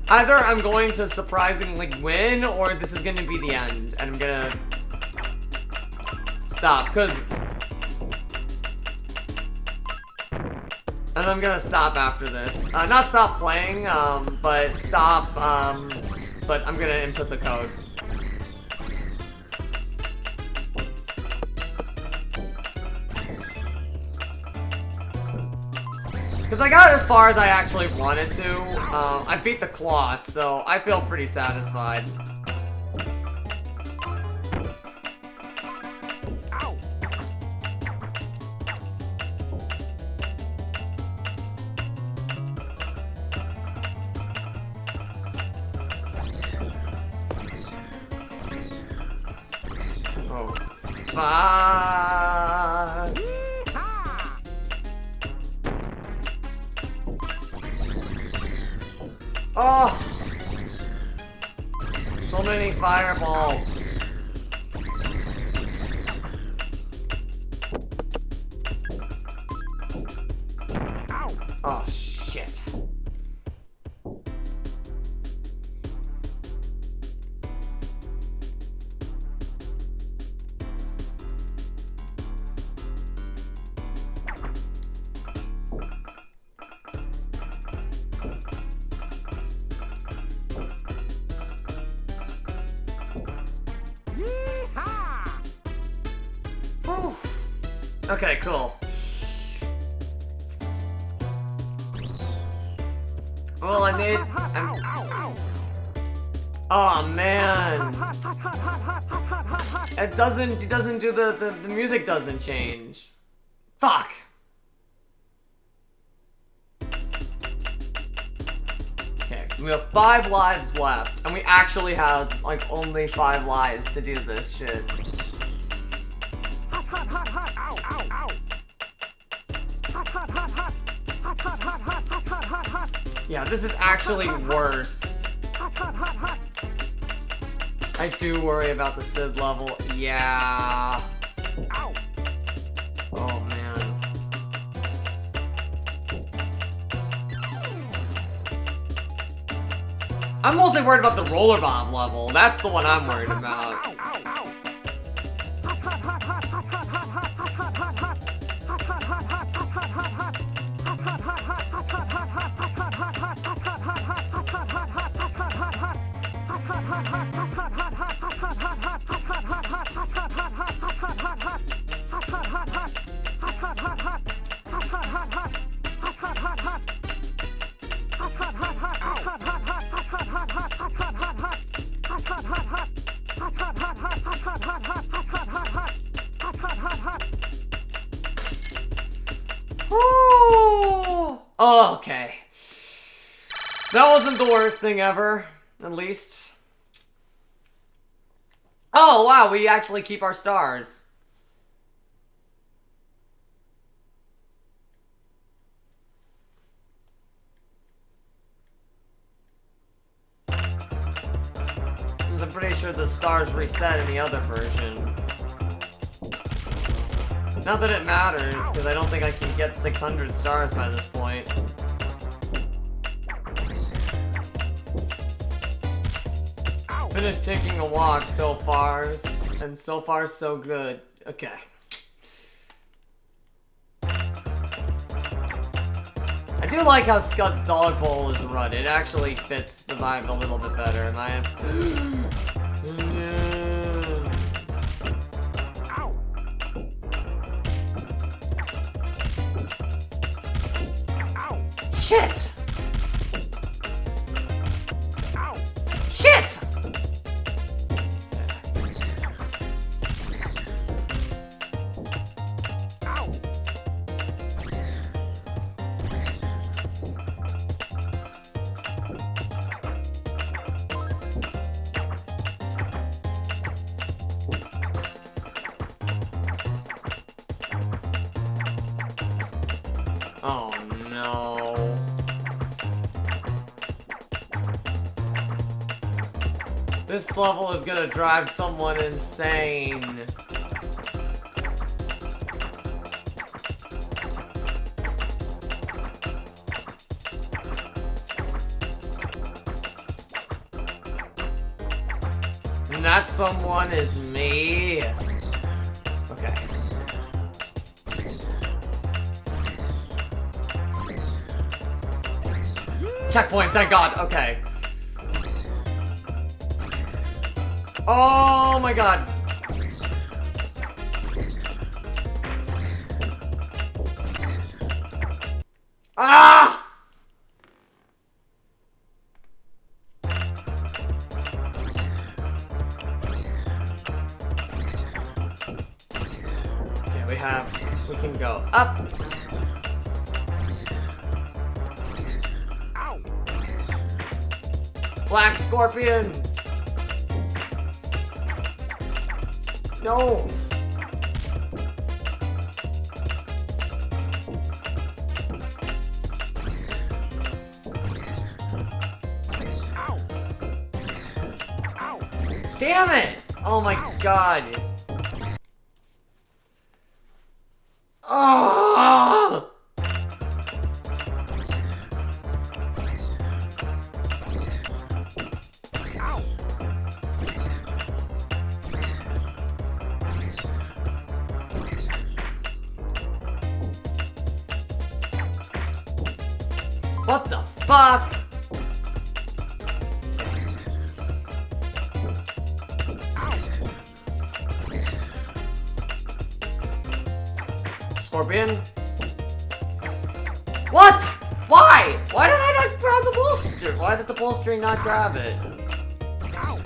I'm going to surprisingly win, or this is gonna be the end, and I'm gonna stop, and I'm gonna stop after this. Not stop playing, but stop, but I'm gonna input the code. Because I got as far as I actually wanted to. I beat the Claw, so I feel pretty satisfied. Oh, fuck. Oh! So many fireballs. Oh, shit. Okay, cool. Well, oh man. It doesn't do the music doesn't change. Fuck. Okay, we have 5 lives left, and we actually have like only 5 lives to do this shit. Yeah, this is actually worse. I do worry about the Sid level. Yeah. Oh, man. I'm mostly worried about the Roller Bomb level. That's the one I'm worried about. Oh, okay. That wasn't the worst thing ever, at least. Oh, wow, we actually keep our stars. I'm pretty sure the stars reset in the other version. Not that it matters, because I don't think I can get 600 stars by this point. Finished taking a walk so far, and so far so good. Okay. I do like how Scud's dog bowl is run. It actually fits the vibe a little bit better, and I am... Shit! Ow! Shit! Ow! Oh no. This level is gonna drive someone insane. And that someone is me. Okay. Checkpoint, thank God. Okay. Oh my God. Ah! Okay, we can go up. Ow! Black Scorpion! No! Ow! Ow! Damn it! Oh my God! Oh! Ow! What the fuck? Scorpion? What? Why? Why did I not grab the bolster? Why did the bolstering not grab it? Ow!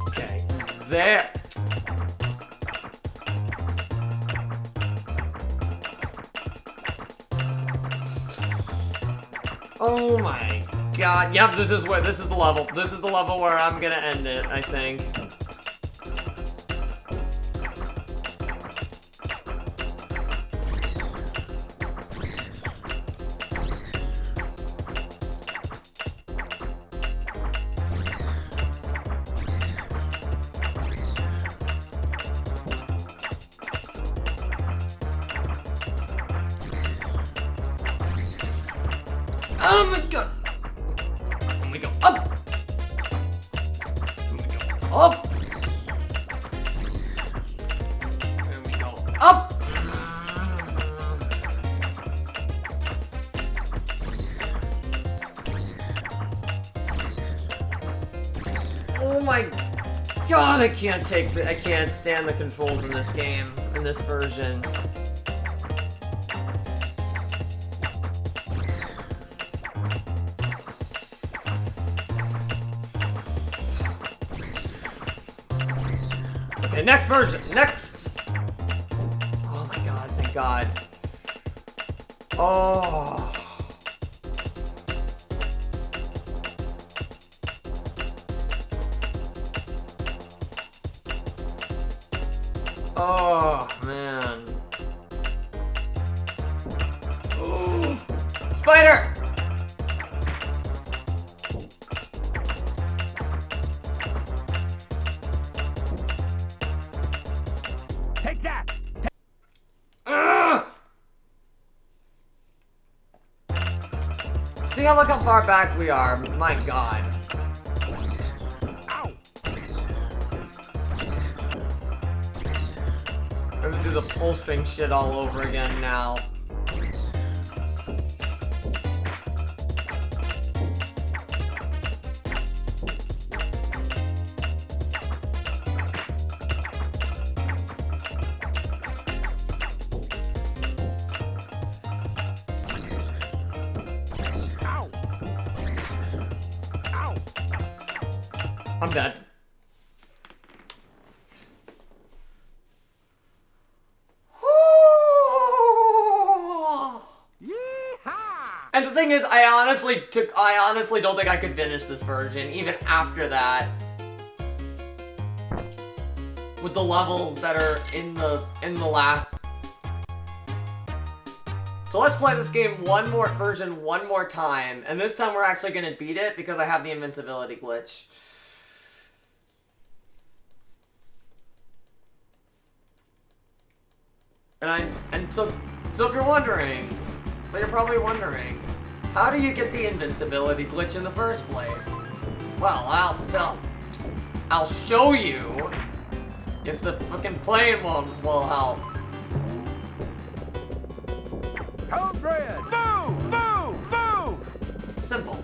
Okay, there. Oh my God. Yep, this is the level. This is the level where I'm gonna end it, I think. Oh my God! And we go up! And we go up! And we go up! Oh my God, I can't stand the controls in this game, in this version. Okay, next version. Next. Oh my God! Thank God. Oh. Oh man. Oh. Spider. Take that! Ugh! See look how far back we are. My God. Ow! We're gonna do the pull string shit all over again now. I'm dead. And the thing is, I honestly don't think I could finish this version, even after that. With the levels that are in the last. So let's play this game one more time, and this time we're actually gonna beat it because I have the invincibility glitch. And so if you're wondering, but you're probably wondering, how do you get the invincibility glitch in the first place? Well, I'll show you if the fucking plane will help. Code red! Move! Move! Move! Simple.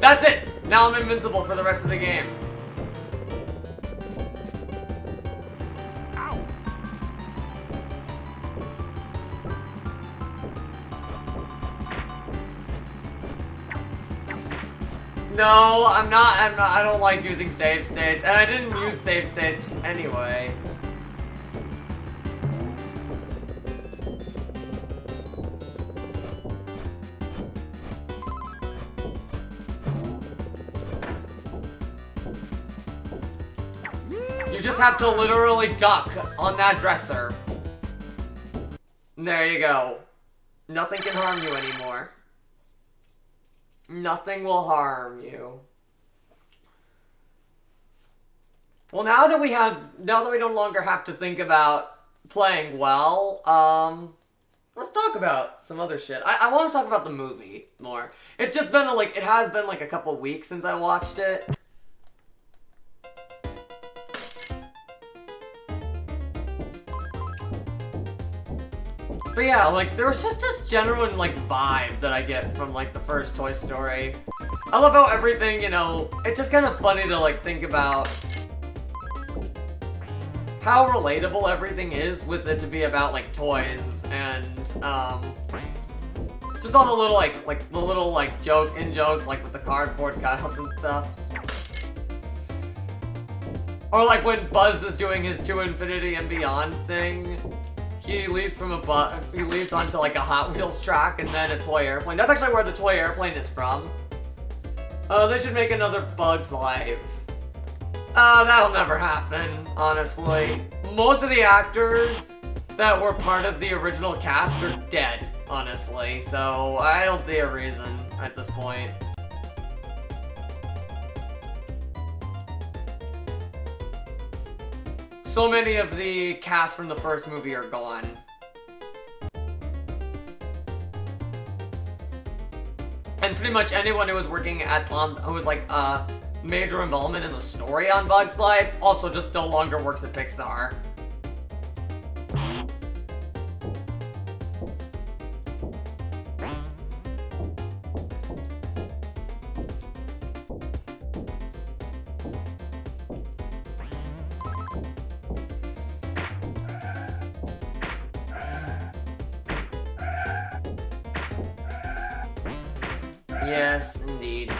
That's it! Now I'm invincible for the rest of the game. Ow! No, I'm not, I don't like using save states, and I didn't use save states anyway. You just have to literally duck on that dresser. There you go. Nothing can harm you anymore. Nothing will harm you. Well, now that we no longer have to think about playing well, let's talk about some other shit. I want to talk about the movie more. It's just been it has been like a couple weeks since I watched it. But yeah, like, there was just this genuine, like, vibe that I get from, like, the first Toy Story. I love how everything, you know, it's just kind of funny to, like, think about how relatable everything is with it to be about, like, toys and, just all the little, jokes, like, with the cardboard cutouts and stuff. Or, like, when Buzz is doing his To Infinity and Beyond thing. He leaves onto like a Hot Wheels track and then a toy airplane. That's actually where the toy airplane is from. They should make another Bugs Life. That'll never happen, honestly. Most of the actors that were part of the original cast are dead, honestly. So I don't see a reason at this point. So many of the cast from the first movie are gone. And pretty much anyone who was working who was like major involvement in the story on Bugs Life also just no longer works at Pixar. Yes, indeed.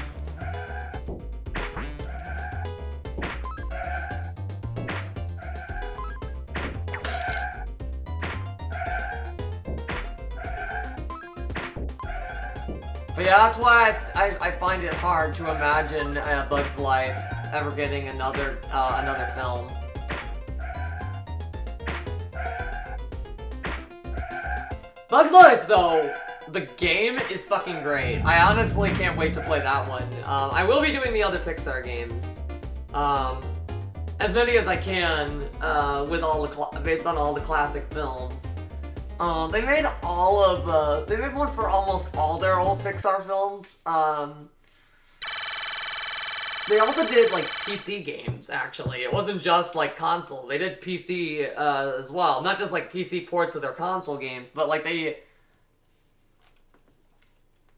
But yeah, that's why I find it hard to imagine Bug's Life ever getting another film. Bug's Life, though, the game is fucking great. I honestly can't wait to play that one. I will be doing the other Pixar games, as many as I can, with based on all the classic films. They made they made one for almost all their old Pixar films. They also did, like, PC games, actually. It wasn't just, like, consoles. They did PC, as well. Not just, like, PC ports of their console games, but, like, I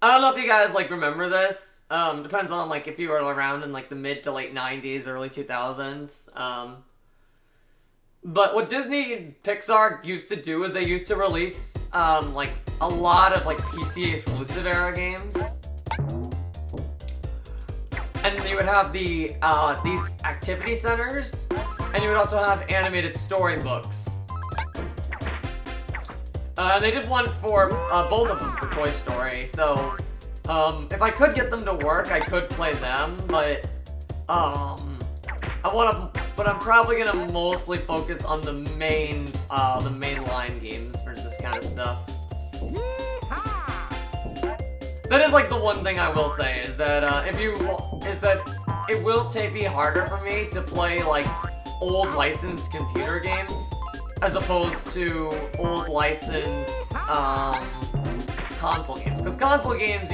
don't know if you guys, like, remember this, Depends on like if you were around in like the mid to late 90s, early 2000s. But what Disney and Pixar used to do is they used to release like a lot of like PC exclusive era games. And you would have these activity centers, and you would also have animated storybooks. They did one for both of them for Toy Story, so if I could get them to work, I could play them, but I'm probably gonna mostly focus on the mainline games for this kind of stuff. That is like the one thing I will say is that it will be harder for me to play like old licensed computer games as opposed to old licensed console games, because console games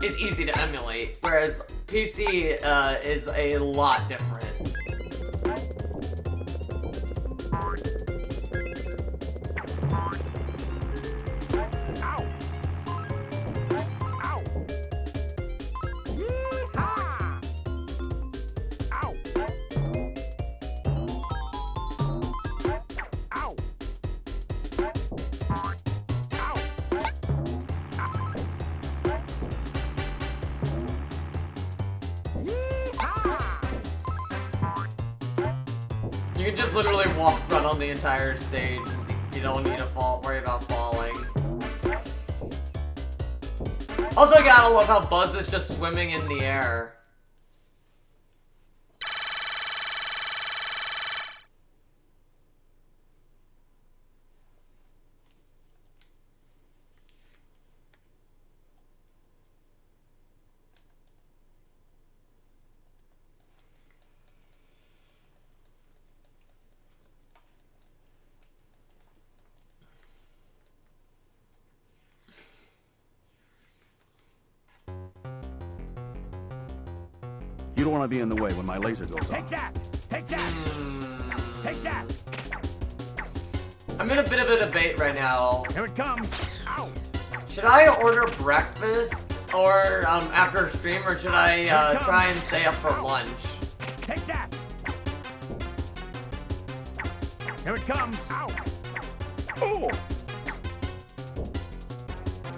is easy to emulate, whereas PC is a lot different. You can just literally run on the entire stage. You don't need to worry about falling. Also, I gotta love how Buzz is just swimming in the air. You don't want to be in the way when my laser goes Take off. that! Take that! Take that! I'm in a bit of a debate right now. Here it comes! Ow! Should I order breakfast or after stream, or should I try and stay up for lunch? Take that! Here it comes! Ow! Ooh!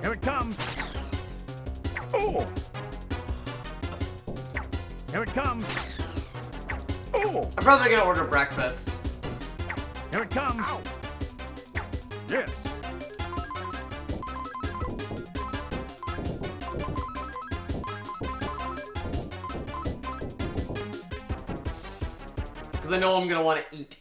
Here it comes! Ooh! Here it comes! Ooh! I'm probably gonna order breakfast. Here it comes! Ow! Yes! Because I know I'm gonna want to eat.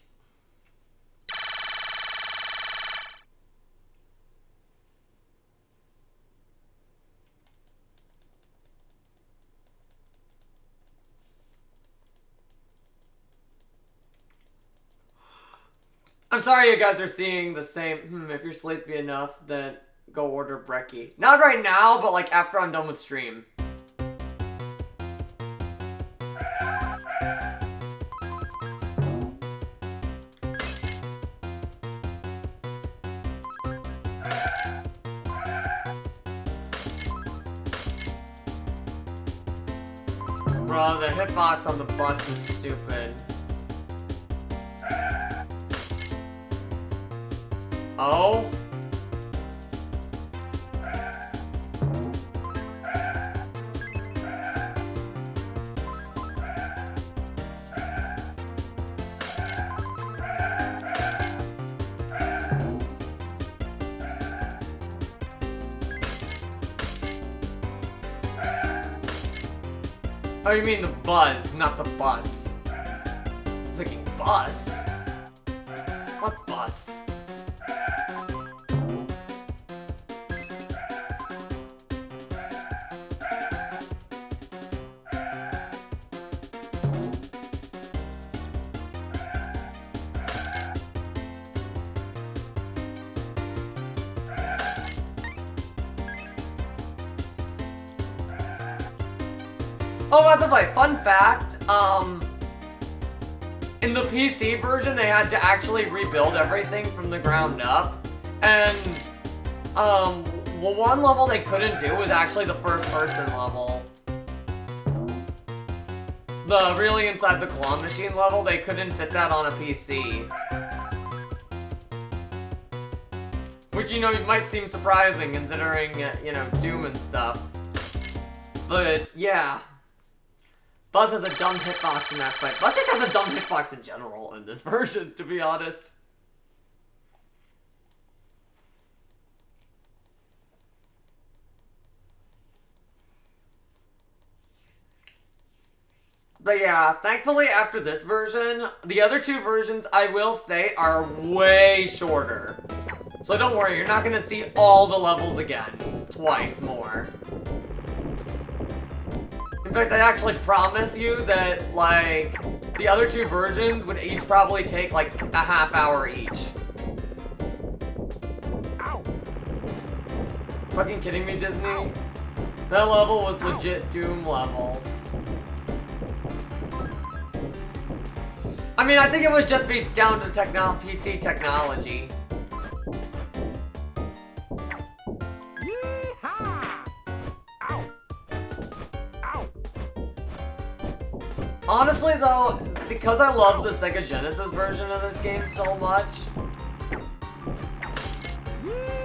I'm sorry you guys are seeing the same. If you're sleepy enough, then go order brekkie. Not right now, but like after I'm done with stream. Bro, the hitbox on the bus is stupid. Oh? Oh, you mean the buzz, not the bus. I was thinking bus? What bus? Oh, by the way, fun fact, in the PC version, they had to actually rebuild everything from the ground up, and, well, one level they couldn't do was actually the first-person level. the really inside the claw machine level, they couldn't fit that on a PC. Which, you know, might seem surprising considering, you know, Doom and stuff. But, yeah. Buzz has a dumb hitbox in that fight. Buzz just has a dumb hitbox in general in this version, to be honest. But yeah, thankfully after this version, the other two versions, I will say, are way shorter. So don't worry, you're not gonna see all the levels again. Twice more. In fact, I actually promise you that, like, the other two versions would each probably take, like, a half hour each. Ow. Fucking kidding me, Disney? That level was legit Doom level. I mean, I think it was just down to PC technology. Yeehaw! Ow. Ow. Honestly, though, because I love the Sega Genesis version of this game so much,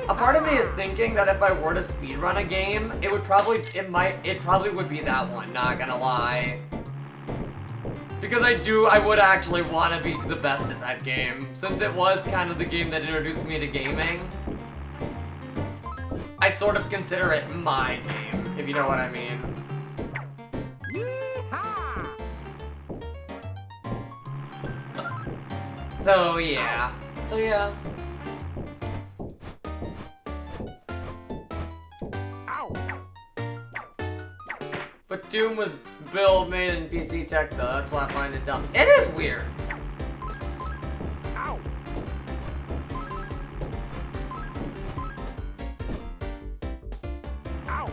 a part of me is thinking that if I were to speedrun a game, it probably would be that one, not gonna lie. Because I would actually want to be the best at that game, since it was kind of the game that introduced me to gaming. I sort of consider it my game, if you know what I mean. Yeehaw! So yeah. Ow. But Doom was made in PC tech though, that's why I find it dumb. It is weird. Ow. Ow.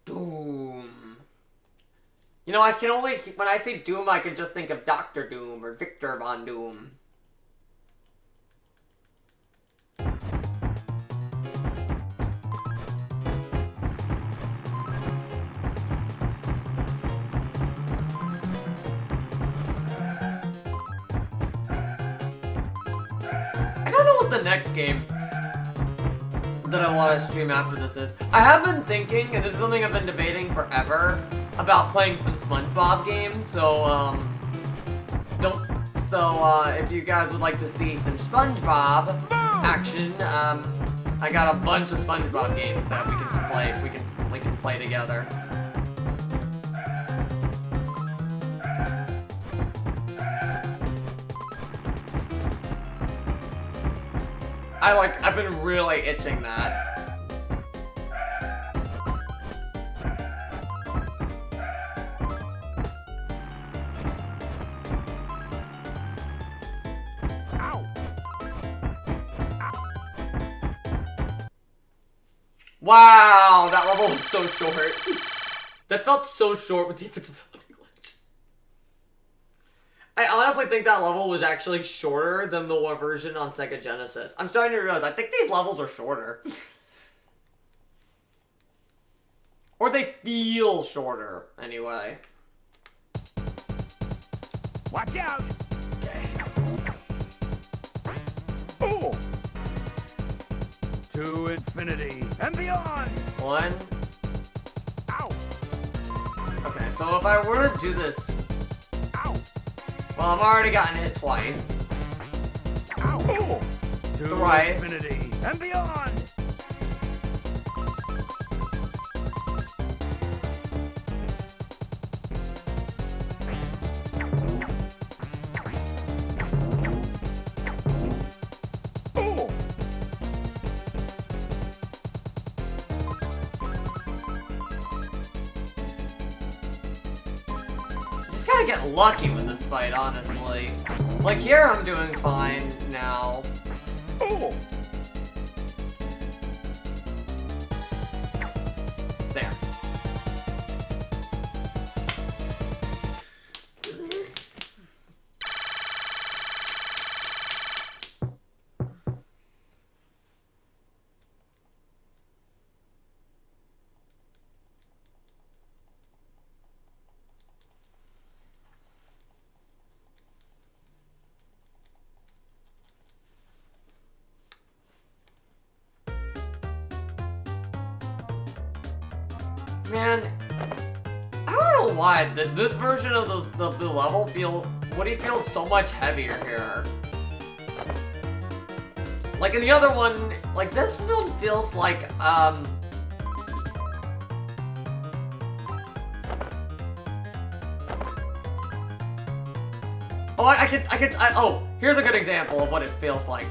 Doom. You know, I can only, when I say Doom, I can just think of Dr. Doom or Victor Von Doom. I don't know what the next game that I want to stream after this is. I have been thinking, and this is something I've been debating forever, about playing some SpongeBob games, so, if you guys would like to see some SpongeBob action, I got a bunch of SpongeBob games that we can play together. I've been really itching that. Ow. Wow, that level was so short. That felt so short with the invincibility glitch. I honestly think that level was actually shorter than the one version on Sega Genesis. I'm starting to realize, I think these levels are shorter. Or they feel shorter, anyway. Watch out. Okay. Oh. To infinity and beyond. One. Ow. Okay, so if I were to do this... Ow. Well, I've already gotten hit twice. Ow. Oh. To Thrice. infinity and beyond. Oh. Just gotta get lucky with this fight, honestly. Like, here I'm doing fine now. Oh. There. Man, I don't know why this version of the level Woody feels so much heavier here. Like in the other one, like this one feels like oh, here's a good example of what it feels like.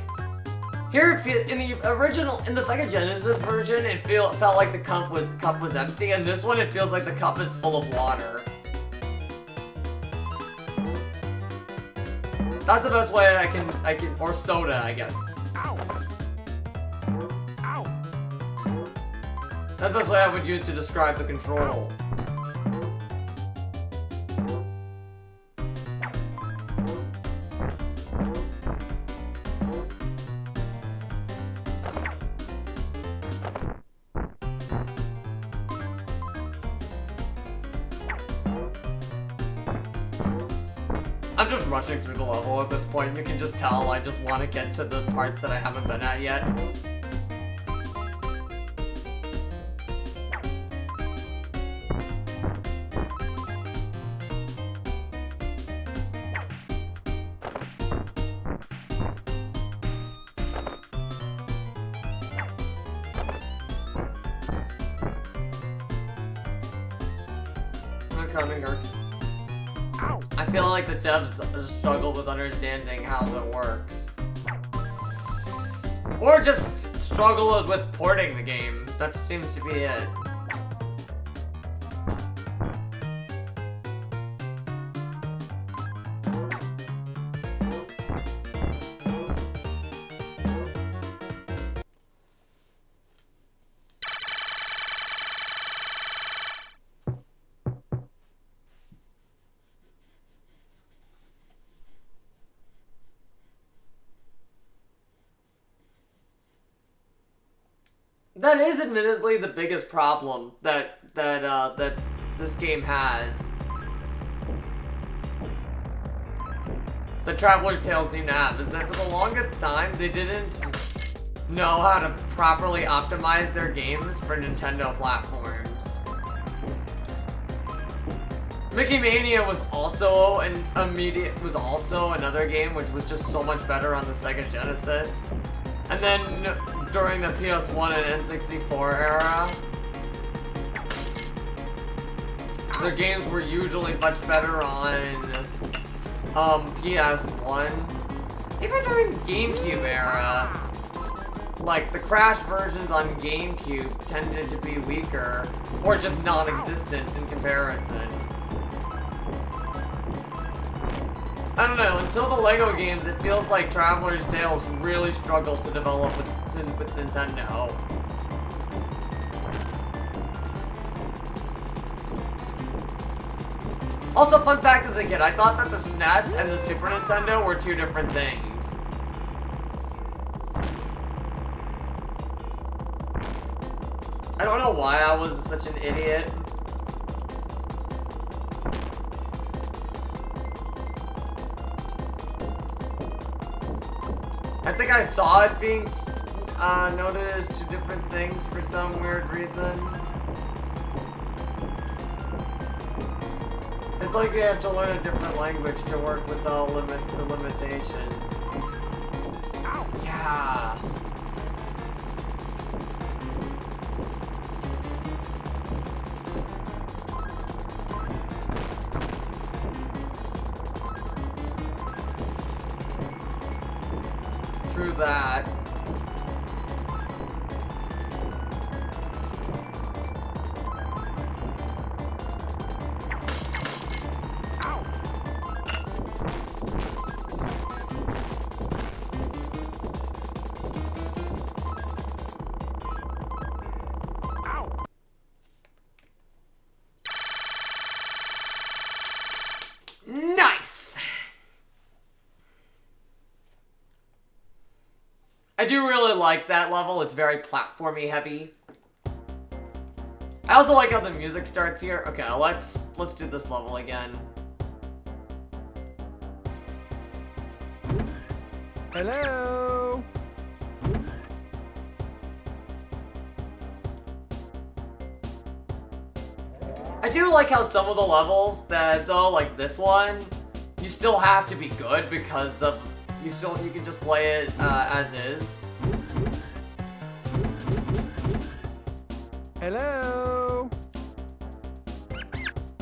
Here, in the Sega Genesis version, it felt like the cup was empty, and this one, it feels like the cup is full of water. That's the best way I can, or soda, I guess. Ow! Ow! That's the best way I would use to describe the control. I'm just rushing through the level at this point. You can just tell I just want to get to the parts that I haven't been at yet. Coming, Gertz. I feel like the devs struggle with understanding how that works. Or just struggle with porting the game. That seems to be it. That is admittedly the biggest problem that this game has. The Traveler's Tales seem to have is that for the longest time they didn't know how to properly optimize their games for Nintendo platforms. Mickey Mania was also another game which was just so much better on the Sega Genesis. And then during the PS1 and N64 era, their games were usually much better on PS1. Even during the GameCube era, like the Crash versions on GameCube tended to be weaker or just non-existent in comparison. I don't know, until the LEGO games, it feels like Traveler's Tales really struggled to develop with Nintendo. Also, fun fact as a kid, I thought that the SNES and the Super Nintendo were two different things. I don't know why I was such an idiot. I think I saw it being noted as two different things for some weird reason. It's like you have to learn a different language to work with the limitations. Yeah. True that. Nice! I do really like that level. It's very platformy heavy. I also like how the music starts here. Okay, let's do this level again. Hello? I do like how some of the levels that though, like this one, you still have to be good because of you can just play it as is. Hello.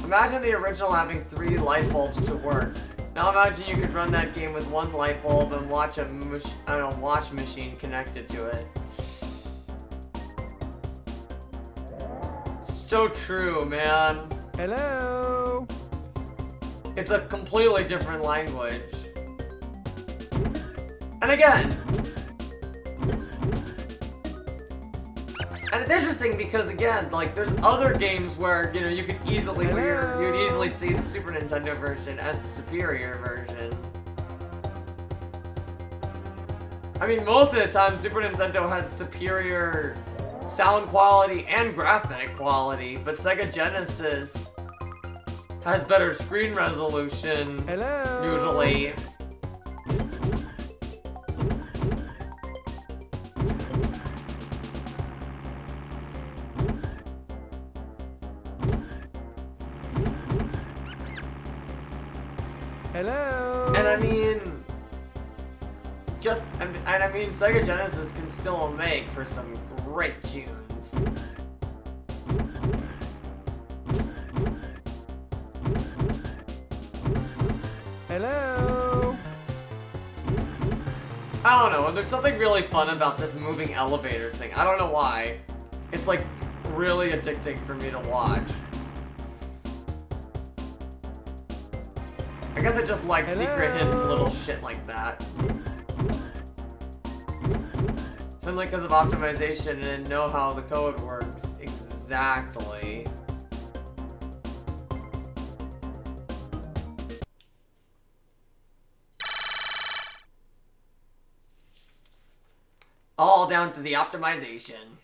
Imagine the original having 3 light bulbs to work. Now imagine you could run that game with 1 light bulb and watch a watch machine connected to it. So true, man. Hello. It's a completely different language. And again, and it's interesting because again, like there's other games where you know you could easily you'd easily see the Super Nintendo version as the superior version. I mean, most of the time Super Nintendo has superior sound quality and graphic quality, but Sega Genesis has better screen resolution. Hello. Usually. Hello. And I mean, I mean, Sega Genesis can still make for some great tunes. Hello. I don't know, and there's something really fun about this moving elevator thing. I don't know why. It's like really addicting for me to watch. I guess I just like secret hidden little shit like that. Simply because of optimization and know how the code works exactly. All down to the optimization.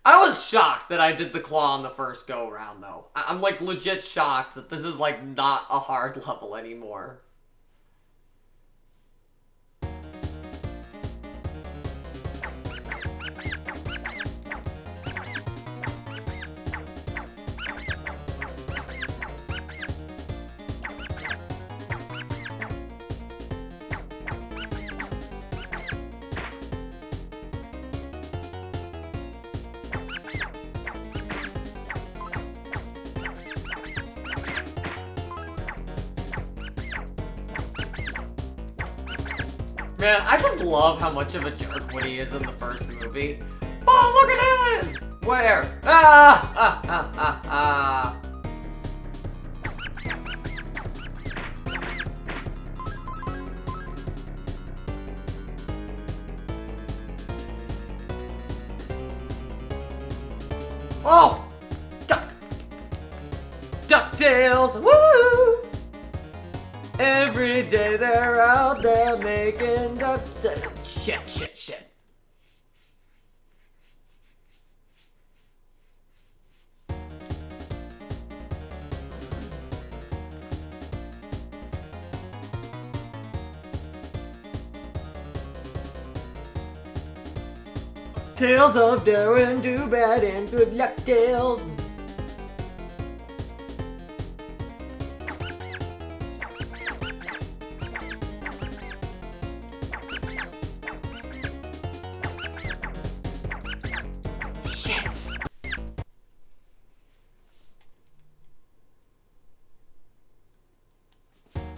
I was shocked that I did the claw on the first go round though. I'm like legit shocked that this is like not a hard level anymore. Man, I just love how much of a jerk Woody is in the first movie. Oh, look at him! Where? Ah! Ah! Ah! Ah! Ah! Oh! DuckTales! Woo! Every day they're out there making shit. Tales of daring, do bad, and good luck tales.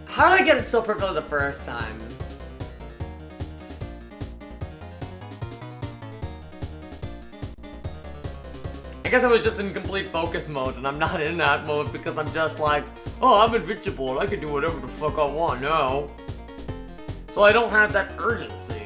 How did I get it so perfectly the first time? I guess I was just in complete focus mode, and I'm not in that mode because I'm just like, oh, I'm invincible, I can do whatever the fuck I want now. So I don't have that urgency.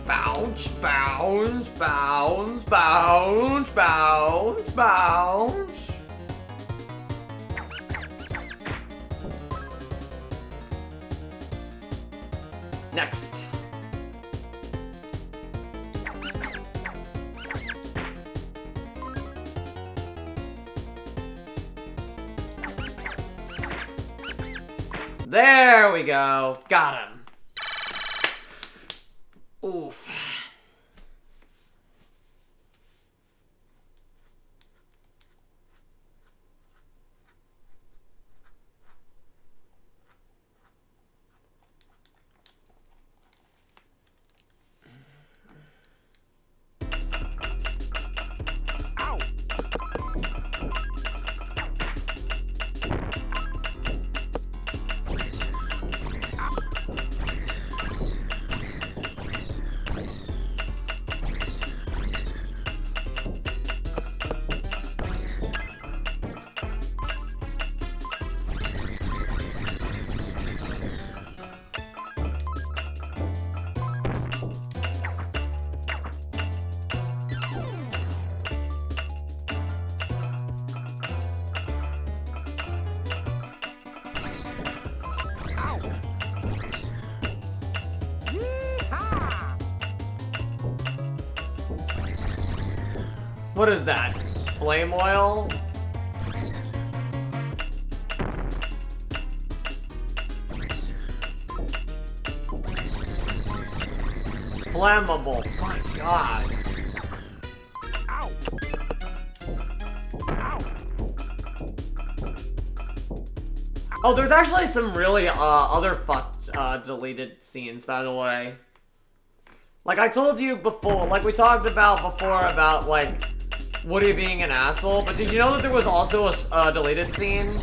Bounce, bounce, bounce, bounce, bounce, bounce. Next. There we go. Got him. Oof. What is that? Flame oil? Flammable. My God. Ow. Ow. Oh, there's actually some really other fucked deleted scenes, by the way. Like I told you before, like we talked about before about like Woody being an asshole, but did you know that there was also a deleted scene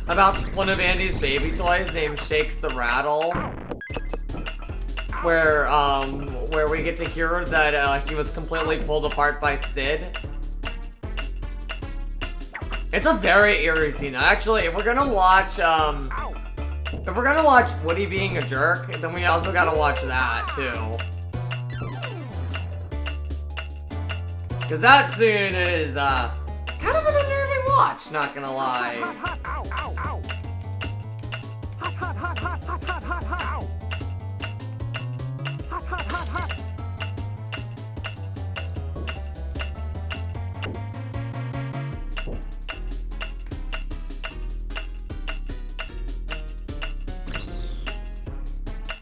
about one of Andy's baby toys named Shakes the Rattle? Where we get to hear that he was completely pulled apart by Sid. It's a very eerie scene. Actually, if we're gonna watch Woody being a jerk, then we also gotta watch that too. Cause that scene is kind of an unnerving watch, not gonna lie. Hot, ow, ow, ow. Hot, hot, hot, hot, hot, hot, hot, hot, ow. Hot, hot, hot, hot.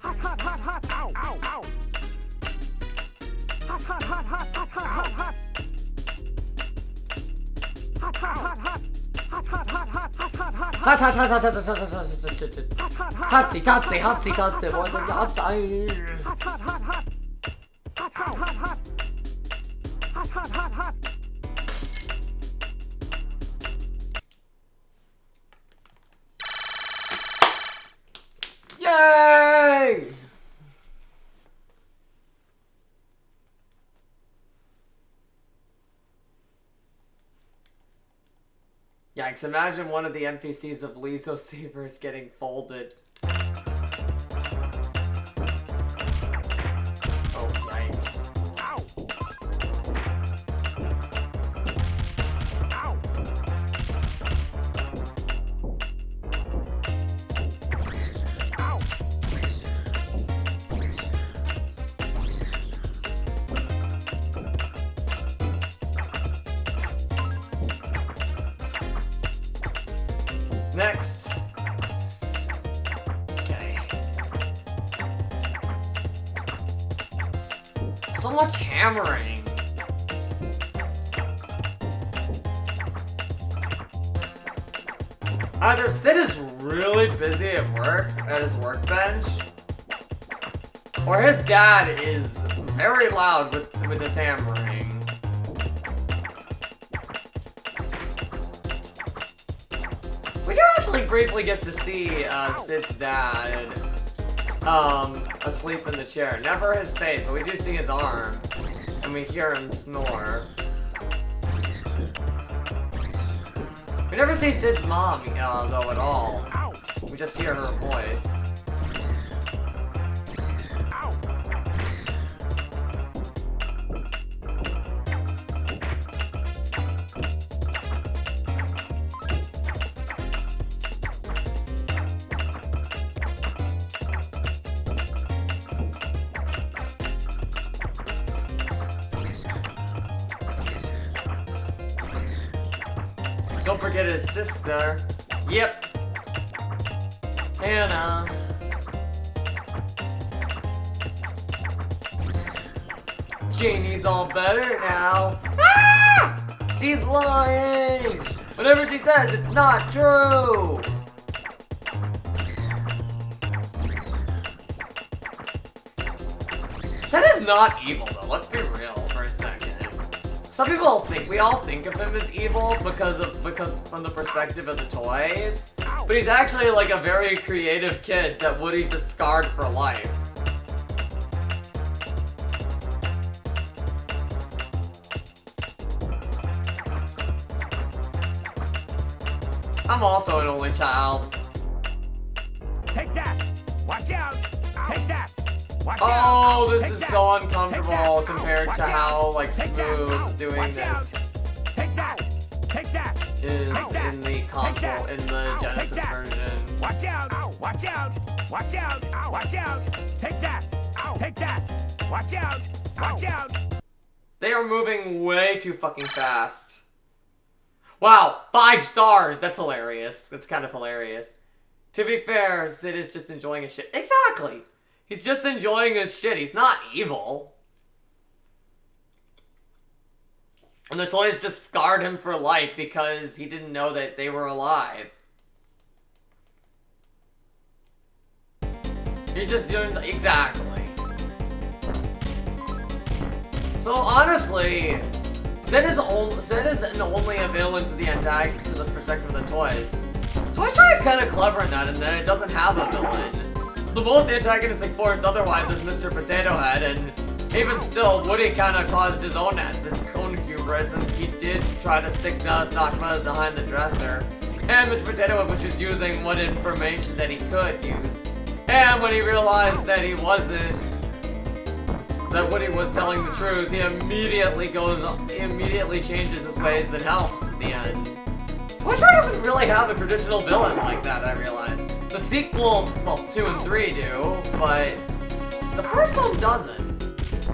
Hot, hot, hot, hot, ow, ow, ow. Hot, hot, hot, hot, hot, hot, hot, hot. Hot, hot, hot, hot. Hot, hot, hot, hot, hot, hot, hot, hot. Hot, hot, hot, hot, hot, hot, hot, hot, hot, hot. Hotsy, totsy, hotsy, totsy, what the hotsy. Hot, hot, hot, hot. Hot, hot, hot, hot. Hot, hot, hot, hot. Yay! Yikes, imagine one of the NPCs of Lizo Savers getting folded. Oh, yikes. Ow. Ow. Ow. Next. Okay. So much hammering. Either Sid is really busy at work, at his workbench, or his dad is very loud with his hammering. We do actually briefly get to see Sid's dad asleep in the chair. Never his face, but we do see his arm, and we hear him snore. We never see Sid's mom, though, at all. We just hear her voice. Ow. Don't forget his sister. Yep. Hannah. Janie's all better now. Ah! She's lying! Whatever she says, it's not true! Sid is not evil though, let's be real for a second. Some people think, we all think of him as evil because from the perspective of the toys. But he's actually like a very creative kid that Woody just scarred for life. I'm also an only child. Take that! Watch out! Take that! Watch Oh, out! this Take is that! so Take uncomfortable that! compared Watch to out! how like Take that! smooth doing Watch out! this Take that! Take that! is Take that! in the Take console, that! in the Take Genesis that! version. Watch out! Watch out! Watch out! Watch out! Take that! Take that! Watch out! Watch out! They are moving way too fucking fast. Wow, 5 stars! That's hilarious. That's kind of hilarious. To be fair, Sid is just enjoying his shit. Exactly! He's just enjoying his shit. He's not evil. And the toys just scarred him for life because he didn't know that they were alive. He's just doing... Exactly. So honestly, Sid isn't only a villain to the antagonist, to this perspective of the toys. Toy Story is kind of clever in that it doesn't have a villain. The most antagonistic force otherwise is Mr. Potato Head, and even still, Woody kind of caused his own hubris since he did try to stick Knockbuzz behind the dresser. And Mr. Potato Head was just using what information that he could use. And when he realized that he wasn't, that Woody was telling the truth, he immediately changes his ways and helps at the end. Toy Story doesn't really have a traditional villain like that, I realize. The sequels, well, 2 and 3 do, but the first one doesn't.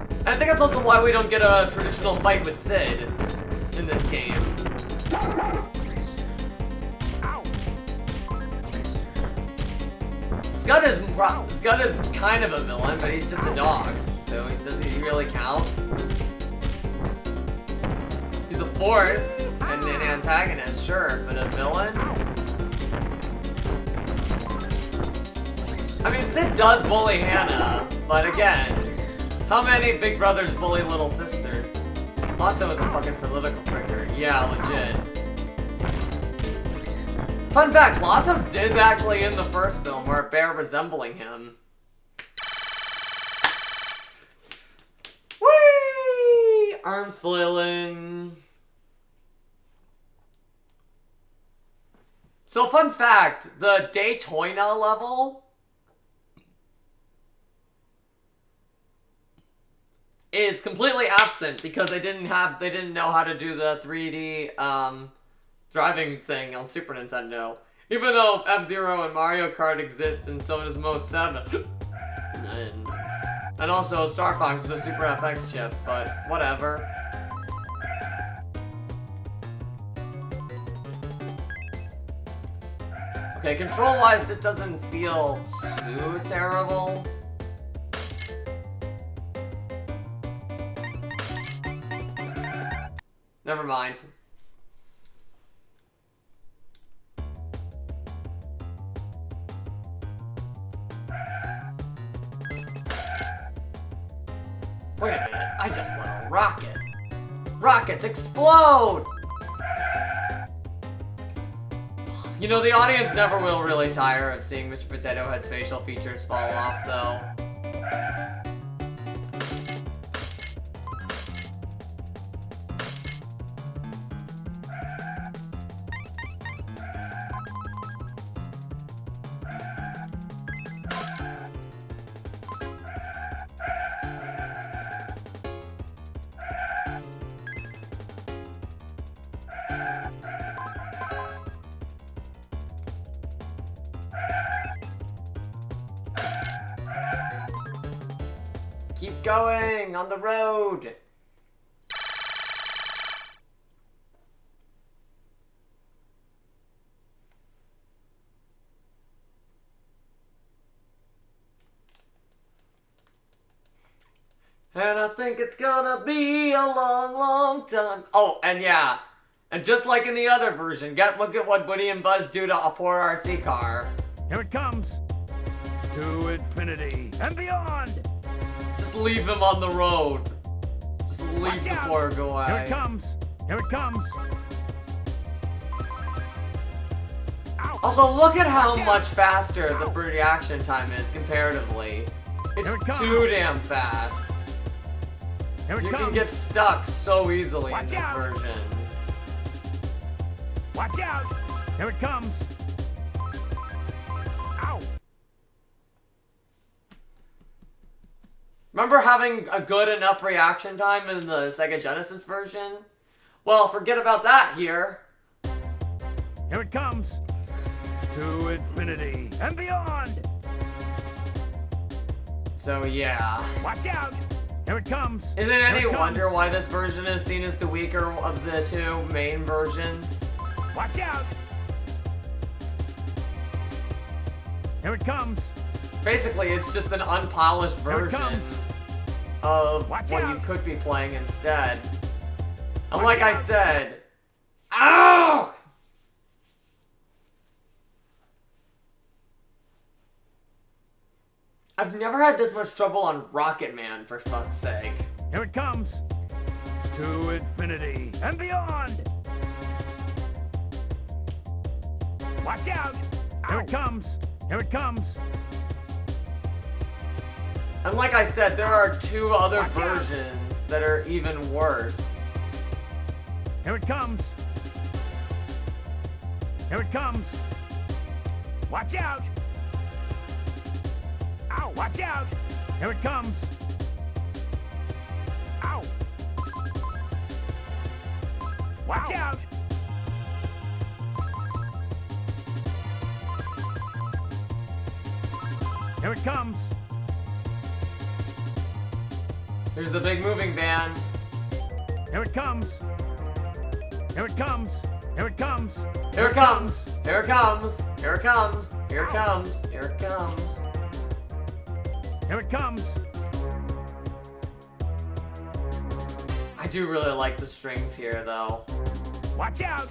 And I think that's also why we don't get a traditional fight with Sid in this game. Scud is kind of a villain, but he's just a dog. So does he really count? He's a force and an antagonist, sure, but a villain? I mean, Sid does bully Hannah, but again, how many big brothers bully little sisters? Lotso is a fucking political trigger. Yeah, legit. Fun fact, Lotso is actually in the first film, where a bear resembling him. Whee! Arms flailing. So fun fact, the Daytona level is completely absent because they didn't know how to do the 3D driving thing on Super Nintendo. Even though F-Zero and Mario Kart exist, and so does Mode 7. and also Star Fox with the Super FX chip, but whatever. Okay, control-wise, this doesn't feel too terrible. Never mind. Wait a minute, I just lit a rocket. Rockets explode! You know, the audience never will really tire of seeing Mr. Potato Head's facial features fall off, though. Keep going on the road. And I think it's gonna be a long, long time. Oh, and yeah. And just like in the other version, look at what Woody and Buzz do to a poor RC car. Here it comes. To infinity and beyond. Just leave him on the road. Just leave Watch the out. poor Here guy. it comes. Here it comes. Ow. Also, look at how much faster the reaction time is comparatively. Here it It's comes. too damn fast. Here it You comes. can get stuck so easily in Watch this out. version. Watch out. Here it comes. Ow. Remember having a good enough reaction time in the Sega Genesis version? Well, forget about that here. Here it comes. To infinity and beyond. So yeah. Watch out. Here it comes. Is it any Here it comes. wonder why this version is seen as the weaker of the two main versions? Watch out. Here it comes. Basically, it's just an unpolished Here it version comes. of Watch what you out. could be playing instead. And Watch like I out. said, ow! I've never had this much trouble on Rocket Man, for fuck's sake. Here it comes. To infinity and beyond. Watch out. Here it comes. Here it comes. And like I said, there are two other Watch out. versions that are even worse. Here it comes. Here it comes. Watch out. Ow, watch out. Here it comes. Ow. Watch out. Here it comes. Here's the big moving van. Here it comes. Here it comes. Here it comes. Here it comes! Here it comes! Here it comes! Here it comes! Here it comes! Here it comes. I do really like the strings here, though. Watch out.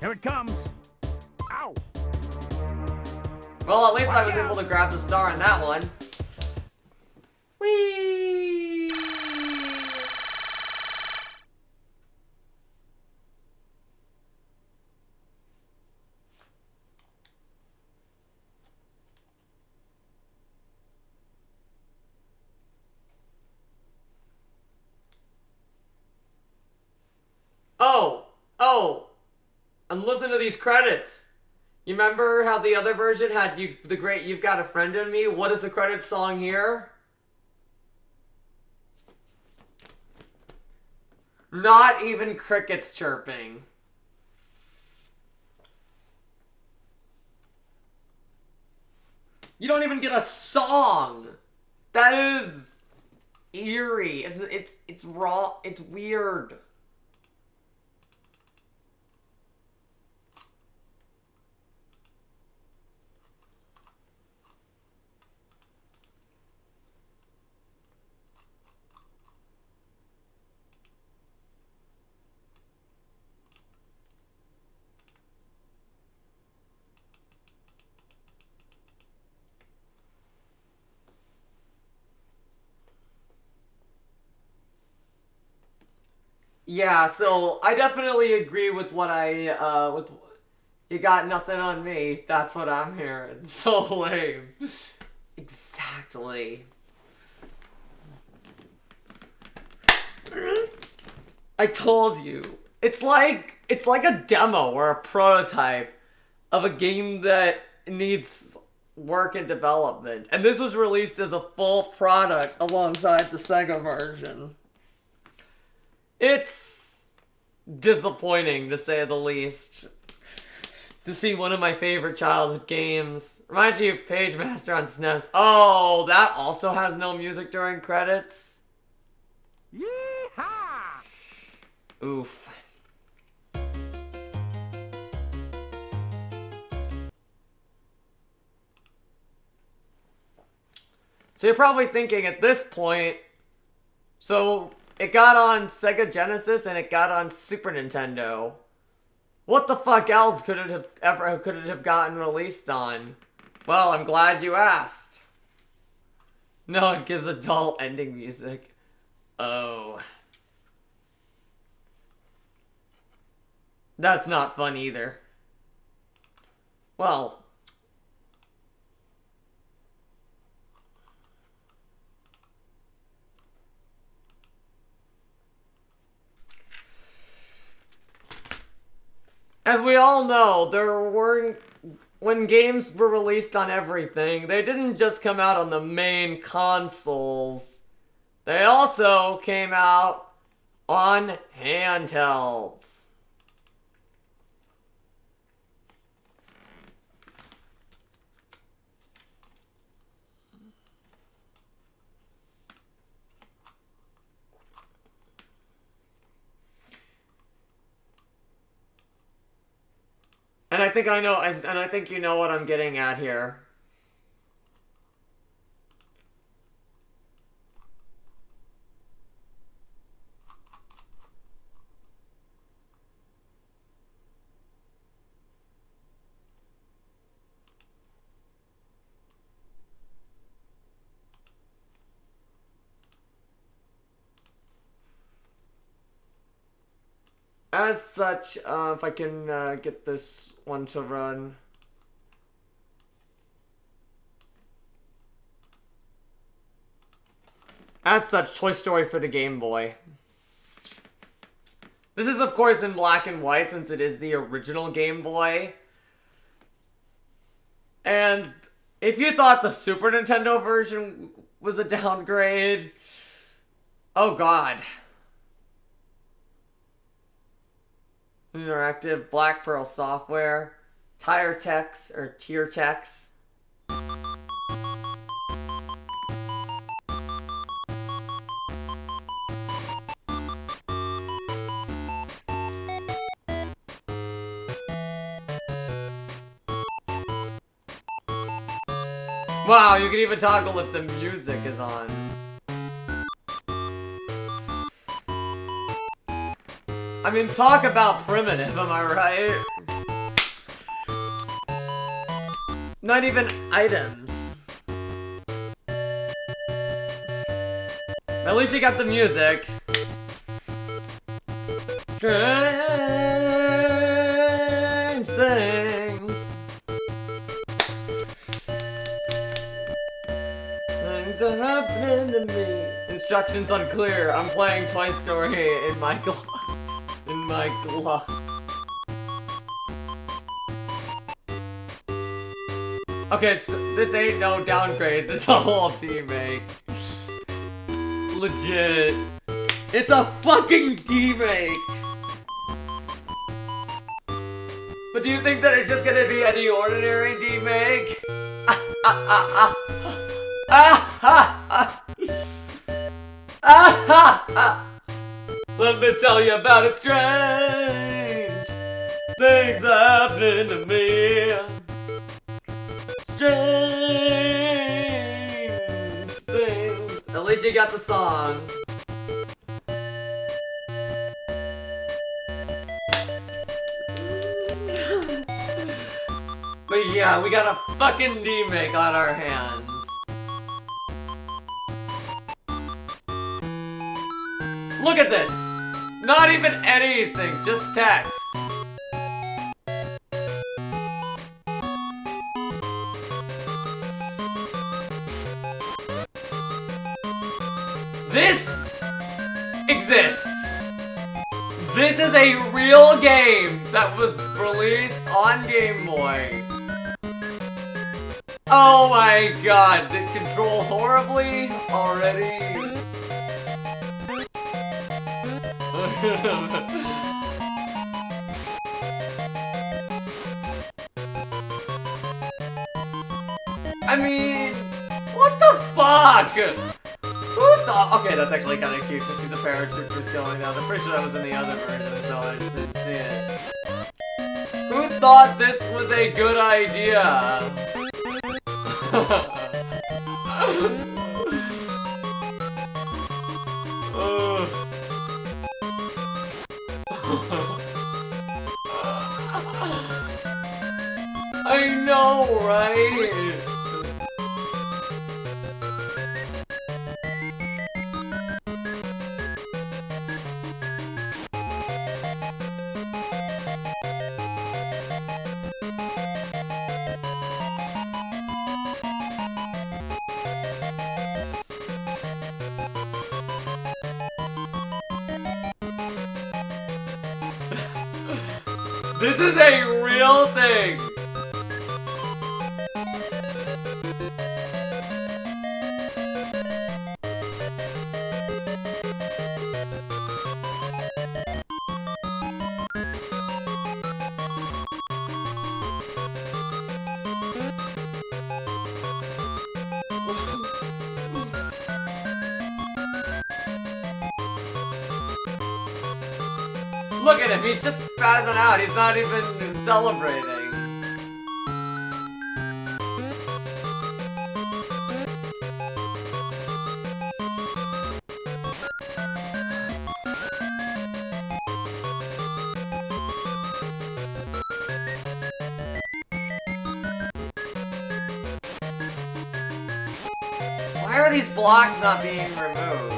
Here it comes. Ow. Well, at least I was Watch out. able to grab the star in that one. Whee! Oh! And listen to these credits! You remember how the other version had the great You've Got a Friend in Me? What is the credit song here? Not even crickets chirping. You don't even get a song. That is eerie. It's raw. It's weird. Yeah, so I definitely agree with what with you got nothing on me. That's what I'm hearing. So lame. Exactly. I told you. It's like a demo or a prototype of a game that needs work and development. And this was released as a full product alongside the Sega version. It's disappointing, to say the least, to see one of my favorite childhood games. Reminds me of Page Master on SNES. Oh, that also has no music during credits? Yeehaw! Oof. So you're probably thinking at this point, so it got on Sega Genesis and it got on Super Nintendo. What the fuck else could it have gotten released on? Well, I'm glad you asked. No, it gives adult ending music. Oh. That's not fun either. Well. As we all know, when games were released on everything, they didn't just come out on the main consoles. They also came out on handhelds. And I think I think you know what I'm getting at here. As such, if I can get this one to run. As such, Toy Story for the Game Boy. This is, of course, in black and white since it is the original Game Boy. And if you thought the Super Nintendo version was a downgrade, oh god. Interactive, Black Pearl Software, Tier Tex. Wow, you can even toggle if the music is on. I mean, talk about primitive, am I right? Not even items. At least you got the music. Strange things. Things are happening to me. Instructions unclear. I'm playing Toy Story in my glove. In my glove. Okay, so this ain't no downgrade. This is a whole remake. Legit. It's a fucking remake. But do you think that it's just gonna be any ordinary remake? Let me tell you about it, strange things happening to me. Strange things. At least you got the song. But yeah, we got a fucking remake on our hands. Look at this! Not even anything, just text. This exists. This is a real game that was released on Game Boy. Oh my god, it controls horribly already. I mean, what the fuck? Who thought? Okay, that's actually kind of cute to see the paratroopers going down. I'm pretty sure that was in the other version, so I just didn't see it. Who thought this was a good idea? right? This is a real thing! Look at him, he's just spazzing out, he's not even celebrating. Why are these blocks not being removed?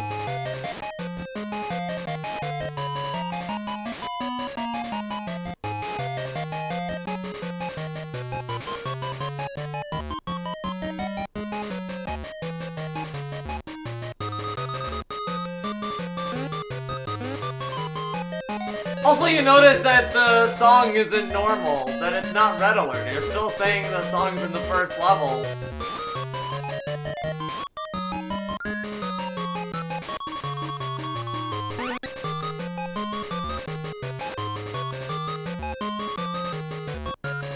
Also, you notice that the song isn't normal, that it's not red alert. You're still saying the song's in the first level.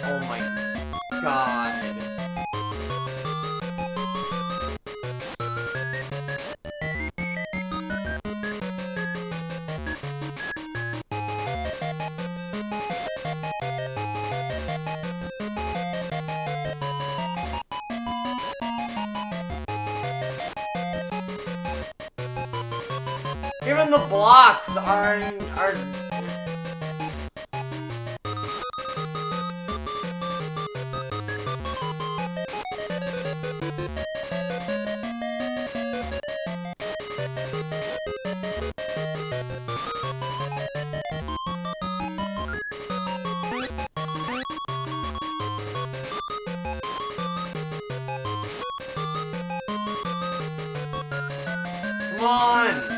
Oh my god. Even the blocks are Come on!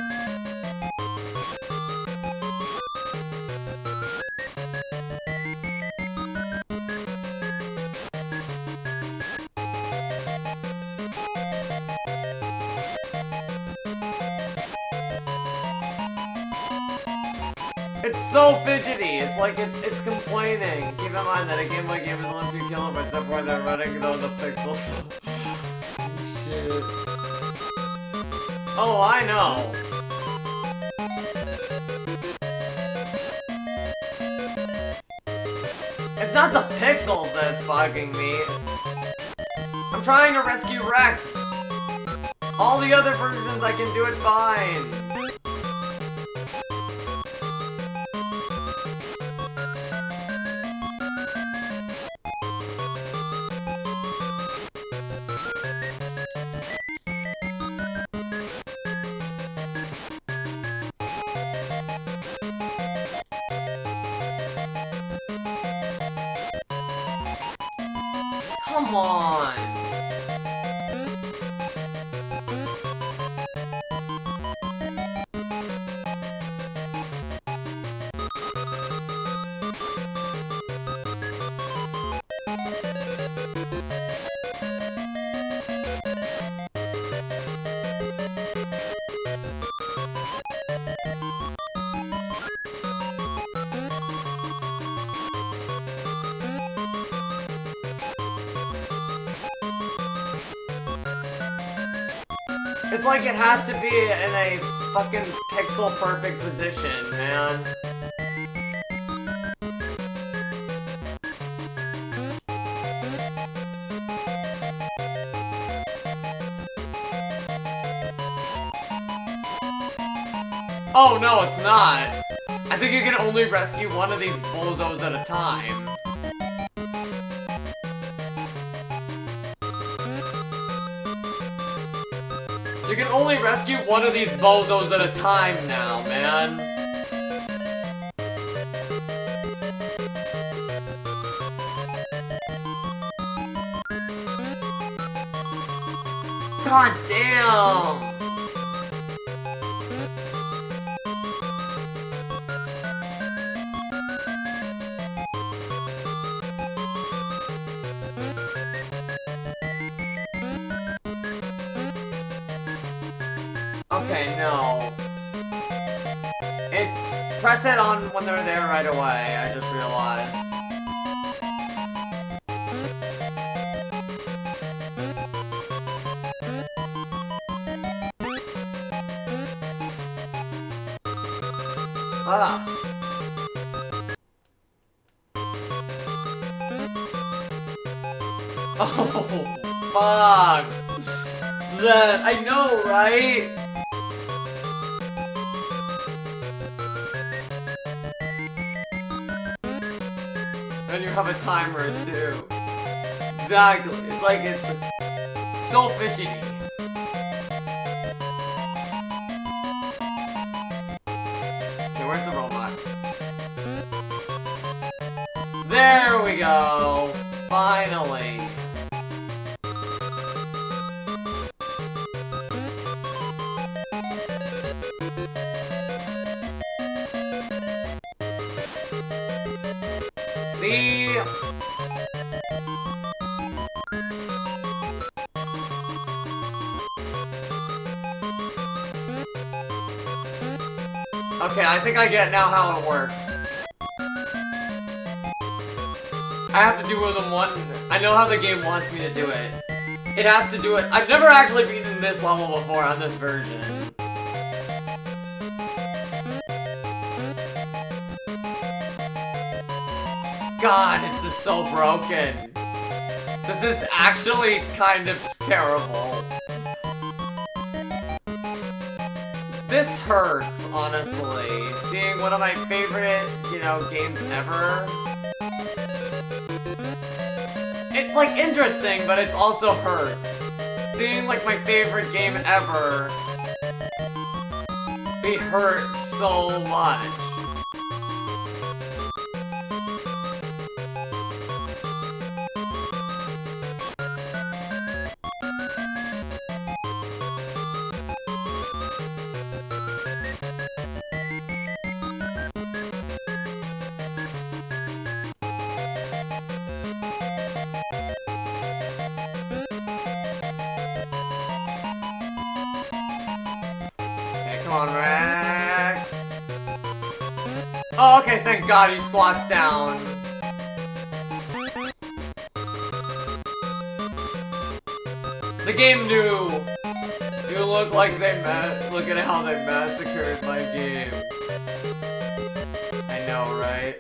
It's so fidgety. It's like it's complaining. Keep in mind that a Game Boy game is only a few kilobytes. That's why they're running though the pixels. Oh, shit. Oh, I know. It's not the pixels that's bugging me. I'm trying to rescue Rex. All the other versions I can do it fine. Come on! It's like it has to be in a fucking pixel perfect position, man. Oh no, it's not. I think you can only rescue one of these bozos at a time. You can only rescue one of these bozos at a time now, man. God damn! Okay, no. Press it on when they're there right away, I just realized. Ah. Oh, fuck. That, I know, right? And you have a timer too. Exactly. It's like it's so fidgety. Okay, where's the robot? There we go. Finally. See? Okay, I think I get now how it works. I have to do them one. I know how the game wants me to do it. It has to do it. I've never actually beaten this level before on this version. God, this is so broken. This is actually kind of terrible. This hurts, honestly. Seeing one of my favorite, games ever. It's, like, interesting, but it also hurts. Seeing, like, my favorite game ever be hurt so much. Come on, Rex. Oh, okay, thank God he squats down. The game knew. You look like look at how they massacred my game. I know, right?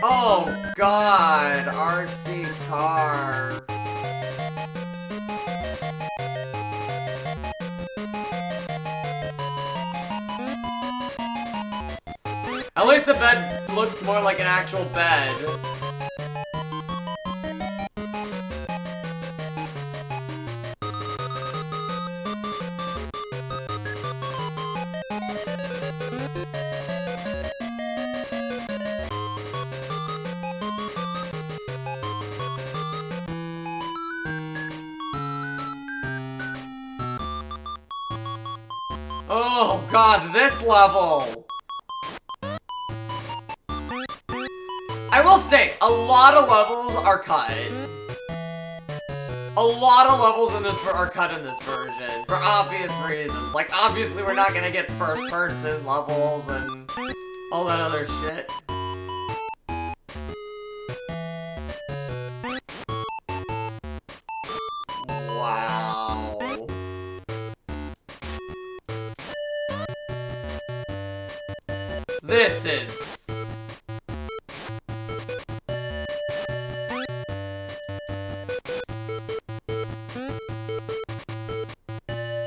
Oh God, RC car. At least the bed looks more like an actual bed. Oh God, this level! I will say, a lot of levels are cut. A lot of levels in this are cut in this version, for obvious reasons. Like, obviously we're not gonna get first-person levels and all that other shit. Wow. This is...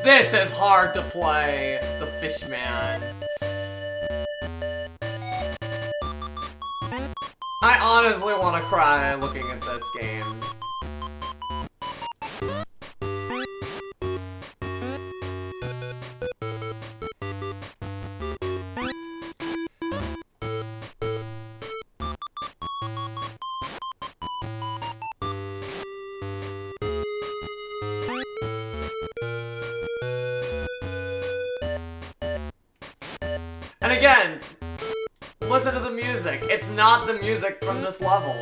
This is hard to play, the Fishman. I honestly want to cry looking at this game. And again, listen to the music. It's not the music from this level.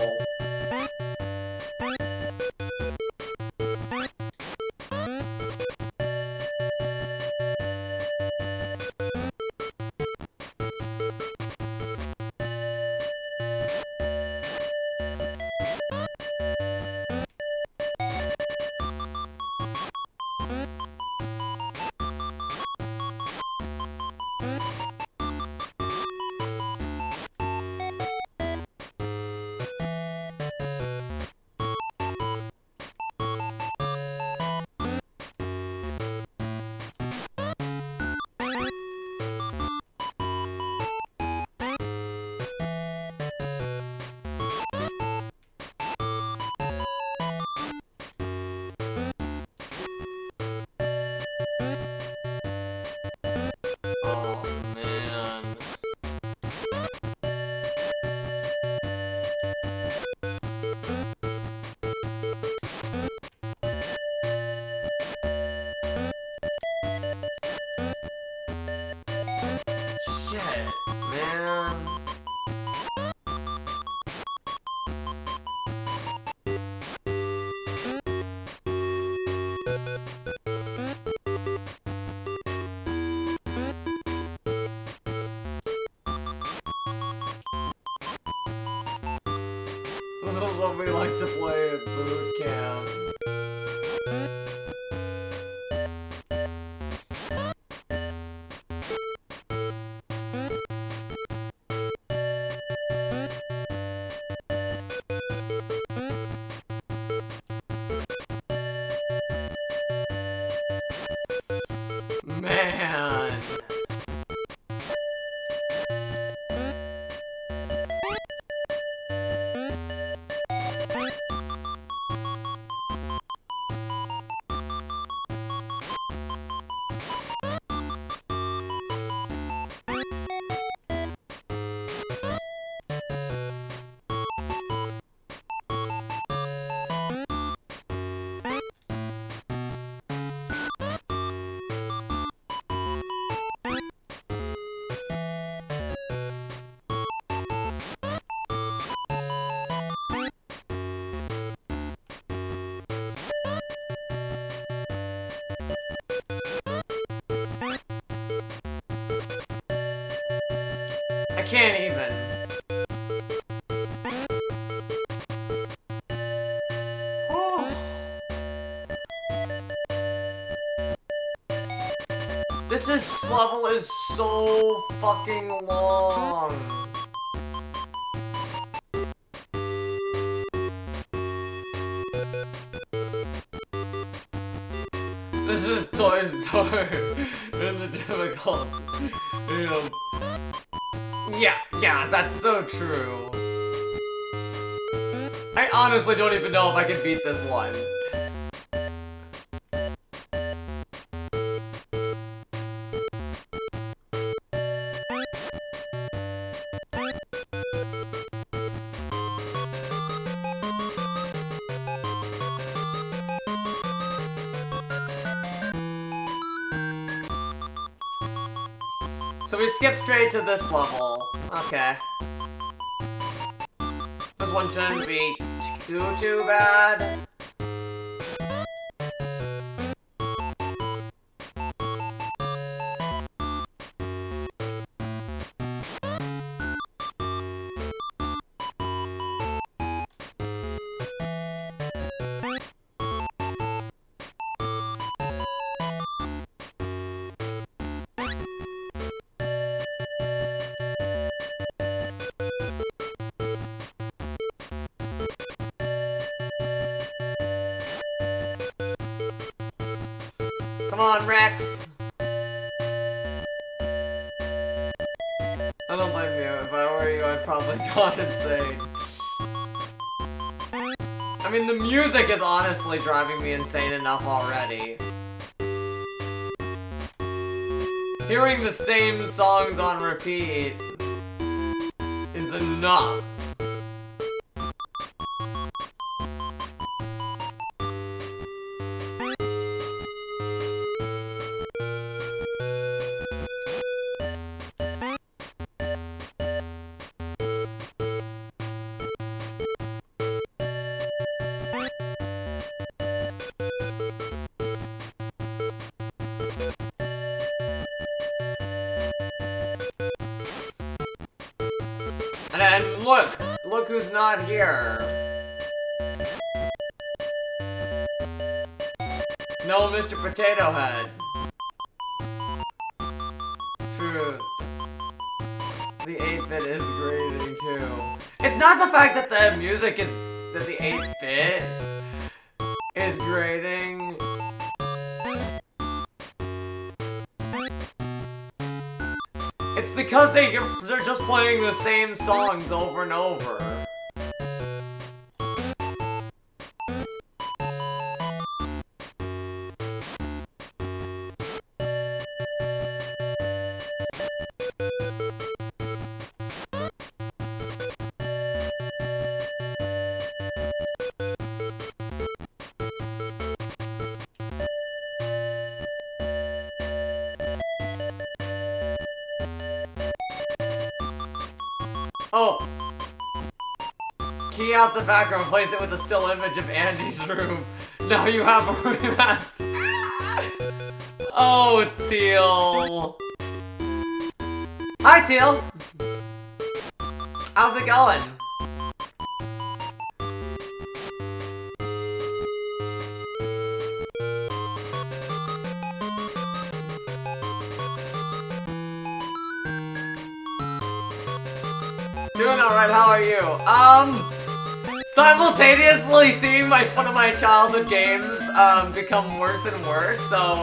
Oh, man. Shit, man. This is what we like to play at boot camp. Man. I can't even. Whew. This level is so fucking long. This is Toy Story in the difficult. Yeah, that's so true. I honestly don't even know if I can beat this one. So we skip straight to this level. Okay. This one shouldn't be too bad. Come on, Rex! I don't blame you. If I were you, I'd probably gone insane. I mean, the music is honestly driving me insane enough already. Hearing the same songs on repeat is enough. And look who's not here. No, Mr. Potato Head. True. The 8-bit is grating too. It's not the fact that the music is that the 8-bit is grating. It's because they're just playing the same songs over and over. Oh! Key out the background, place it with a still image of Andy's room. Now you have a remaster. Oh, Teal. Hi, Teal. How's it going? Doing alright, how are you? Simultaneously seeing one of my childhood games, become worse and worse, so,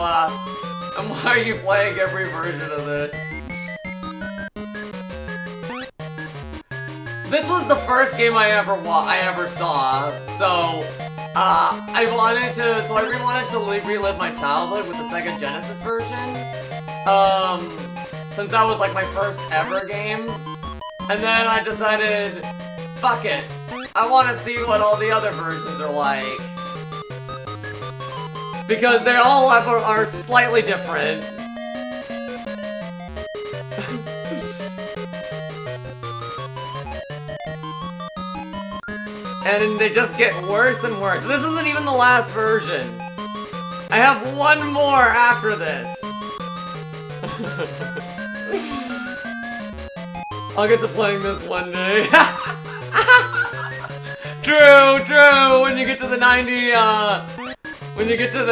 and why are you playing every version of this? This was the first game I ever saw, so, I wanted to relive my childhood with the Sega Genesis version, since that was like my first ever game. And then I decided, fuck it. I want to see what all the other versions are like. Because they all are slightly different. And they just get worse and worse. This isn't even the last version. I have one more after this. I'll get to playing this one day. True. When you get to the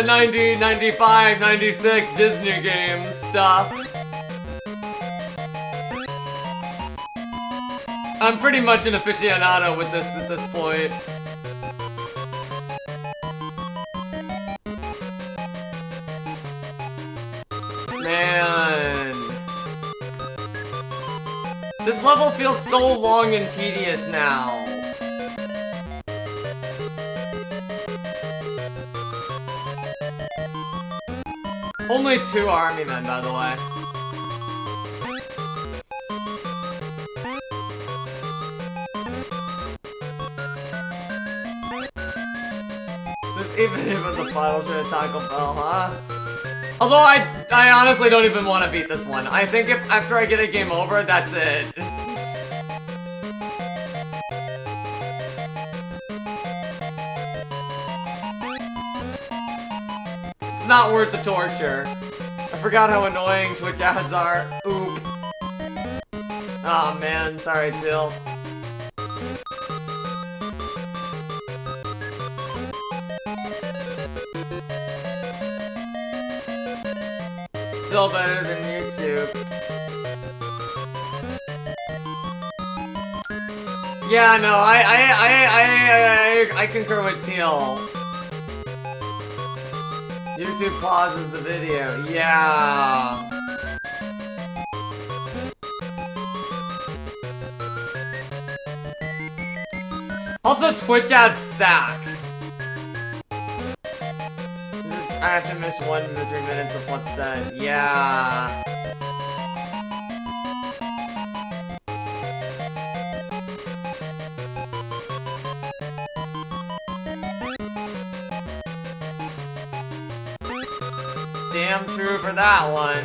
90, 95, 96 Disney games stuff. I'm pretty much an aficionado with this at this point. Man. This level feels so long and tedious now. Only 2 army men, by the way. This even the final should have Taco Bell, huh? Although I honestly don't even want to beat this one. I think if after I get a game over, that's it. It's not worth the torture. I forgot how annoying Twitch ads are. Oop. Aw, man, sorry, Till. Still better than YouTube. Yeah, no, I concur with Teal. YouTube pauses the video. Yeah. Also, Twitch ads stack. I have to miss 1 to 3 minutes of what's said. Yeah. Damn true for that one.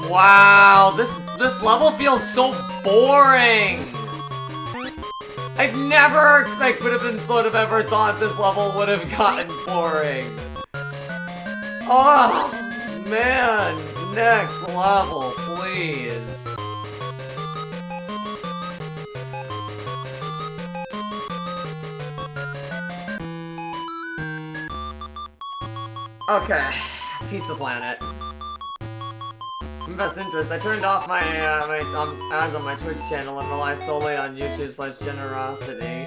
Wow, this level feels so boring. I'd never would have ever thought this level would have gotten boring. Oh man, next level, please. Okay, Pizza Planet. In best interest, I turned off my ads on my Twitch channel and rely solely on YouTube/generosity.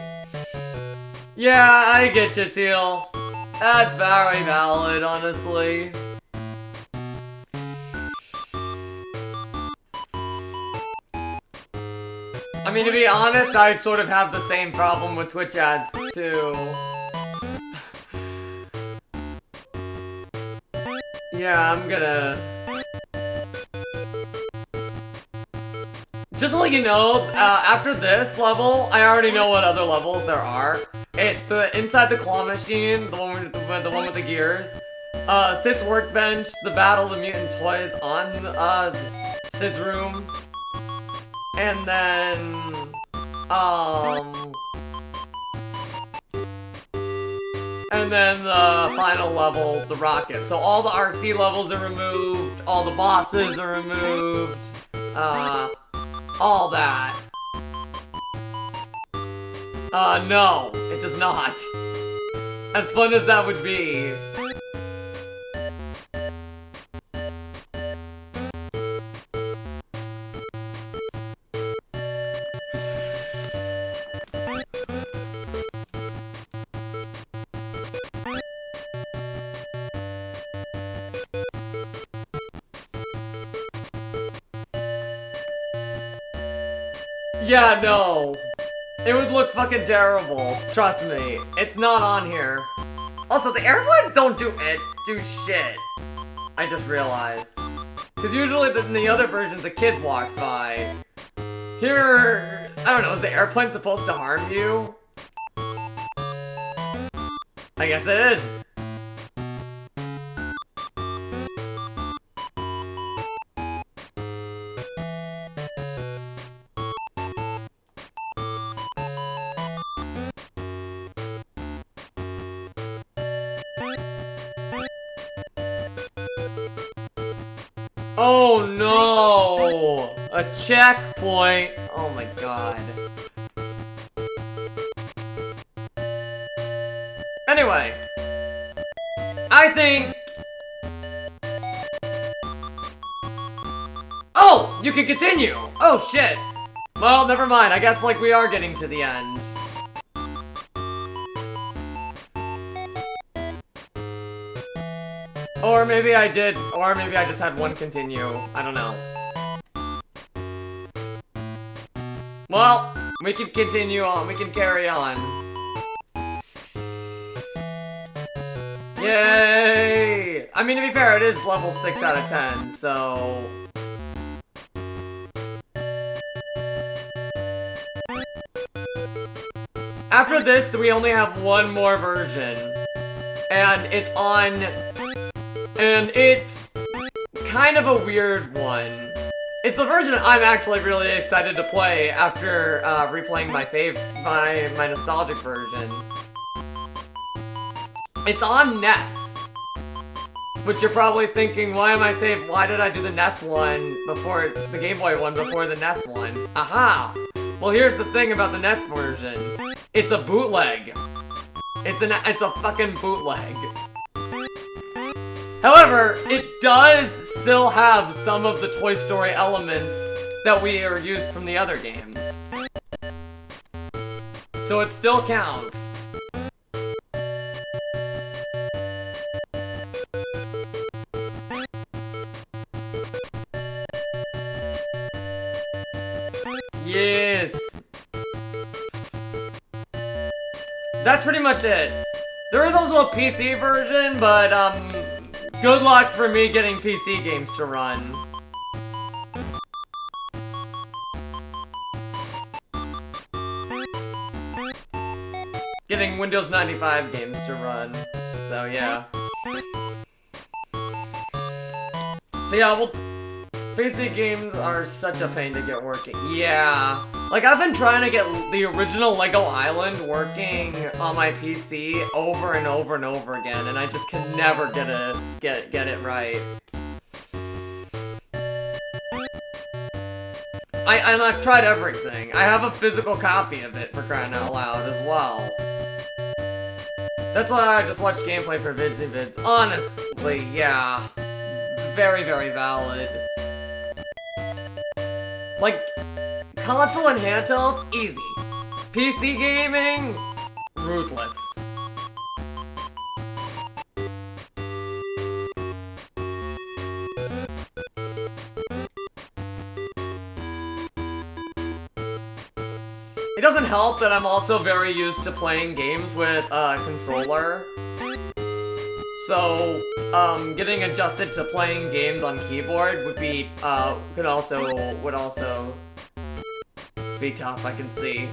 Yeah, I get you, Teal. That's very valid, honestly. I mean, to be honest, I sort of have the same problem with Twitch ads, too. Yeah, I'm gonna... Just to let you know, after this level, I already know what other levels there are. It's the inside the claw machine, the one with the gears. Sid's workbench, the battle of the mutant toys on Sid's room, and then the final level, the rocket. So all the RC levels are removed, all the bosses are removed, all that. No, it does not. As fun as that would be. Yeah, no. It would look fucking terrible. Trust me. It's not on here. Also, the airplanes don't do shit. I just realized. Because usually in the other versions, a kid walks by. Here, I don't know, is the airplane supposed to harm you? I guess it is. Oh no! A checkpoint! Oh my god. Anyway. I think... Oh! You can continue! Oh shit! Well, never mind. I guess like we are getting to the end. Or maybe I did, or maybe I just had one continue. I don't know. Well, we can continue on, we can carry on. Yay! I mean, to be fair, it is level 6 out of 10, so... After this, we only have one more version. And it's on... And it's kind of a weird one. It's the version I'm actually really excited to play after replaying my nostalgic version. It's on NES. Which you're probably thinking, why did I do the NES one before, the Game Boy one before the NES one? Aha! Well, here's the thing about the NES version. It's a bootleg. It's a fucking bootleg. However, it does still have some of the Toy Story elements that we are used from the other games. So it still counts. Yes! That's pretty much it. There is also a PC version, but, good luck for me getting PC games to run. Getting Windows 95 games to run. So, yeah. So, yeah, well, PC games are such a pain to get working. Yeah. Like, I've been trying to get the original Lego Island working on my PC over and over and over again, and I just can never get it right. I've tried everything. I have a physical copy of it, for crying out loud, as well. That's why I just watch gameplay for vids. Honestly, yeah. Very, very valid. Like, console and handheld, easy. PC gaming, ruthless. It doesn't help that I'm also very used to playing games with a controller. So, getting adjusted to playing games on keyboard would be, would also be tough, I can see.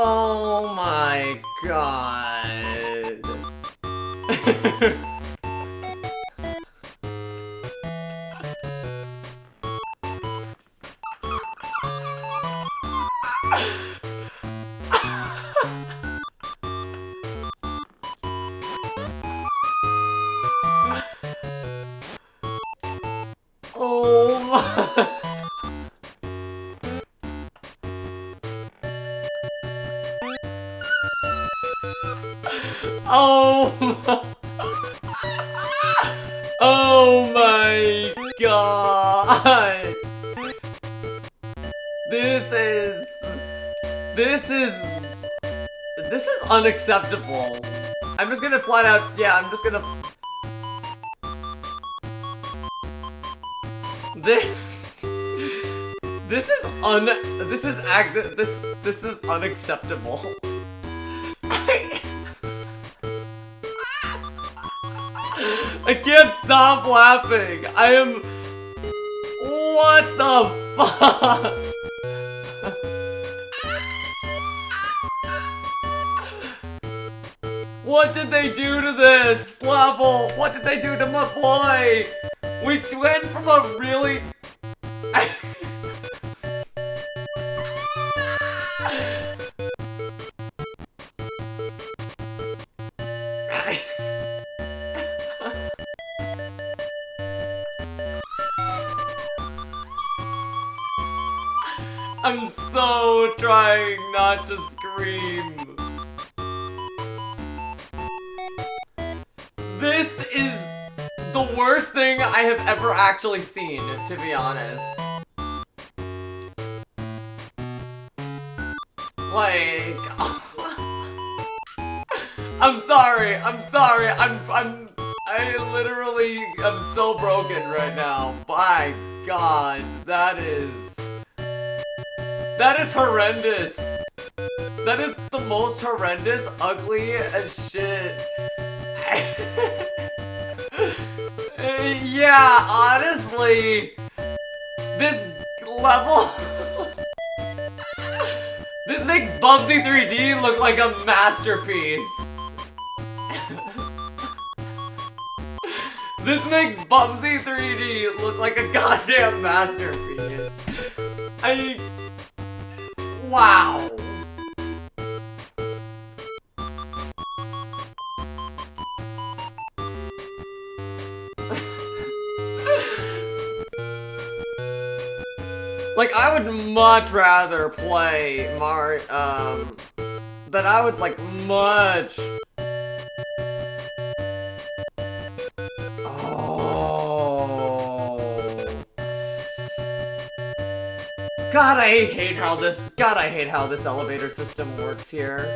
Oh my god. Oh my. Oh my. Oh my god. This is unacceptable. I'm just gonna flat out, yeah, I'm just gonna... This is unacceptable. I can't stop laughing. I am... What the fuck? What did they do to this level? What did they do to my boy? We went from a really... I'm so trying not to scream. This is the worst thing I have ever actually seen, to be honest. Like... I'm sorry, I literally am so broken right now. My god, that is horrendous. That is the most horrendous, ugly as shit. Yeah, honestly, this level... This makes Bubsy 3D look like a masterpiece. This makes Bubsy 3D look like a goddamn masterpiece. Wow. Like, I would much rather play Mario, that I would, like, much... Oh... God, I hate how this elevator system works here.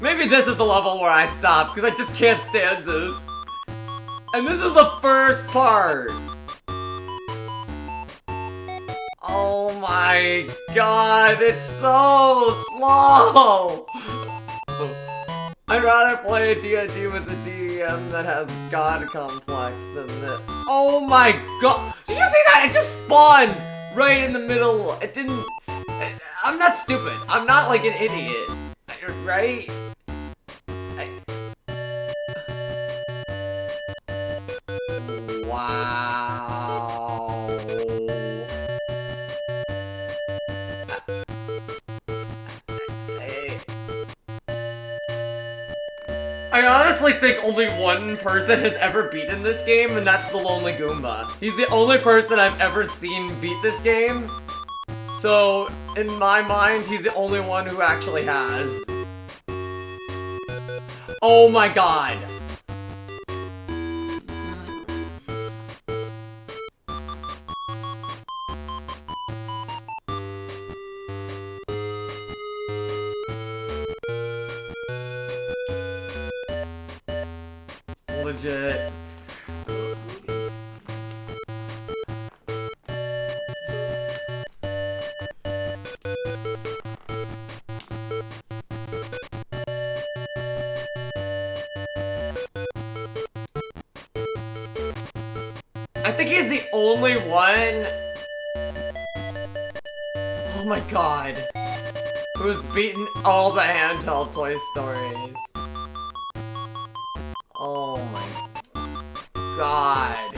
Maybe this is the level where I stop, because I just can't stand this. And this is the first part! Oh my god, it's so slow! I'd rather play a D&D with a DEM that has God Complex than this. Oh my god! Did you see that? It just spawned right in the middle. It didn't... I'm not stupid. I'm not like an idiot. Right? Wow. I honestly think only one person has ever beaten this game, and that's the Lonely Goomba. He's the only person I've ever seen beat this game. So, in my mind, he's the only one who actually has. Oh my god. Legit. I think he's the only one. Oh my god. Who's beaten all the handheld Toy Stories. Oh my god.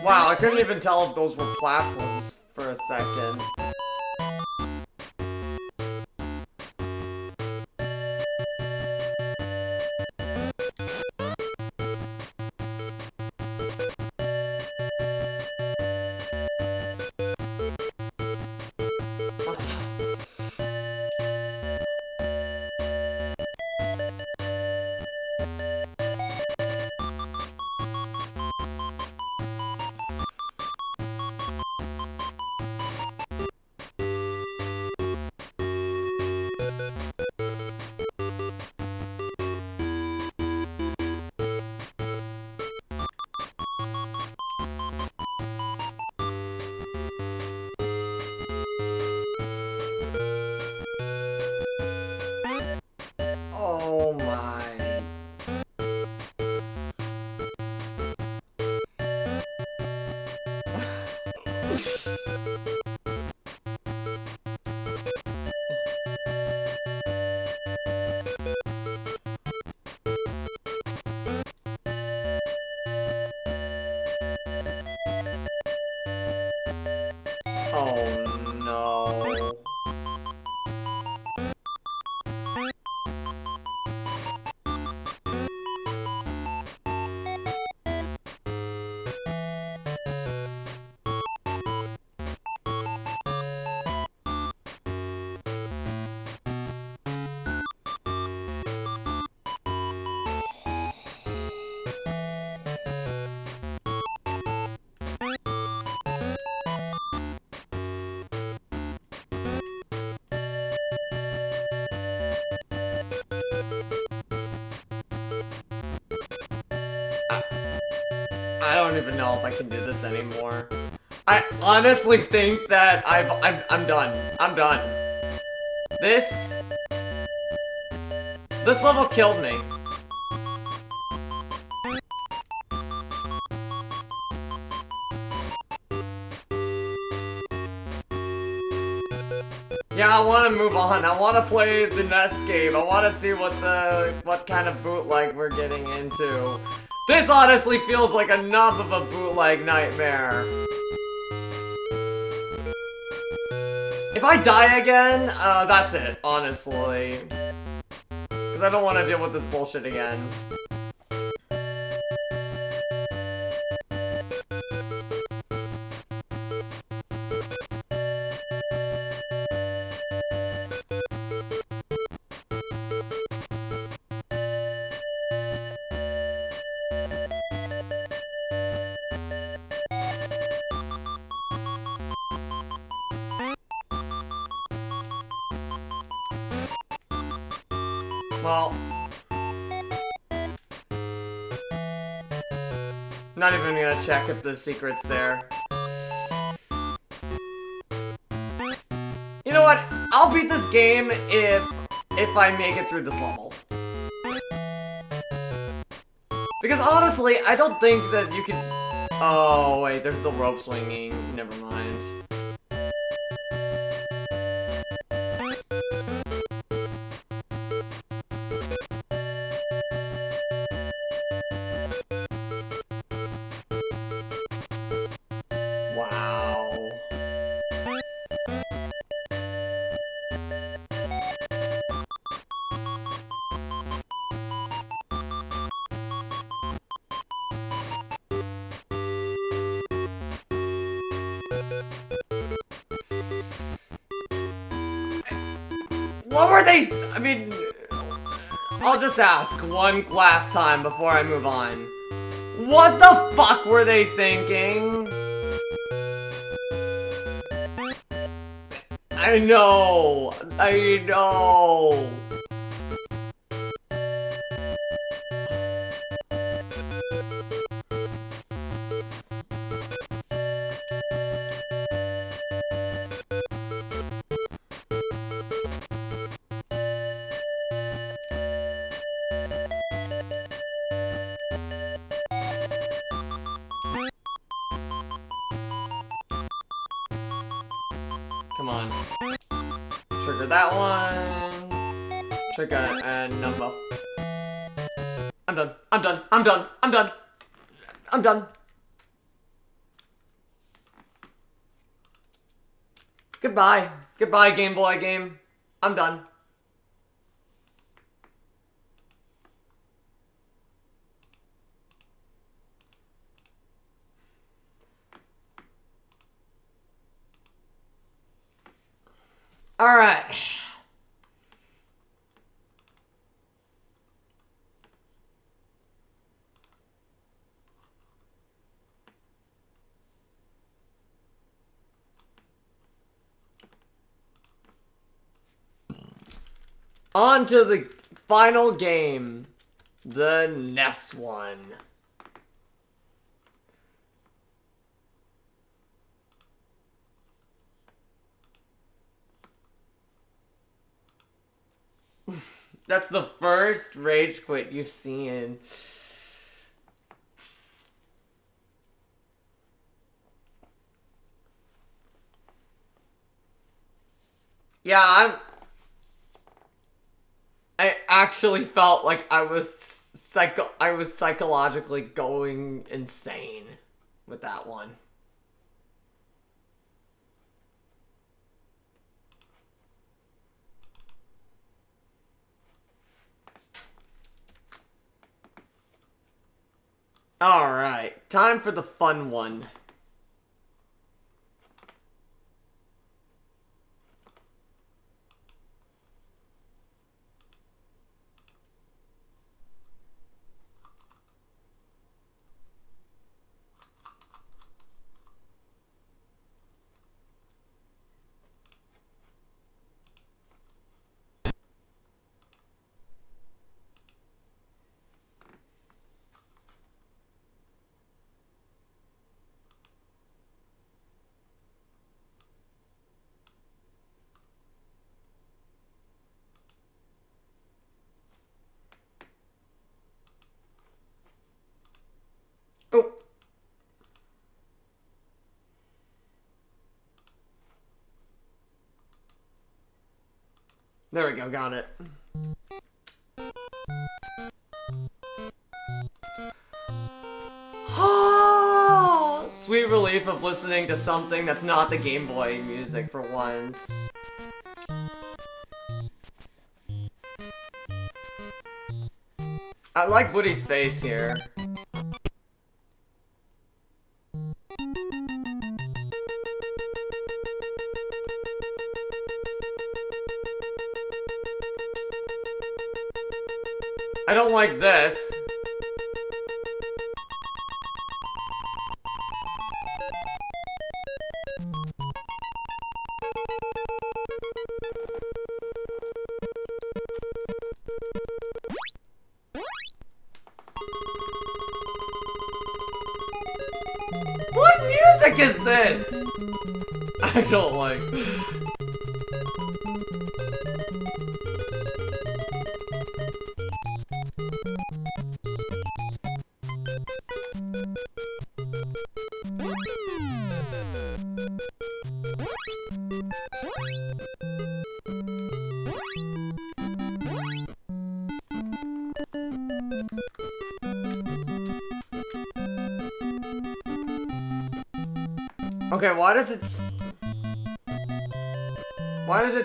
Wow, I couldn't even tell if those were platforms for a second. Oh my. Oh no. I don't even know if I can do this anymore. I honestly think that I'm done. I'm done. This level killed me. Yeah, I want to move on. I want to play the NES game. I want to see what kind of bootleg we're getting into. This honestly feels like enough of a bootleg nightmare. If I die again, that's it, honestly. Because I don't want to deal with this bullshit again. Well, not even gonna check if the secret's there. You know what? I'll beat this game if I make it through this level. Because honestly, I don't think that you can... Oh, wait, there's the rope swinging. Never mind. Wow. What were they... I mean... I'll just ask one last time before I move on. What the fuck were they thinking? I know. I know. Come on. Trigger that one. Trigger and number. I'm done. I'm done. I'm done. I'm done. I'm done. Goodbye. Goodbye, Game Boy game. I'm done. Alright. On to the final game. The NES one. That's the first rage quit you've seen. Yeah, I actually felt like I was psychologically going insane with that one. Alright, time for the fun one. Oh. There we go, got it. Sweet relief of listening to something that's not the Game Boy music for once. I like Woody's face here. I don't like this. What music is this? I don't like. Okay, why does it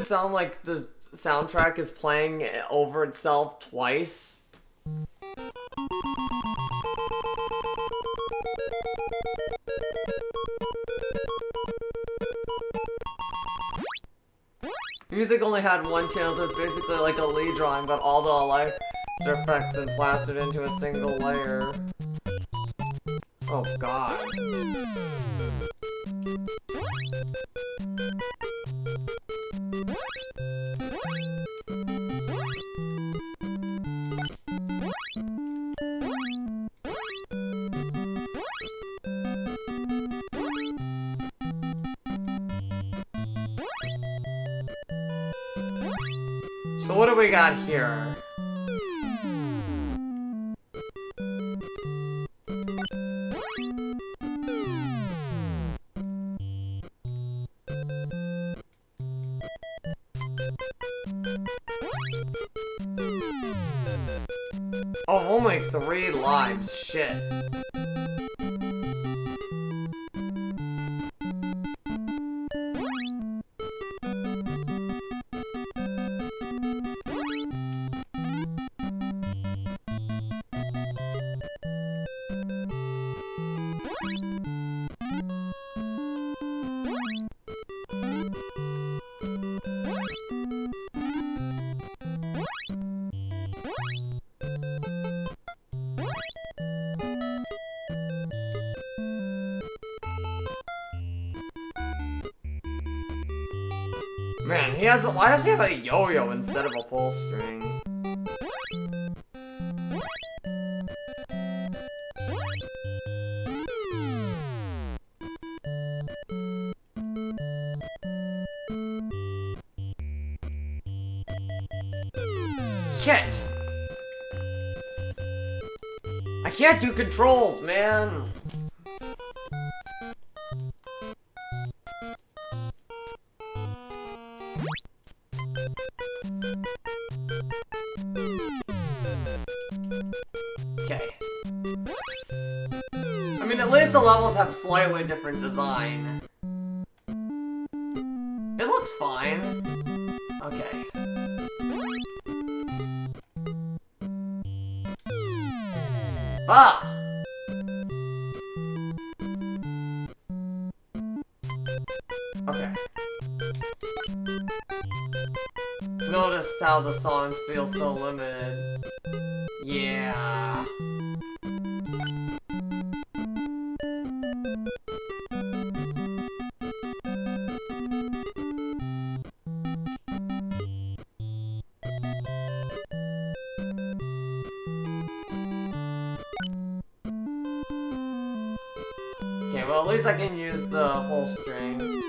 sound like the soundtrack is playing over itself twice? Music only had one channel, so it's basically like a lead drawing, but all the electric effects and plastered into a single layer. Oh god. So what do we got here? Oh, only 3 lives. Shit. Man, why does he have a yo-yo instead of a pull string? Shit! I can't do controls, man! Okay. I mean, at least the levels have slightly different design. It looks fine. Okay. Ah! Okay. Noticed how the songs feel so limited. Yeah. Okay, well at least I can use the whole string.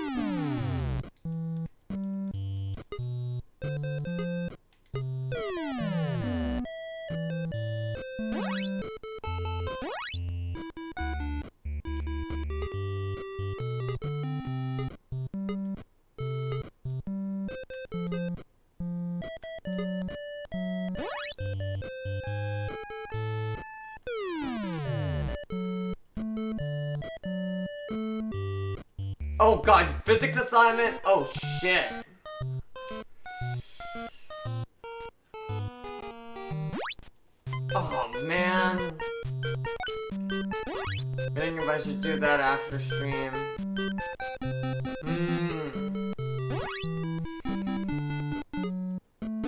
Oh god, physics assignment? Oh shit. Oh man. I think if I should do that after stream.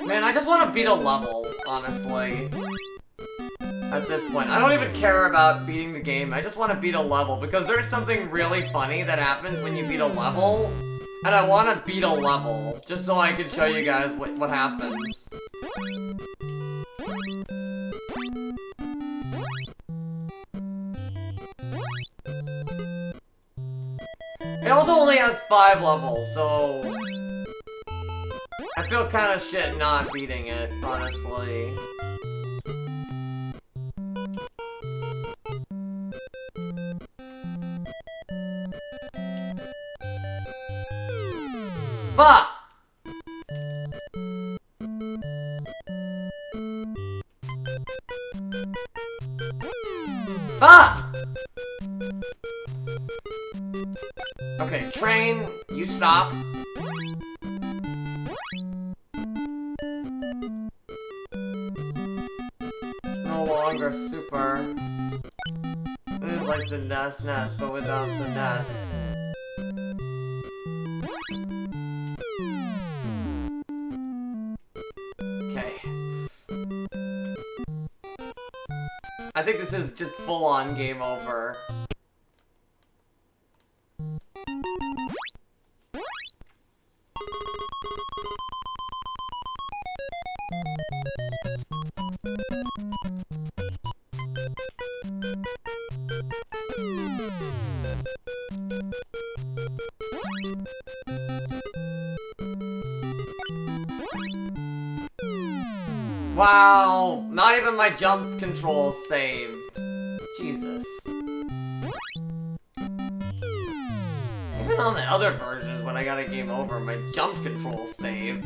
Man, I just want to beat a level, honestly. At this point. I don't even care about beating the game, I just want to beat a level, because there's something really funny that happens when you beat a level, and I want to beat a level, just so I can show you guys what happens. It also only has 5 levels, so I feel kind of shit not beating it, honestly. Fuck! Fuck! Okay, train, you stop. No longer super. This is like the NES, but without the NES. Okay. I think this is just full-on game over. Wow, not even my jump control saved. Jesus. Even on the other versions, when I got a game over, my jump control saved.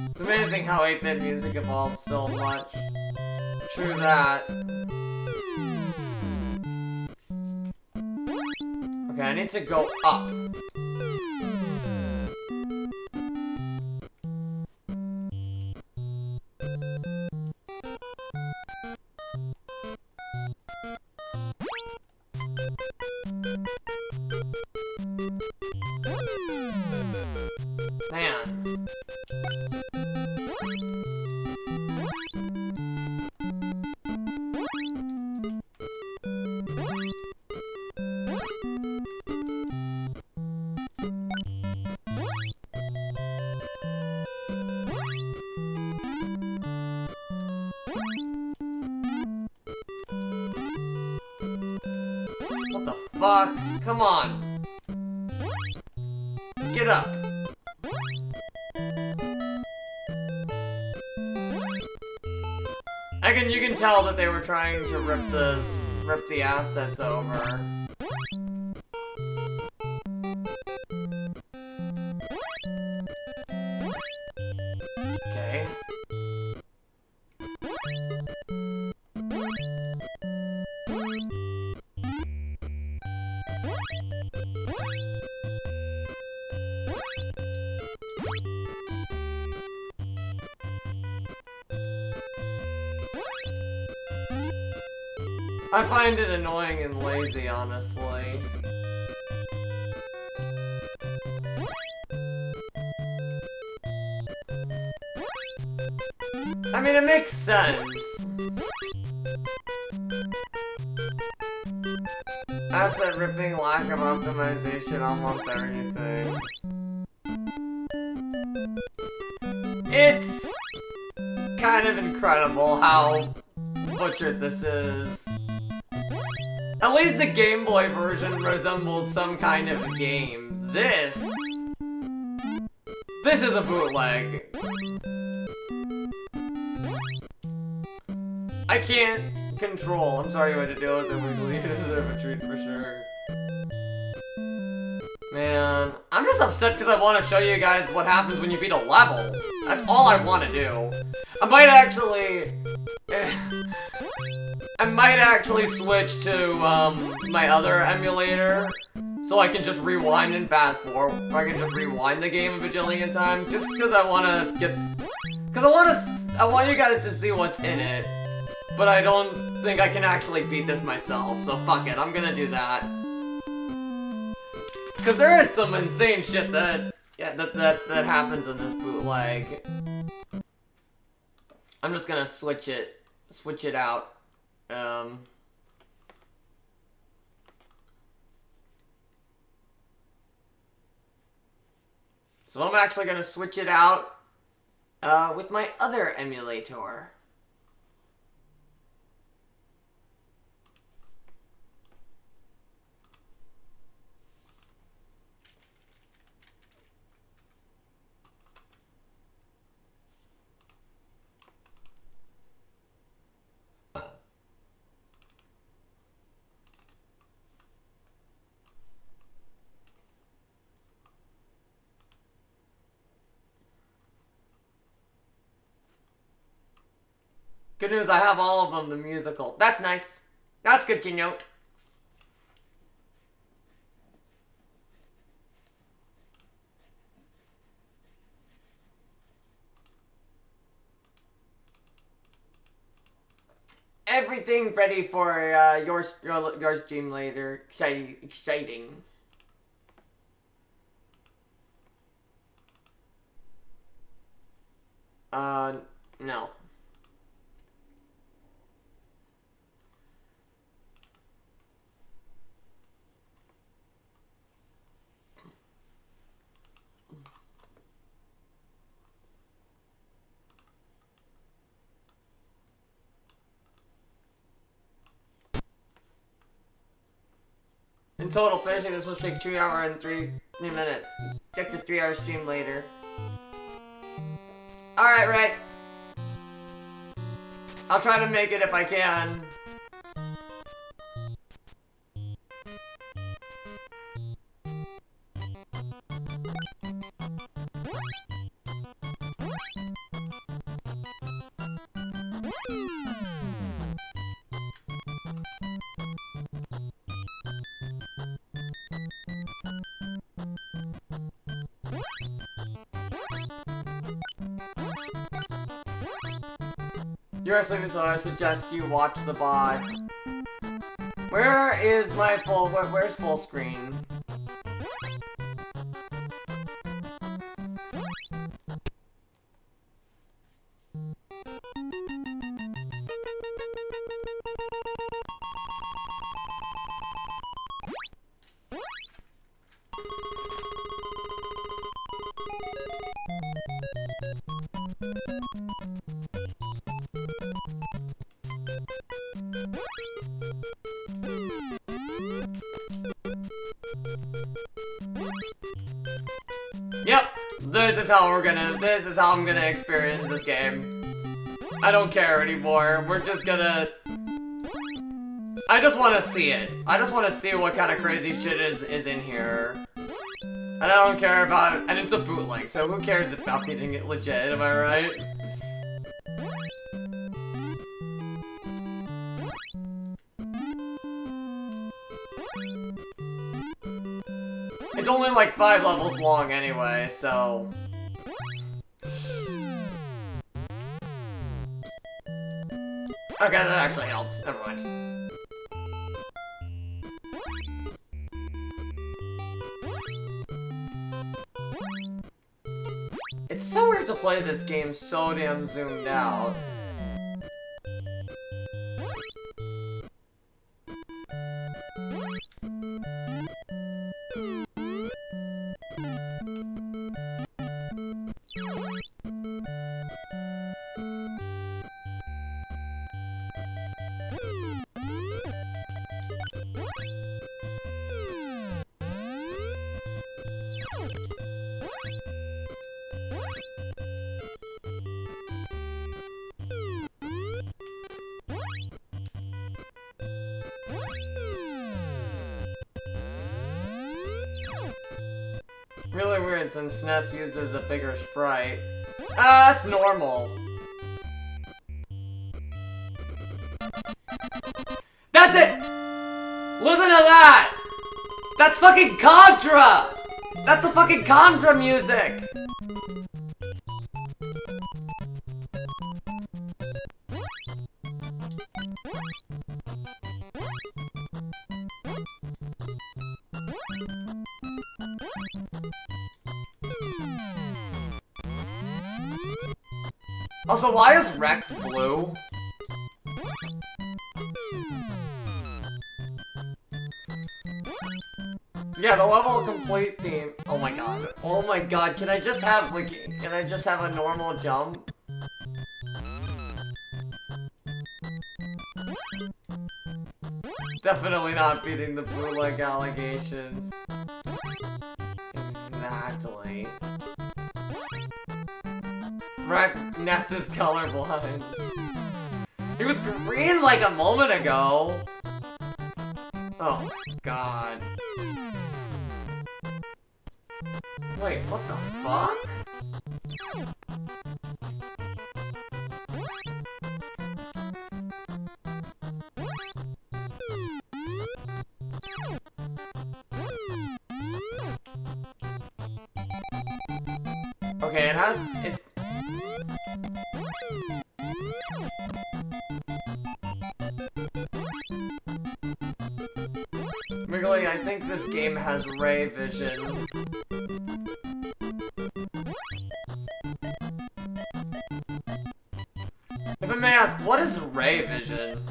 It's amazing how 8-bit music evolved so much. True that. Okay, I need to go up. Man. What the fuck? Come on. Get up. You can tell that they were trying to rip the assets over. Okay. I find it annoying and lazy, honestly. I mean, it makes sense. Asset ripping, lack of optimization, almost everything. It's kind of incredible how butchered this is. At least the Game Boy version resembled some kind of game. This is a bootleg. I can't Control. I'm sorry you had to deal with it, Wiggly. You deserve a treat for sure. Man, I'm just upset because I want to show you guys what happens when you beat a level. That's all I want to do. I might actually switch to my other emulator so I can just rewind and fast forward. I can just rewind the game a bajillion times just because I want to get. Because I want you guys to see what's in it. But I don't think I can actually beat this myself, so fuck it, I'm gonna do that. Cause there is some insane shit that happens in this bootleg. I'm just gonna switch it out. So I'm actually gonna switch it out with my other emulator. Good news, I have all of them, the musical. That's nice. That's good to note. Everything ready for your stream later. Exciting. No. In total, finishing this will take 2 hours and 3 minutes. Check the 3-hour stream later. Alright, right. I'll try to make it if I can. You're asleep, so I suggest you watch the VOD. Where is my where's full screen? Yep, this is how I'm gonna experience this game. I don't care anymore. We're just gonna... I just wanna see it. I just wanna see what kind of crazy shit is in here. And I don't care about... And it's a bootleg, so who cares about getting it legit, am I right? It's only like 5 levels long anyway, so... Okay, that actually helped. Never mind. It's so weird to play this game so damn zoomed out. Really weird since SNES uses a bigger sprite. Ah, that's normal. That's it! Listen to that! That's fucking Contra! That's the fucking Contra music! Also, why is Rex blue? Yeah, the level complete theme. Oh my god. Oh my god, can I just have, like, can I just have a normal jump? Definitely not beating the blue leg allegations. Exactly. Ness is colorblind. He was green like a moment ago. Oh, God. Wait, what the fuck? Okay, it has... Wrigley, I think this game has ray vision. If I may ask, what is ray vision?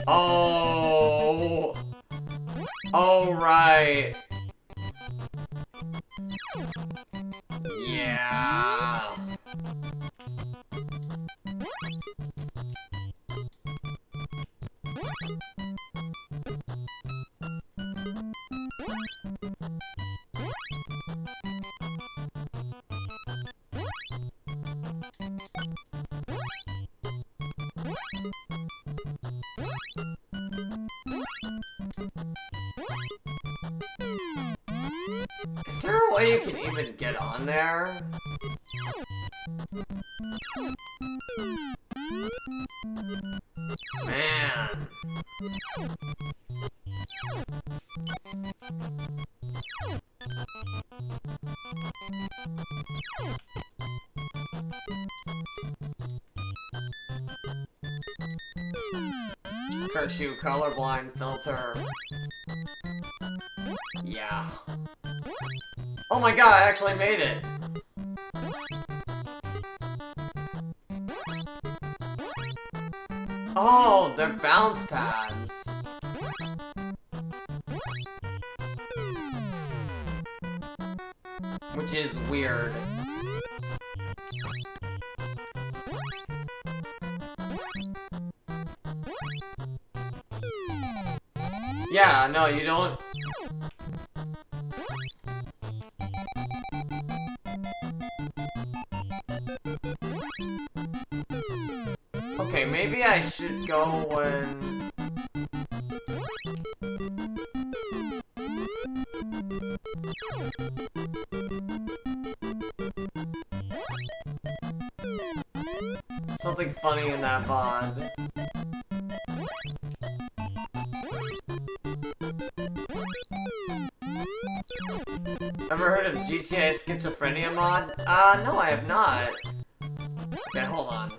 Oh. Oh, right. Yeah. Is there a way you can even get on there? Man. Kershaw colorblind filter. Yeah. Oh my god, I actually made it! Oh, they're bounce pads. Which is weird. Yeah, no, you don't... Okay, maybe I should go when... Something funny in that VOD. Ever heard of GTA Schizophrenia mod? No, I have not. Okay, hold on.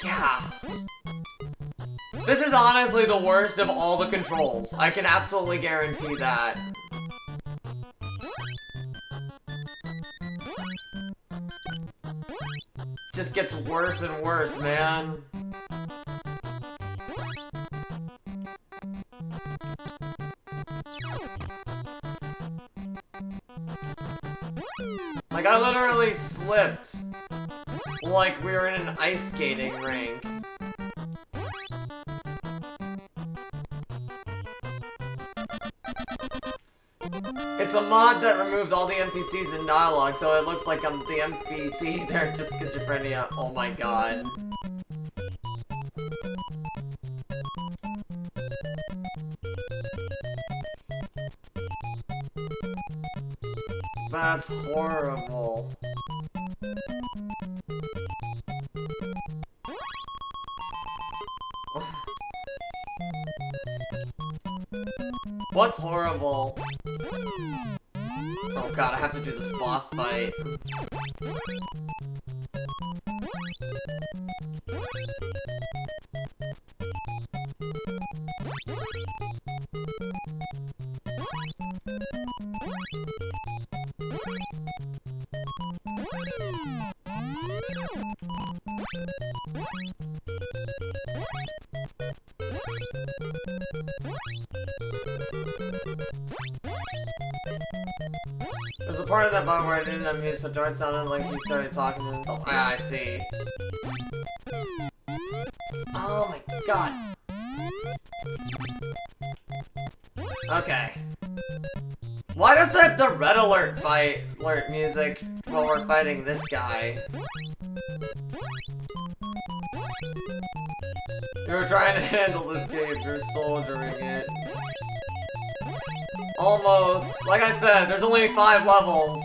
Yeah. This is honestly the worst of all the controls. I can absolutely guarantee that. Just gets worse and worse, man. Like, I literally slipped. Like we were in an ice skating rink. It's a mod that removes all the NPCs in dialogue, so it looks like I'm the NPC there just schizophrenia. Oh my god. That's horrible. What's horrible? Oh god, I have to do this boss fight. There's a part of that bug where I didn't unmute, so Dart sounded like he started talking to himself. Ah, I see. Oh my god. Okay. Why does the red alert music while we're fighting this guy? You were trying to handle this game, you're soldiering it. Almost. Like I said, there's only 5 levels.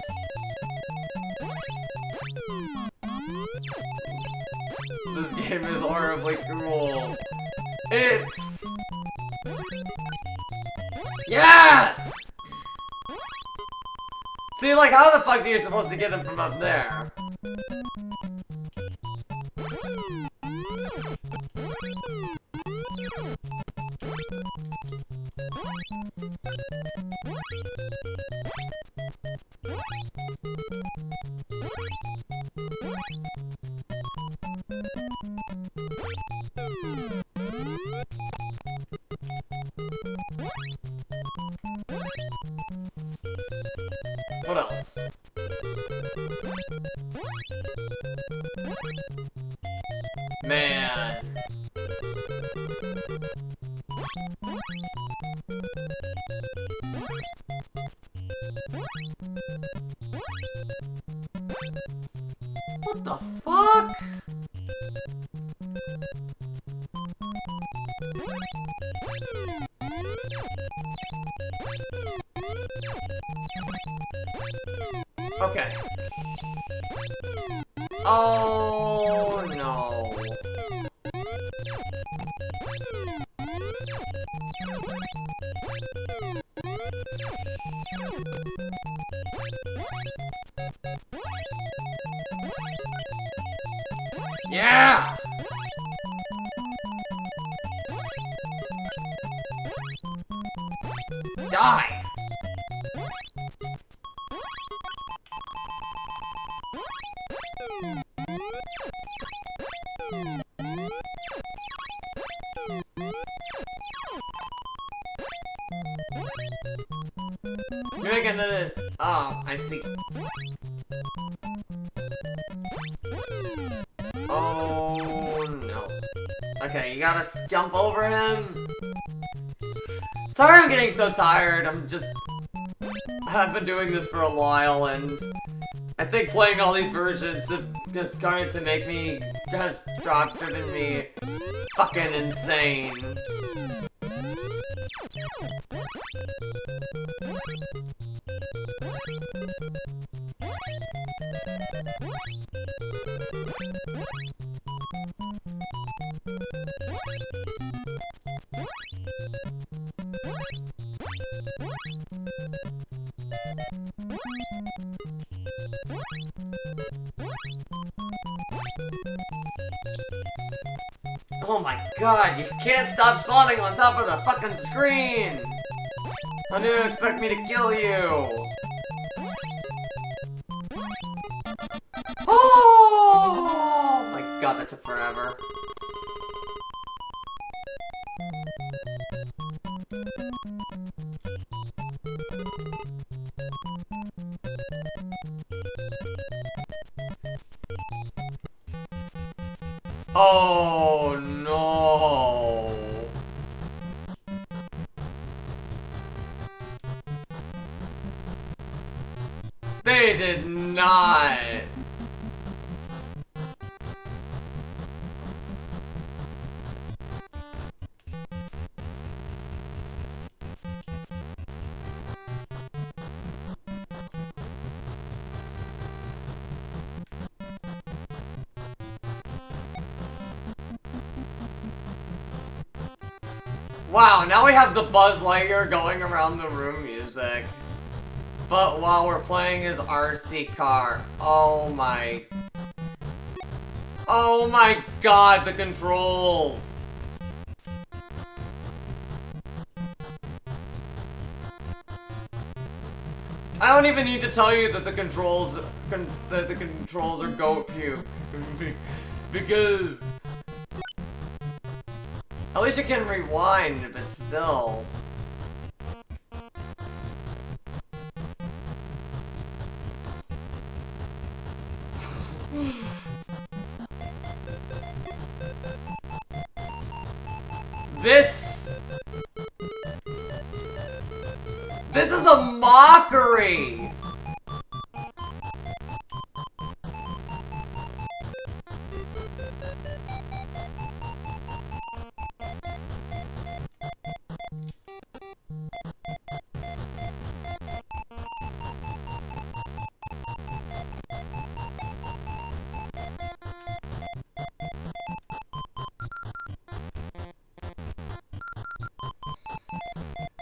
This game is horribly cruel. It's... Yes! See, like, how the fuck are you supposed to get him from up there? What else? Man. What the fuck? Okay. Oh no. Yeah! Die! You're making it. Oh, I see. Oh no. Okay, you gotta jump over him. Sorry I'm getting so tired. I've been doing this for a while, and I think playing all these versions have just started to make me just driven me fucking insane. Oh my god, you can't stop spawning on top of the fucking screen! How do you expect me to kill you? Oh my god, that took forever. Oh no. They did not. Wow, now we have the Buzz Lightyear going around the room music. But while we're playing his RC car, oh my god, the controls! I don't even need to tell you that the controls are goat puke. Because at least you can rewind, but still. This is a mockery!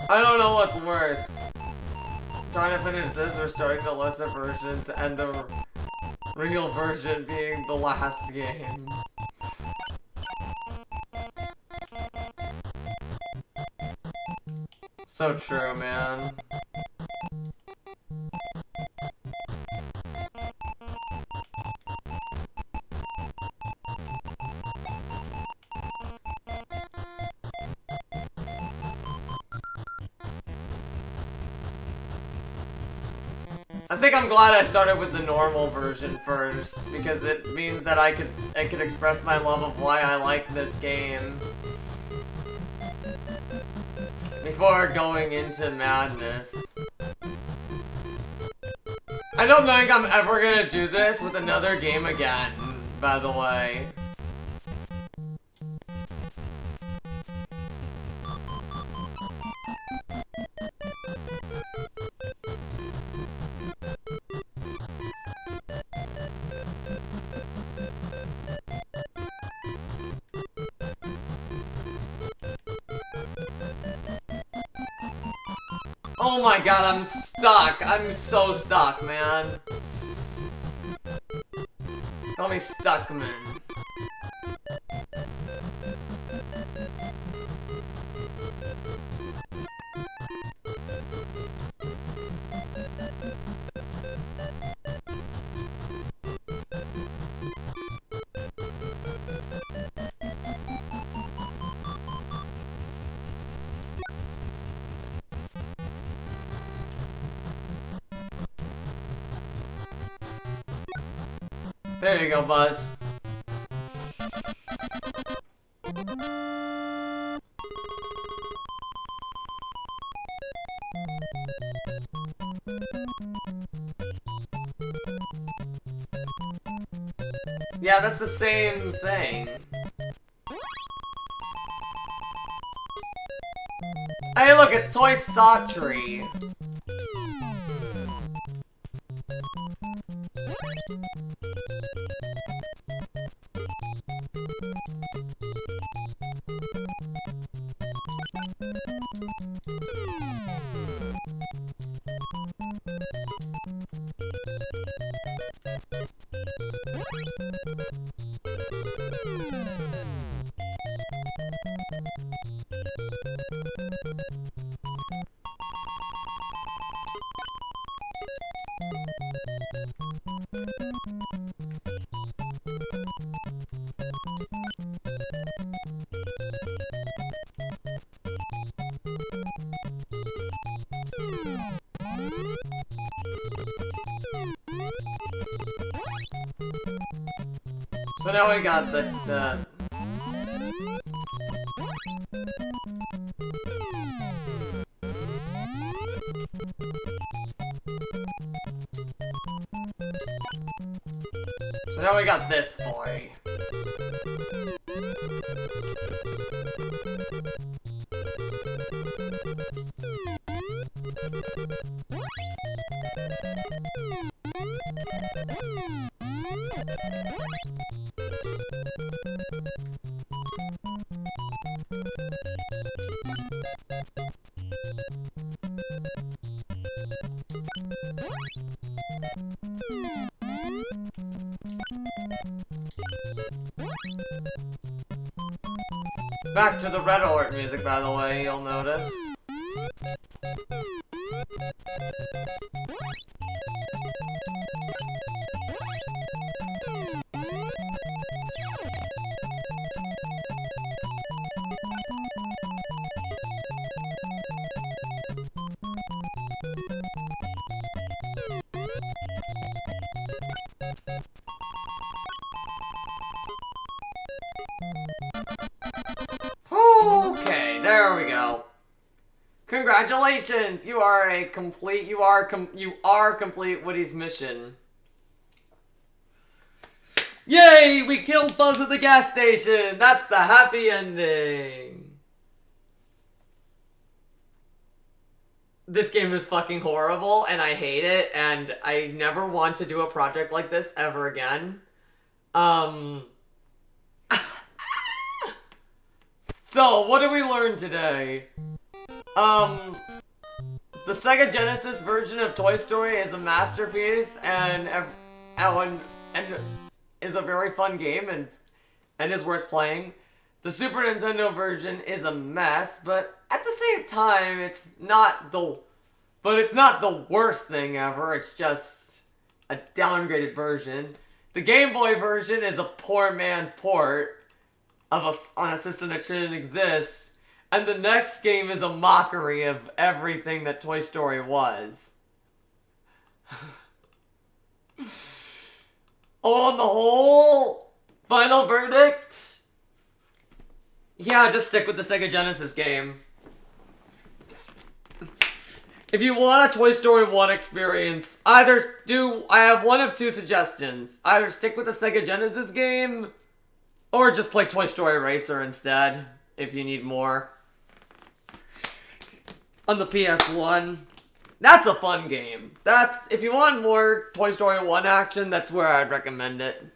I don't know what's worse. Trying to finish this or starting the lesser versions and the real version being the last game. So true, man. I think I'm glad I started with the normal version first, because it means that I could express my love of why I like this game before going into madness. I don't think I'm ever gonna do this with another game again, by the way. Oh my god, I'm stuck. I'm so stuck, man. Call me stuck, man. There you go, Buzz. Yeah, that's the same thing. Hey, look, it's Toy Story. So now we got the So now we got this boy. Back to the Red Alert music, by the way, you'll notice. Okay, there we go. Congratulations! You are complete Woody's mission. Yay! We killed Buzz at the gas station! That's the happy ending. This game is fucking horrible, and I hate it, and I never want to do a project like this ever again. So, what did we learn today? The Sega Genesis version of Toy Story is a masterpiece and is a very fun game and is worth playing. The Super Nintendo version is a mess, but at the same time, it's not the worst thing ever. It's just a downgraded version. The Game Boy version is a poor man's port on a system that shouldn't exist. And the next game is a mockery of everything that Toy Story was. On the whole, final verdict? Yeah, just stick with the Sega Genesis game. If you want a Toy Story 1 experience, I have one of two suggestions. Either stick with the Sega Genesis game, or just play Toy Story Racer instead, if you need more. On the PS1. That's a fun game. If you want more Toy Story 1 action, that's where I'd recommend it.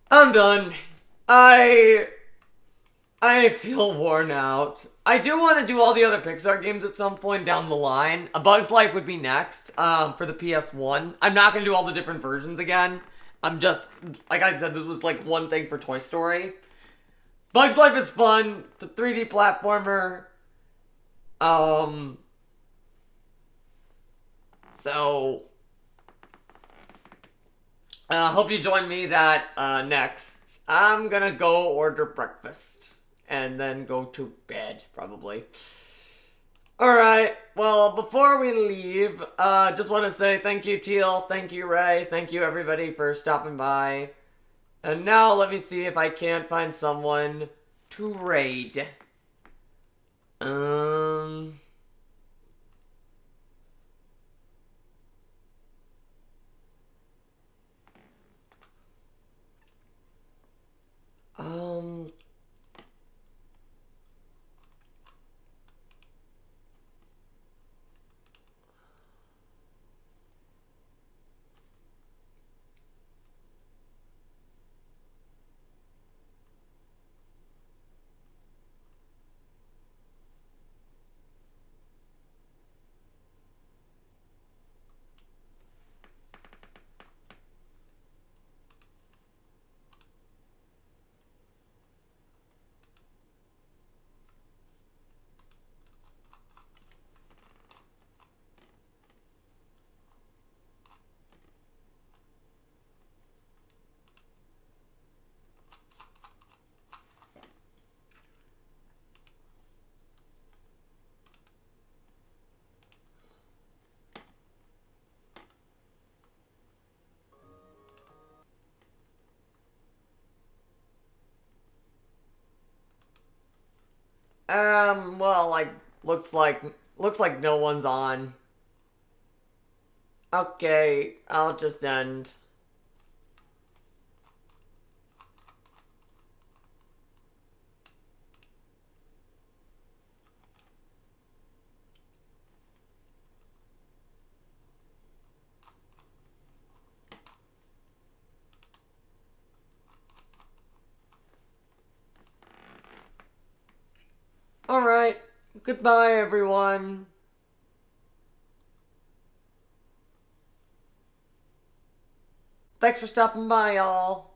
I'm done. I feel worn out. I do want to do all the other Pixar games at some point down the line. A Bug's Life would be next, for the PS1. I'm not going to do all the different versions again. I'm just, like I said, this was like one thing for Toy Story. Bug's Life is fun. The 3D platformer. So, hope you join me that, next. I'm gonna go order breakfast. And then go to bed, probably. Alright, well, before we leave, just want to say thank you, Teal. Thank you, Ray. Thank you, everybody, for stopping by. And now let me see if I can't find someone to raid. Um... Well, like, looks like no one's on. Okay, I'll just end. Alright, goodbye everyone. Thanks for stopping by, y'all.